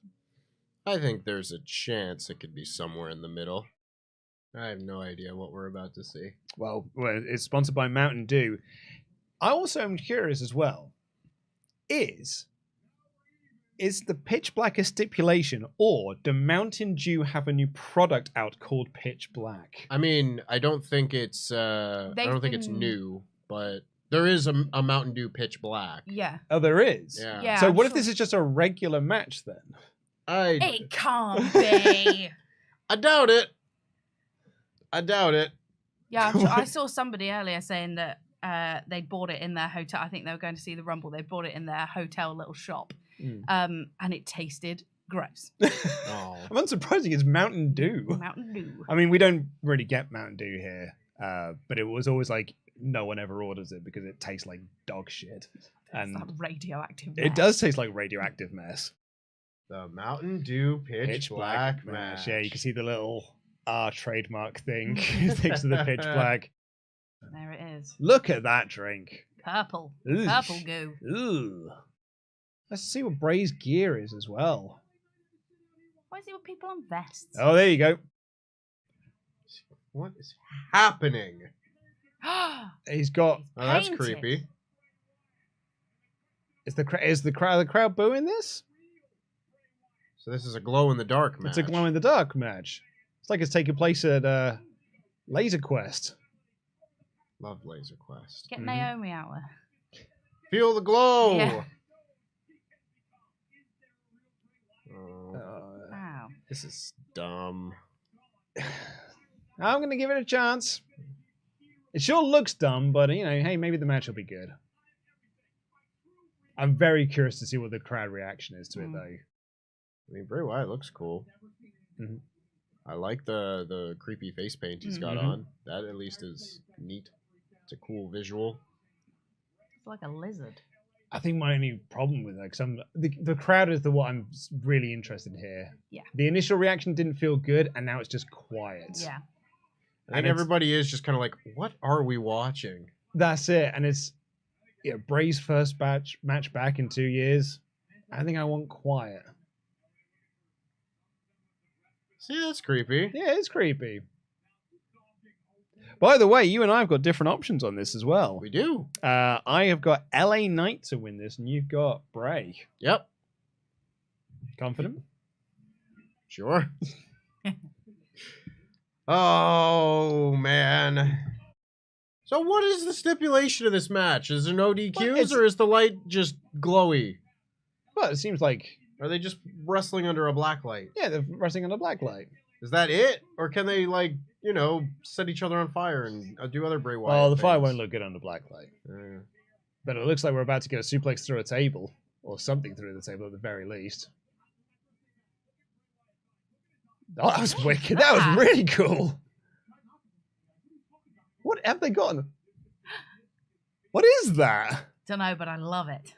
Speaker 13: I think there's a chance it could be somewhere in the middle. I have no idea what we're about to see.
Speaker 2: Well, it's sponsored by Mountain Dew. I also am curious as well. Is the Pitch Black a stipulation, or do Mountain Dew have a new product out called Pitch Black?
Speaker 13: I mean, I don't think it's new, but there is a Mountain Dew Pitch Black.
Speaker 15: Yeah.
Speaker 2: Oh, there is?
Speaker 13: Yeah.
Speaker 2: So
Speaker 15: I'm
Speaker 2: what if
Speaker 15: sure.
Speaker 2: this is just a regular match then?
Speaker 15: It can't be.
Speaker 13: I doubt it. I doubt it.
Speaker 15: Yeah, I saw somebody earlier saying that they bought it in their hotel. I think they were going to see the Rumble. They bought it in their hotel little shop, and it tasted gross.
Speaker 13: Oh.
Speaker 2: I'm unsurprising. It's Mountain Dew.
Speaker 15: Mountain Dew.
Speaker 2: I mean, we don't really get Mountain Dew here, but it was always like no one ever orders it because it tastes like dog shit. And
Speaker 15: It's that radioactive.
Speaker 2: it does taste like radioactive mess.
Speaker 13: The Mountain Dew Pitch Black match.
Speaker 2: Yeah, you can see the little R trademark thing next to the Pitch Black.
Speaker 15: There it is.
Speaker 2: Look at that drink.
Speaker 15: Purple.
Speaker 2: Ooh.
Speaker 15: Purple goo.
Speaker 2: Ooh. Let's see what Bray's gear is as well.
Speaker 15: Why is it with people on vests?
Speaker 2: Oh, there you go.
Speaker 13: What is happening?
Speaker 2: He's got.
Speaker 13: Oh, that's
Speaker 15: painted.
Speaker 13: creepy.
Speaker 2: Is the crowd booing this?
Speaker 13: So this is a glow in the dark match.
Speaker 2: It's a glow in the dark match. It's like it's taking place at Laser Quest.
Speaker 13: Love Laser Quest.
Speaker 15: Get Naomi out there.
Speaker 13: Feel the glow.
Speaker 15: Yeah.
Speaker 13: Oh,
Speaker 15: Wow.
Speaker 13: this is dumb.
Speaker 2: I'm gonna give it a chance. It sure looks dumb, but you know, hey, maybe the match will be good. I'm very curious to see what the crowd reaction is to it, though.
Speaker 13: I mean, Bray Wyatt looks cool.
Speaker 2: Mhm.
Speaker 13: I like the creepy face paint he's got on. That at least is neat. It's a cool visual.
Speaker 15: It's like a lizard.
Speaker 2: I think my only problem with that, because the crowd is what I'm really interested in here.
Speaker 15: Yeah.
Speaker 2: The initial reaction didn't feel good, and now it's just quiet.
Speaker 15: Yeah.
Speaker 13: I think everybody is just kind of like, what are we watching?
Speaker 2: That's it. And it's Bray's first match back in 2 years. I think I want quiet.
Speaker 13: See, that's creepy.
Speaker 2: Yeah, it's creepy. By the way, you and I have got different options on this as well.
Speaker 13: We do.
Speaker 2: I have got LA Knight to win this, and you've got Bray.
Speaker 13: Yep.
Speaker 2: Confident?
Speaker 13: Sure. Oh, man. So what is the stipulation of this match? Is there no DQs, or is the light just glowy?
Speaker 2: Well, it seems like...
Speaker 13: Are they just wrestling under a black light?
Speaker 2: Yeah, they're wrestling under a black light.
Speaker 13: Is that it? Or can they, like, set each other on fire and do other Bray Wyatt
Speaker 2: Well, the fire
Speaker 13: things?
Speaker 2: won't look good under black light. But it looks like we're about to get a suplex through a table. Or something through the table at the very least. Oh, that was wicked. That was really cool. What have they gotten? What is that?
Speaker 15: Don't know, but I love it.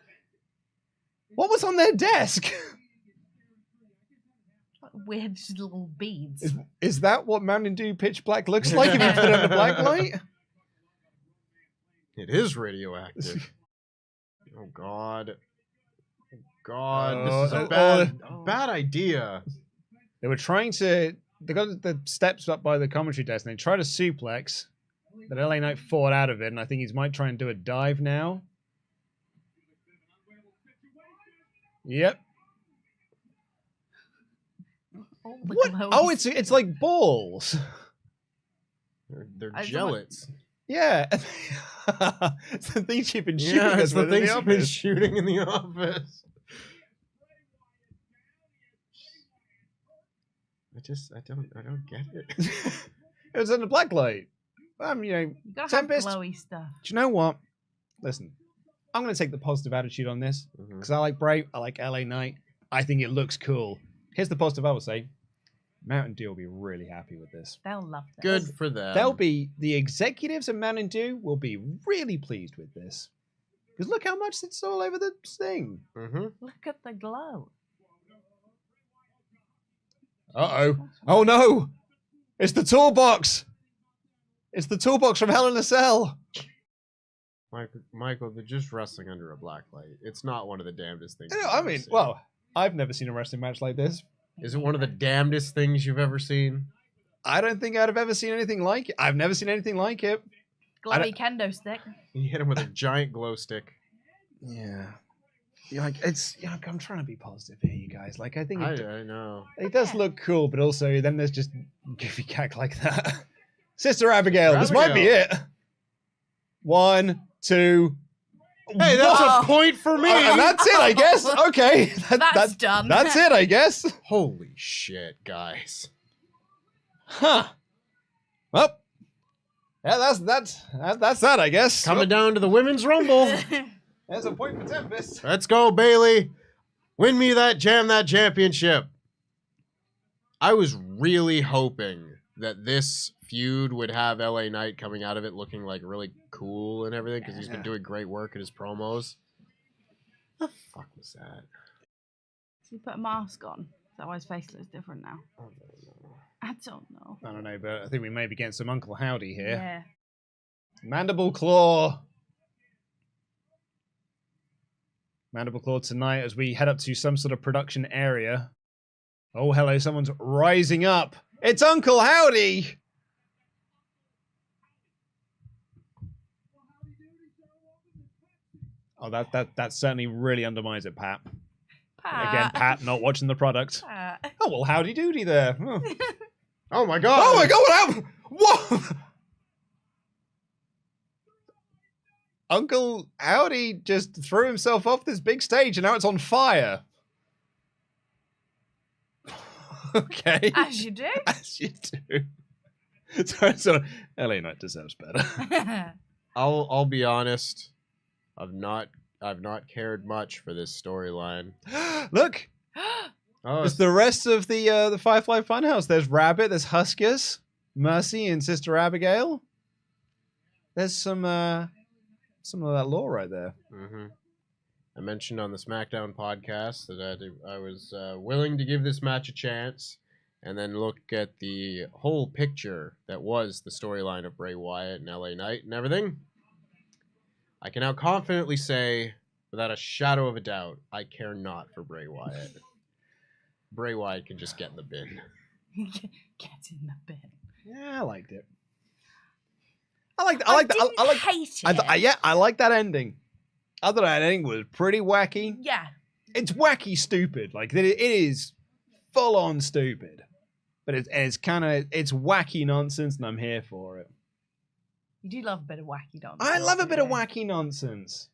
Speaker 2: What was on their desk?
Speaker 15: Weird little beads.
Speaker 2: Is that what Mountain Dew Pitch Black looks like if you put it under black light?
Speaker 13: It is radioactive. Oh, God. Oh, God. This is a bad idea.
Speaker 2: They were trying to... They got the steps up by the commentary desk, and they tried a suplex, but LA Knight fought out of it, and I think he might try and do a dive now. Yep. What? Oh, it's like balls.
Speaker 13: They're gellets.
Speaker 2: Yeah. It's the things you've been shooting.
Speaker 13: Yeah, it's the things
Speaker 2: you've
Speaker 13: been shooting in the office. I don't get it.
Speaker 2: It was under black light.
Speaker 15: You gotta have glowy stuff.
Speaker 2: Do you know what? Listen, I'm going to take the positive attitude on this because I like Bray, I like LA Knight. I think it looks cool. Here's the positive I will say. Mountain Dew will be really happy with this.
Speaker 15: They'll love this.
Speaker 13: Good for them.
Speaker 2: The executives of Mountain Dew will be really pleased with this. Because look how much it's all over the thing.
Speaker 15: Look at the glow.
Speaker 2: Uh-oh. Oh, no. It's the toolbox. It's the toolbox from Hell in a Cell.
Speaker 13: Michael, they're just wrestling under a black light. It's not one of the damnedest things.
Speaker 2: I mean, well, I've never seen a wrestling match like this.
Speaker 13: Is it one of the damnedest things you've ever seen?
Speaker 2: I don't think I'd have ever seen anything like it. I've never seen anything like it.
Speaker 15: Glowy kendo stick.
Speaker 13: You hit him with a giant glow stick.
Speaker 2: Yeah. I'm trying to be positive here, you guys. Like, I think
Speaker 13: I know.
Speaker 2: It does look cool, but also then there's just goofy cack like that. Sister Abigail, this might be it. 1, 2.
Speaker 13: Hey, that's a point for me.
Speaker 2: And that's it, I guess. Okay,
Speaker 15: that's done.
Speaker 2: That's it, I guess.
Speaker 13: Holy shit, guys.
Speaker 2: Huh. Well, yeah, that's that, I guess.
Speaker 13: Coming down to the Women's Rumble.
Speaker 2: There's a point for Tempest.
Speaker 13: Let's go, Bailey. Win me that championship. I was really hoping that this feud would have LA Knight coming out of it looking like really cool and everything because he's been doing great work in his promos. The fuck was that?
Speaker 15: So he put a mask on. Is that why his face looks different now? I don't know.
Speaker 2: I don't know, but I think we may be getting some Uncle Howdy here.
Speaker 15: Yeah.
Speaker 2: Mandible Claw. Mandible Claw tonight as we head up to some sort of production area. Oh, hello, someone's rising up. It's Uncle Howdy! Oh, that certainly really undermines it, Pat. Again, Pat not watching the product.
Speaker 15: Pat.
Speaker 2: Oh, well, howdy doody there. Oh.
Speaker 13: Oh my god!
Speaker 2: Oh my god, what happened? What? Uncle Howdy just threw himself off this big stage and now it's on fire. Okay.
Speaker 15: As you do.
Speaker 2: As you do. So LA Knight deserves better.
Speaker 13: I'll be honest. I've not cared much for this storyline.
Speaker 2: Look.
Speaker 13: Oh,
Speaker 2: it's the rest of the Firefly Funhouse. There's Rabbit, there's Huskers, Mercy, and Sister Abigail. There's some of that lore right there.
Speaker 13: Mm-hmm. I mentioned on the SmackDown podcast that I was willing to give this match a chance, and then look at the whole picture that was the storyline of Bray Wyatt and LA Knight and everything. I can now confidently say, without a shadow of a doubt, I care not for Bray Wyatt. Bray Wyatt can just get in the bin.
Speaker 15: Get in the bin.
Speaker 1: Yeah, I liked it.
Speaker 15: I
Speaker 1: like that ending. I thought that ending was pretty wacky.
Speaker 15: Yeah.
Speaker 1: It's wacky stupid. Like it is full on stupid. But it's wacky nonsense, and I'm here for it.
Speaker 15: You do love a bit of wacky nonsense.
Speaker 1: I love a bit of wacky nonsense.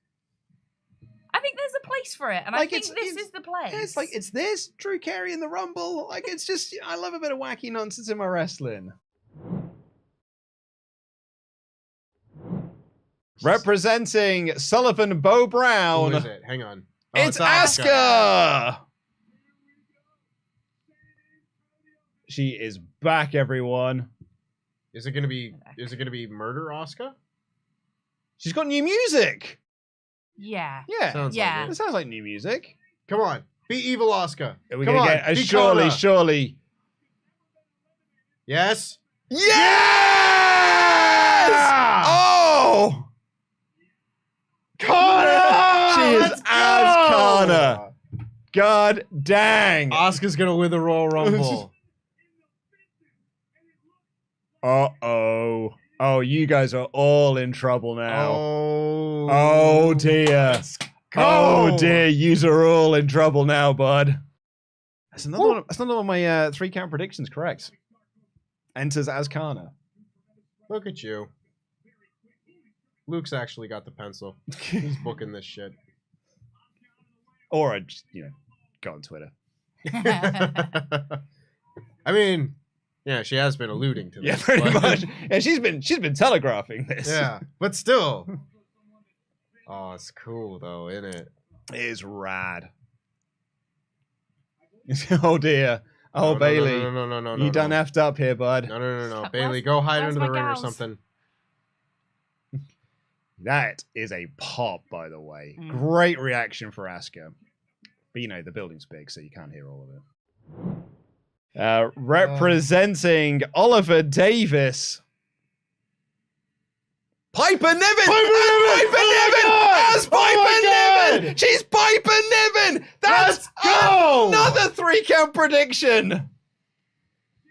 Speaker 15: I think there's a place for it, and I think this is the place.
Speaker 1: It's like it's this Drew Carey in the Rumble. Like it's just I love a bit of wacky nonsense in my wrestling. Representing Sullivan Bo Brown.
Speaker 13: Who is it? Hang on. Oh,
Speaker 1: it's Asuka. She is back, everyone.
Speaker 13: Is it gonna be Murder Asuka?
Speaker 1: She's got new music.
Speaker 15: Yeah.
Speaker 1: Yeah.
Speaker 13: Sounds like
Speaker 1: It sounds like new music.
Speaker 13: Come on. Be evil Asuka.
Speaker 1: Are we
Speaker 13: Come
Speaker 1: gonna
Speaker 13: on.
Speaker 1: get
Speaker 13: Be
Speaker 1: surely,
Speaker 13: Kana.
Speaker 1: surely.
Speaker 13: Yes.
Speaker 1: Yes! Oh!
Speaker 13: Kana!
Speaker 1: She is as Kana. God dang.
Speaker 13: Asuka's gonna win the Royal Rumble.
Speaker 1: Uh-oh. Oh, you guys are all in trouble now.
Speaker 13: Oh
Speaker 1: dear.
Speaker 13: go.
Speaker 1: Oh dear, yous are all in trouble now, bud. That's another one. That's another one of my 3 count predictions correct. Enters as Kana.
Speaker 13: Look at you. Luke's actually got the pencil. He's booking this shit.
Speaker 1: Or I just, go on Twitter.
Speaker 13: I mean, yeah, she has been alluding to this.
Speaker 1: Yeah, pretty
Speaker 13: but-
Speaker 1: much. Yeah, she's been telegraphing this.
Speaker 13: Yeah, but still. Oh, it's cool though, isn't it?
Speaker 1: It is rad. Oh dear. Oh,
Speaker 13: No,
Speaker 1: Bailey.
Speaker 13: No,
Speaker 1: you done effed up here, bud.
Speaker 13: No. Bailey, go hide
Speaker 15: where's
Speaker 13: under the
Speaker 15: my
Speaker 13: ring or
Speaker 15: gals?
Speaker 13: something.
Speaker 1: That is a pop, by the way. Great reaction for Asuka. But the building's big, so you can't hear all of it. Representing Oliver Davis. Piper Niven! Piper Niven! As Piper Niven! She's Piper Niven! That's
Speaker 13: go!
Speaker 1: Another 3 count prediction!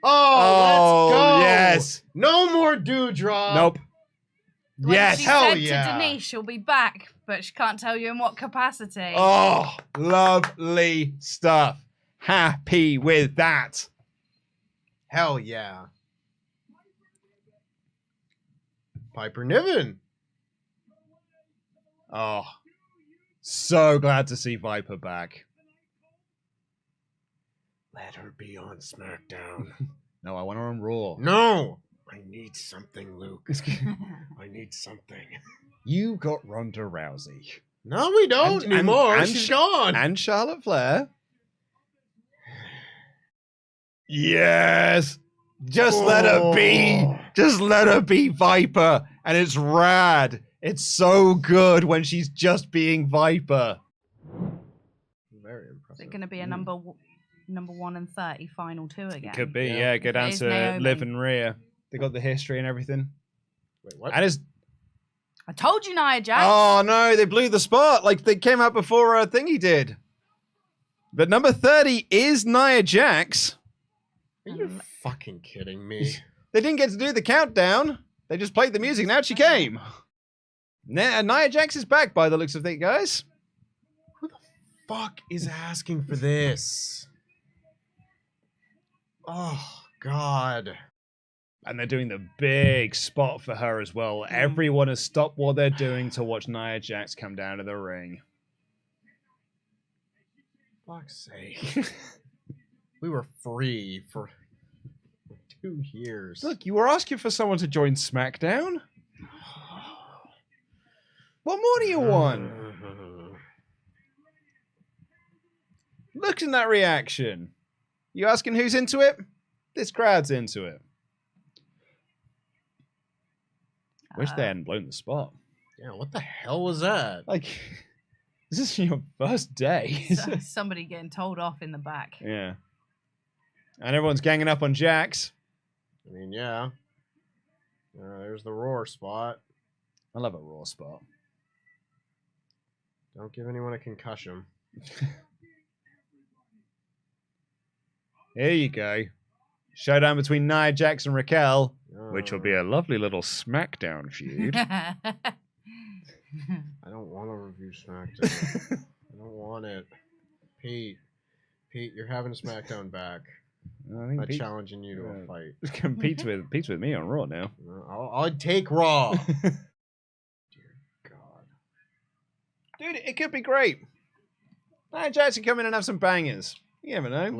Speaker 13: Oh, let's go!
Speaker 1: Yes.
Speaker 13: No more Doudrop.
Speaker 1: Nope.
Speaker 15: When
Speaker 1: Yes.
Speaker 15: she
Speaker 13: Hell
Speaker 15: said
Speaker 13: yeah.
Speaker 15: to Denise she'll be back, but she can't tell you in what capacity.
Speaker 1: Oh, lovely stuff. Happy with that.
Speaker 13: Hell yeah. Piper Niven.
Speaker 1: Oh, so glad to see Viper back.
Speaker 13: Let her be on SmackDown.
Speaker 1: No, I want her on Raw.
Speaker 13: No. I need something, Luke. I need something.
Speaker 1: You got Ronda Rousey.
Speaker 13: No, we don't anymore. She's gone.
Speaker 1: And Charlotte Flair. Yes. Just let her be. Just let her be Viper. And it's rad. It's so good when she's just being Viper.
Speaker 13: Very
Speaker 15: Is
Speaker 13: impressive.
Speaker 15: it going to be a number 1 and 30 final 2 again?
Speaker 1: Could be, yeah. Go down
Speaker 15: It is
Speaker 1: to
Speaker 15: Naomi.
Speaker 1: Liv and Rhea. They got the history and everything.
Speaker 13: Wait, what?
Speaker 1: And it's
Speaker 15: I told you, Nia Jax.
Speaker 1: oh no, they blew the spot. Like they came out before Thingy did. But number 30 is Nia Jax.
Speaker 13: Are you fucking kidding me?
Speaker 1: They didn't get to do the countdown. They just played the music. Now she came. Nia Jax is back by the looks of things, guys.
Speaker 13: Who the fuck is asking for this? Oh, God.
Speaker 1: And they're doing the big spot for her as well. Everyone has stopped what they're doing to watch Nia Jax come down to the ring.
Speaker 13: Fuck's sake. We were free for 2 years.
Speaker 1: Look, you were asking for someone to join SmackDown. What more do you want? Look at that reaction. You asking who's into it? This crowd's into it. Wish they hadn't blown the spot.
Speaker 13: Yeah, what the hell was that?
Speaker 1: Like,
Speaker 2: This is your first day.
Speaker 15: Somebody getting told off in the back.
Speaker 2: Yeah. And everyone's ganging up on Jax.
Speaker 13: I mean, yeah. There's the roar spot.
Speaker 2: I love a raw spot.
Speaker 13: Don't give anyone a concussion.
Speaker 2: Here you go. Showdown between Nia Jax and Raquel, which will be a lovely little SmackDown feud.
Speaker 13: I don't want to review SmackDown. I don't want it. Pete, you're having SmackDown back. I'm challenging you to a fight.
Speaker 2: Competes with me on Raw now.
Speaker 13: I'll take Raw. Dear God.
Speaker 2: Dude, it could be great. Nia Jax can come in and have some bangers. You never know.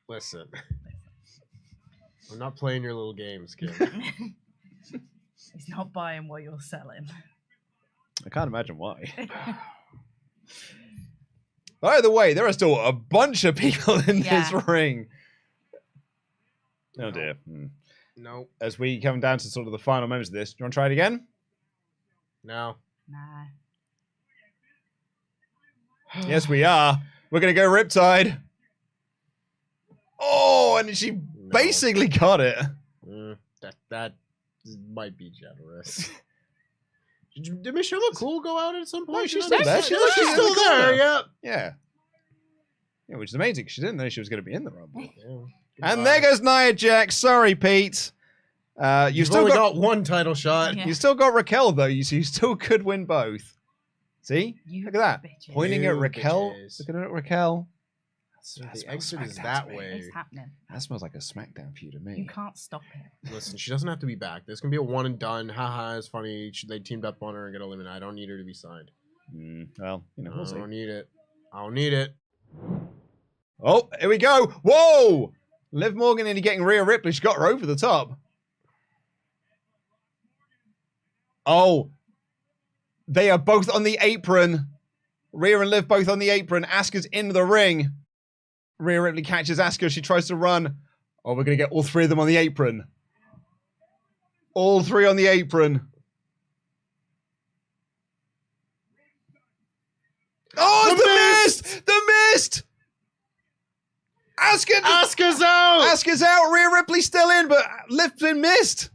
Speaker 13: Listen. I'm not playing your little games, kid.
Speaker 15: He's not buying what you're selling.
Speaker 2: I can't imagine why. By the way, there are still a bunch of people in this ring. Oh dear.
Speaker 13: No.
Speaker 2: As we come down to sort of the final moments of this, do you want to try it again?
Speaker 13: No.
Speaker 15: Nah.
Speaker 2: Yes, we are. We're going to go Riptide. Oh, and she basically got it.
Speaker 13: That might be generous. Did Michelle McCool go out at some point?
Speaker 2: No, she's still there. She's
Speaker 13: still there. Yep.
Speaker 2: Yeah. Yeah, which is amazing. She didn't know she was going to be in the Rumble.
Speaker 13: Yeah.
Speaker 2: And there goes Nia Jax. Sorry, Pete. You've still
Speaker 13: only got one title shot.
Speaker 2: You still got Raquel, though. So you still could win both. See? Look at that.
Speaker 15: Bitches.
Speaker 2: Pointing at Raquel. Looking at Raquel.
Speaker 13: The exit is that way.
Speaker 15: It's happening.
Speaker 2: That smells like a SmackDown feud to me.
Speaker 15: You can't stop it.
Speaker 13: Listen, she doesn't have to be back. This can be a one and done. Haha, it's funny. They teamed up on her and get eliminated. I don't need her to be signed.
Speaker 2: Well, we'll see.
Speaker 13: I don't need it. I don't need it.
Speaker 2: Oh, here we go. Whoa! Liv Morgan nearly getting Rhea Ripley. She got her over the top. Oh. They are both on the apron. Rhea and Liv both on the apron. Asuka's in the ring. Rhea Ripley catches Asuka. She tries to run. Oh, we're going to get all three of them on the apron. All three on the apron. Oh, the mist! The mist!
Speaker 13: Asuka's out!
Speaker 2: Asuka's out. Rhea Ripley's still in, but Liv's been missed.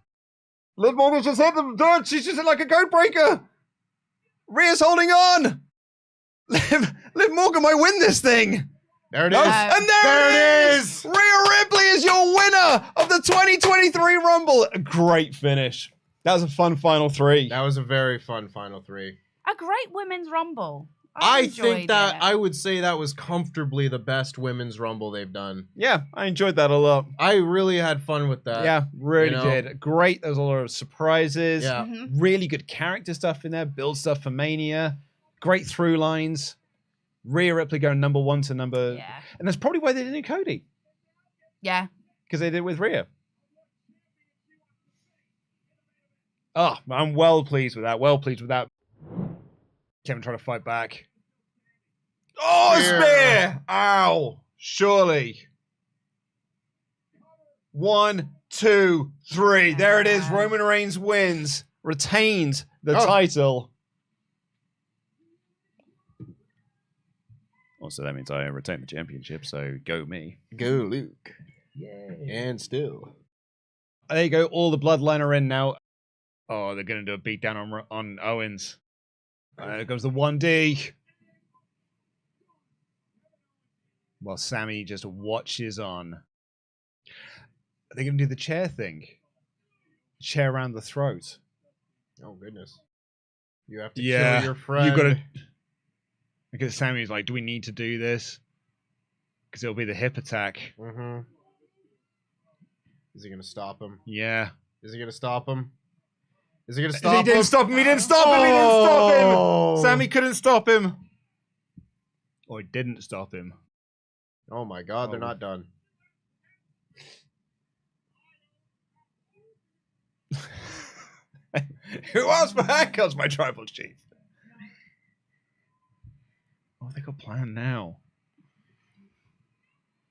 Speaker 2: Liv Morgan's just hit them. She's just like a code breaker. Rhea's holding on. Liv Morgan might win this thing.
Speaker 13: There it is.
Speaker 2: And there it is. Rhea Ripley is your winner of the 2023 Rumble. A great finish. That was a fun final three.
Speaker 13: That was a very fun final three.
Speaker 15: A great women's rumble.
Speaker 13: I think that I would say that was comfortably the best women's rumble they've done.
Speaker 2: Yeah, I enjoyed that a lot.
Speaker 13: I really had fun with that.
Speaker 2: Yeah, really did. Great. There was a lot of surprises.
Speaker 13: Yeah.
Speaker 2: Really good character stuff in there. Build stuff for Mania. Great through lines. Rhea Ripley going number one to number...
Speaker 15: Yeah.
Speaker 2: And that's probably why they didn't do Cody.
Speaker 15: Yeah.
Speaker 2: Because they did with Rhea. Oh, I'm well pleased with that. Well pleased with that. Kevin trying to fight back. Oh, spear! Ow! Surely. 1, 2, 3. There it is. Roman Reigns wins. Retains the title. Also, that means I retain the championship, so go me.
Speaker 13: Go Luke. Yay. And still.
Speaker 2: There you go. All the Bloodline are in now. Oh, they're going to do a beatdown on Owens. There goes the 1D. While Sami just watches on. Are they going to do the chair thing? Chair around the throat.
Speaker 13: Oh, goodness. You have to kill your friend.
Speaker 2: You've got to... Because Sami's like, do we need to do this? Because it'll be the hip attack.
Speaker 13: Mm-hmm. Is he going to stop him?
Speaker 2: Yeah.
Speaker 13: Is he going to stop him? Is he going to stop him?
Speaker 2: He didn't stop him. He didn't stop him. He didn't stop him. Sami couldn't stop him. Or he didn't stop him.
Speaker 13: Oh my God, they're not done.
Speaker 2: Who asked for handcuffs, my tribal chief? Oh, they got planned now.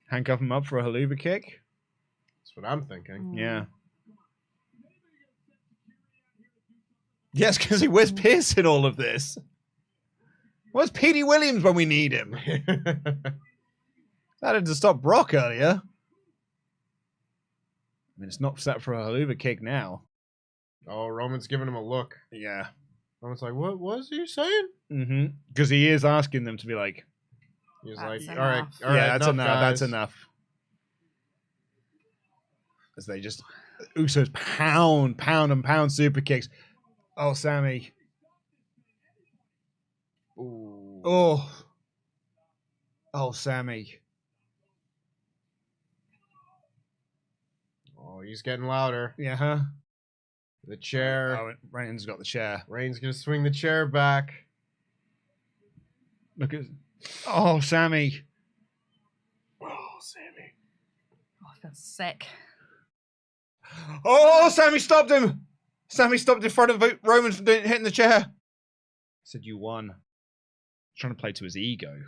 Speaker 2: Handcuff him up for a haluva kick?
Speaker 13: That's what I'm thinking.
Speaker 2: Yeah. Yes, because he wears Pierce in all of this. Where's Petey Williams when we need him? That had to stop Brock earlier. I mean, it's not set for a haluva kick now.
Speaker 13: Oh, Roman's giving him a look.
Speaker 2: Yeah.
Speaker 13: Roman's like, what was he saying?
Speaker 2: Mm-hmm. Because he is asking them to be like...
Speaker 13: He's
Speaker 15: That's
Speaker 13: like, all right,
Speaker 15: enough.
Speaker 2: Yeah, that's enough.
Speaker 13: guys."
Speaker 2: That's enough. As they just... Usos pound super kicks. Oh, Sami.
Speaker 13: Ooh.
Speaker 2: Oh, Sami.
Speaker 13: Oh, he's getting louder.
Speaker 2: Yeah, huh?
Speaker 13: The chair.
Speaker 2: Oh, Reigns got the chair.
Speaker 13: Reigns gonna swing the chair back.
Speaker 2: Look at... Oh, Sami.
Speaker 13: Oh, Sami.
Speaker 15: Oh, I feel sick.
Speaker 2: Oh, Sami stopped him. Sami stopped in front of Roman from hitting the chair. Said you won. He's trying to play to his ego.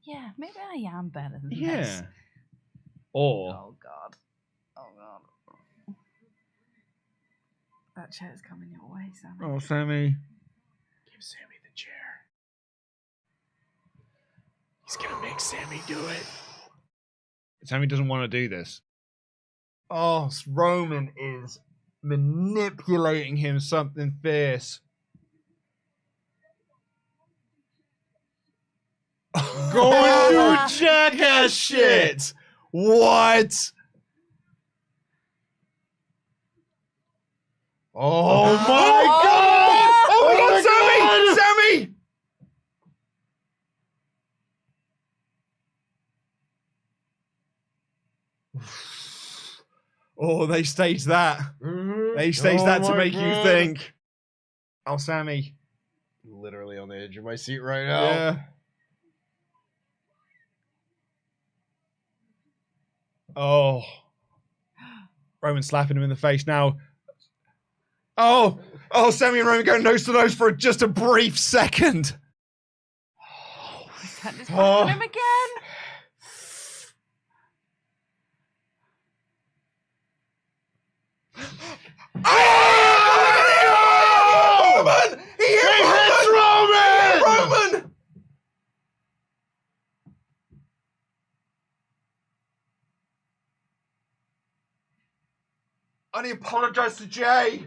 Speaker 15: Yeah, maybe I am better than
Speaker 2: Yeah.
Speaker 15: this.
Speaker 2: Or...
Speaker 15: Oh, God. Oh, God. That chair's coming your way, Sami.
Speaker 2: Oh, Sami.
Speaker 13: Give Sami the chair. He's gonna make Sami do it.
Speaker 2: Sami doesn't want to do this. Oh, Roman is manipulating him something fierce. Going through jackass shit. What? Oh my god! Oh my god, Sami! Sami! Oh, they staged that. They staged that to make you think. Oh, Sami.
Speaker 13: Literally on the edge of my seat right now.
Speaker 2: Yeah. Oh. Roman slapping him in the face now. Oh. Oh, Sami and Roman going nose to nose for just a brief second.
Speaker 15: Is that just on him again?
Speaker 2: Oh! Roman! He hits Roman! Roman! And he apologized to Jay.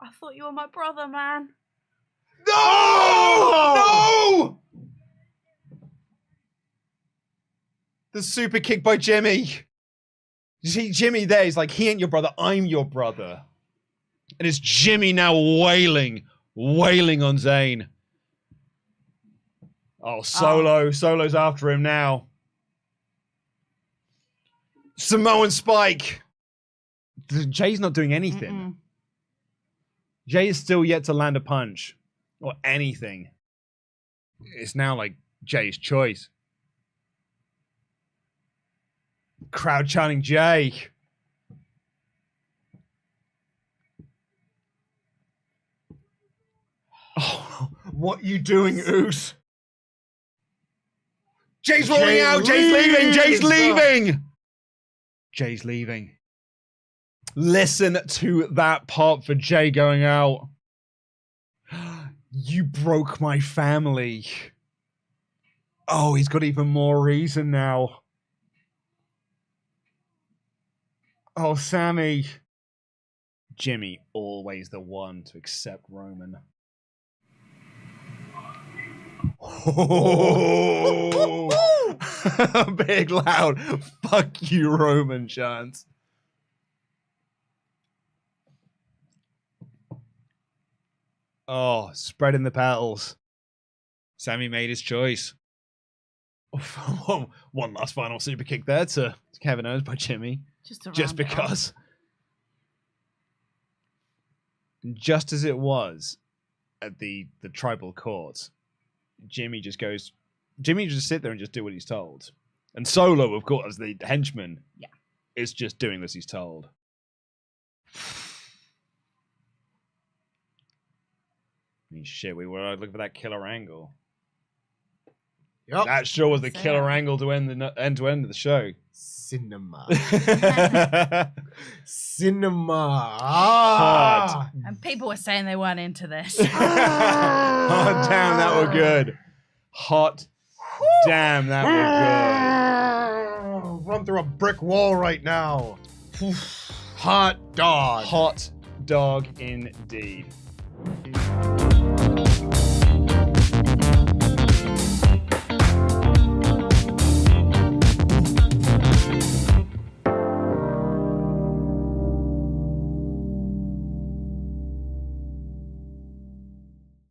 Speaker 15: I thought you were my brother, man.
Speaker 2: No! No! The super kick by Jimmy. You see, Jimmy there is like, he ain't your brother, I'm your brother. And it's Jimmy now wailing on Zayn. Oh, Solo. Solo's after him now. Samoan Spike. Jay's not doing anything. Jay is still yet to land a punch or anything. It's now like Jay's choice. Crowd chanting Jay. Oh, what you doing, Oos? Jay's rolling out. Jay's leaving. Jay's leaving. Jay's leaving. Listen to that pop for Jay going out. You broke my family. Oh, he's got even more reason now. Oh, Sami. Jimmy, always the one to accept Roman. Oh. Big loud. Fuck you, Roman chants. Oh, spreading the petals. Sami made his choice. One last final super kick there to Kevin Owens by Jimmy. Just because. Just as it was at the tribal court, Jimmy just sit there and just do what he's told. And Solo, of course, the henchman, is just doing as he's told. I mean, shit, we were looking for that killer angle.
Speaker 13: Yep.
Speaker 2: That sure was the killer angle to end of the show.
Speaker 13: Cinema. Cinema.
Speaker 2: Hot.
Speaker 15: And people were saying they weren't into this.
Speaker 2: Oh, damn, that were good. Hot. Damn, that were good.
Speaker 13: Run through a brick wall right now. Hot dog.
Speaker 2: Hot dog indeed.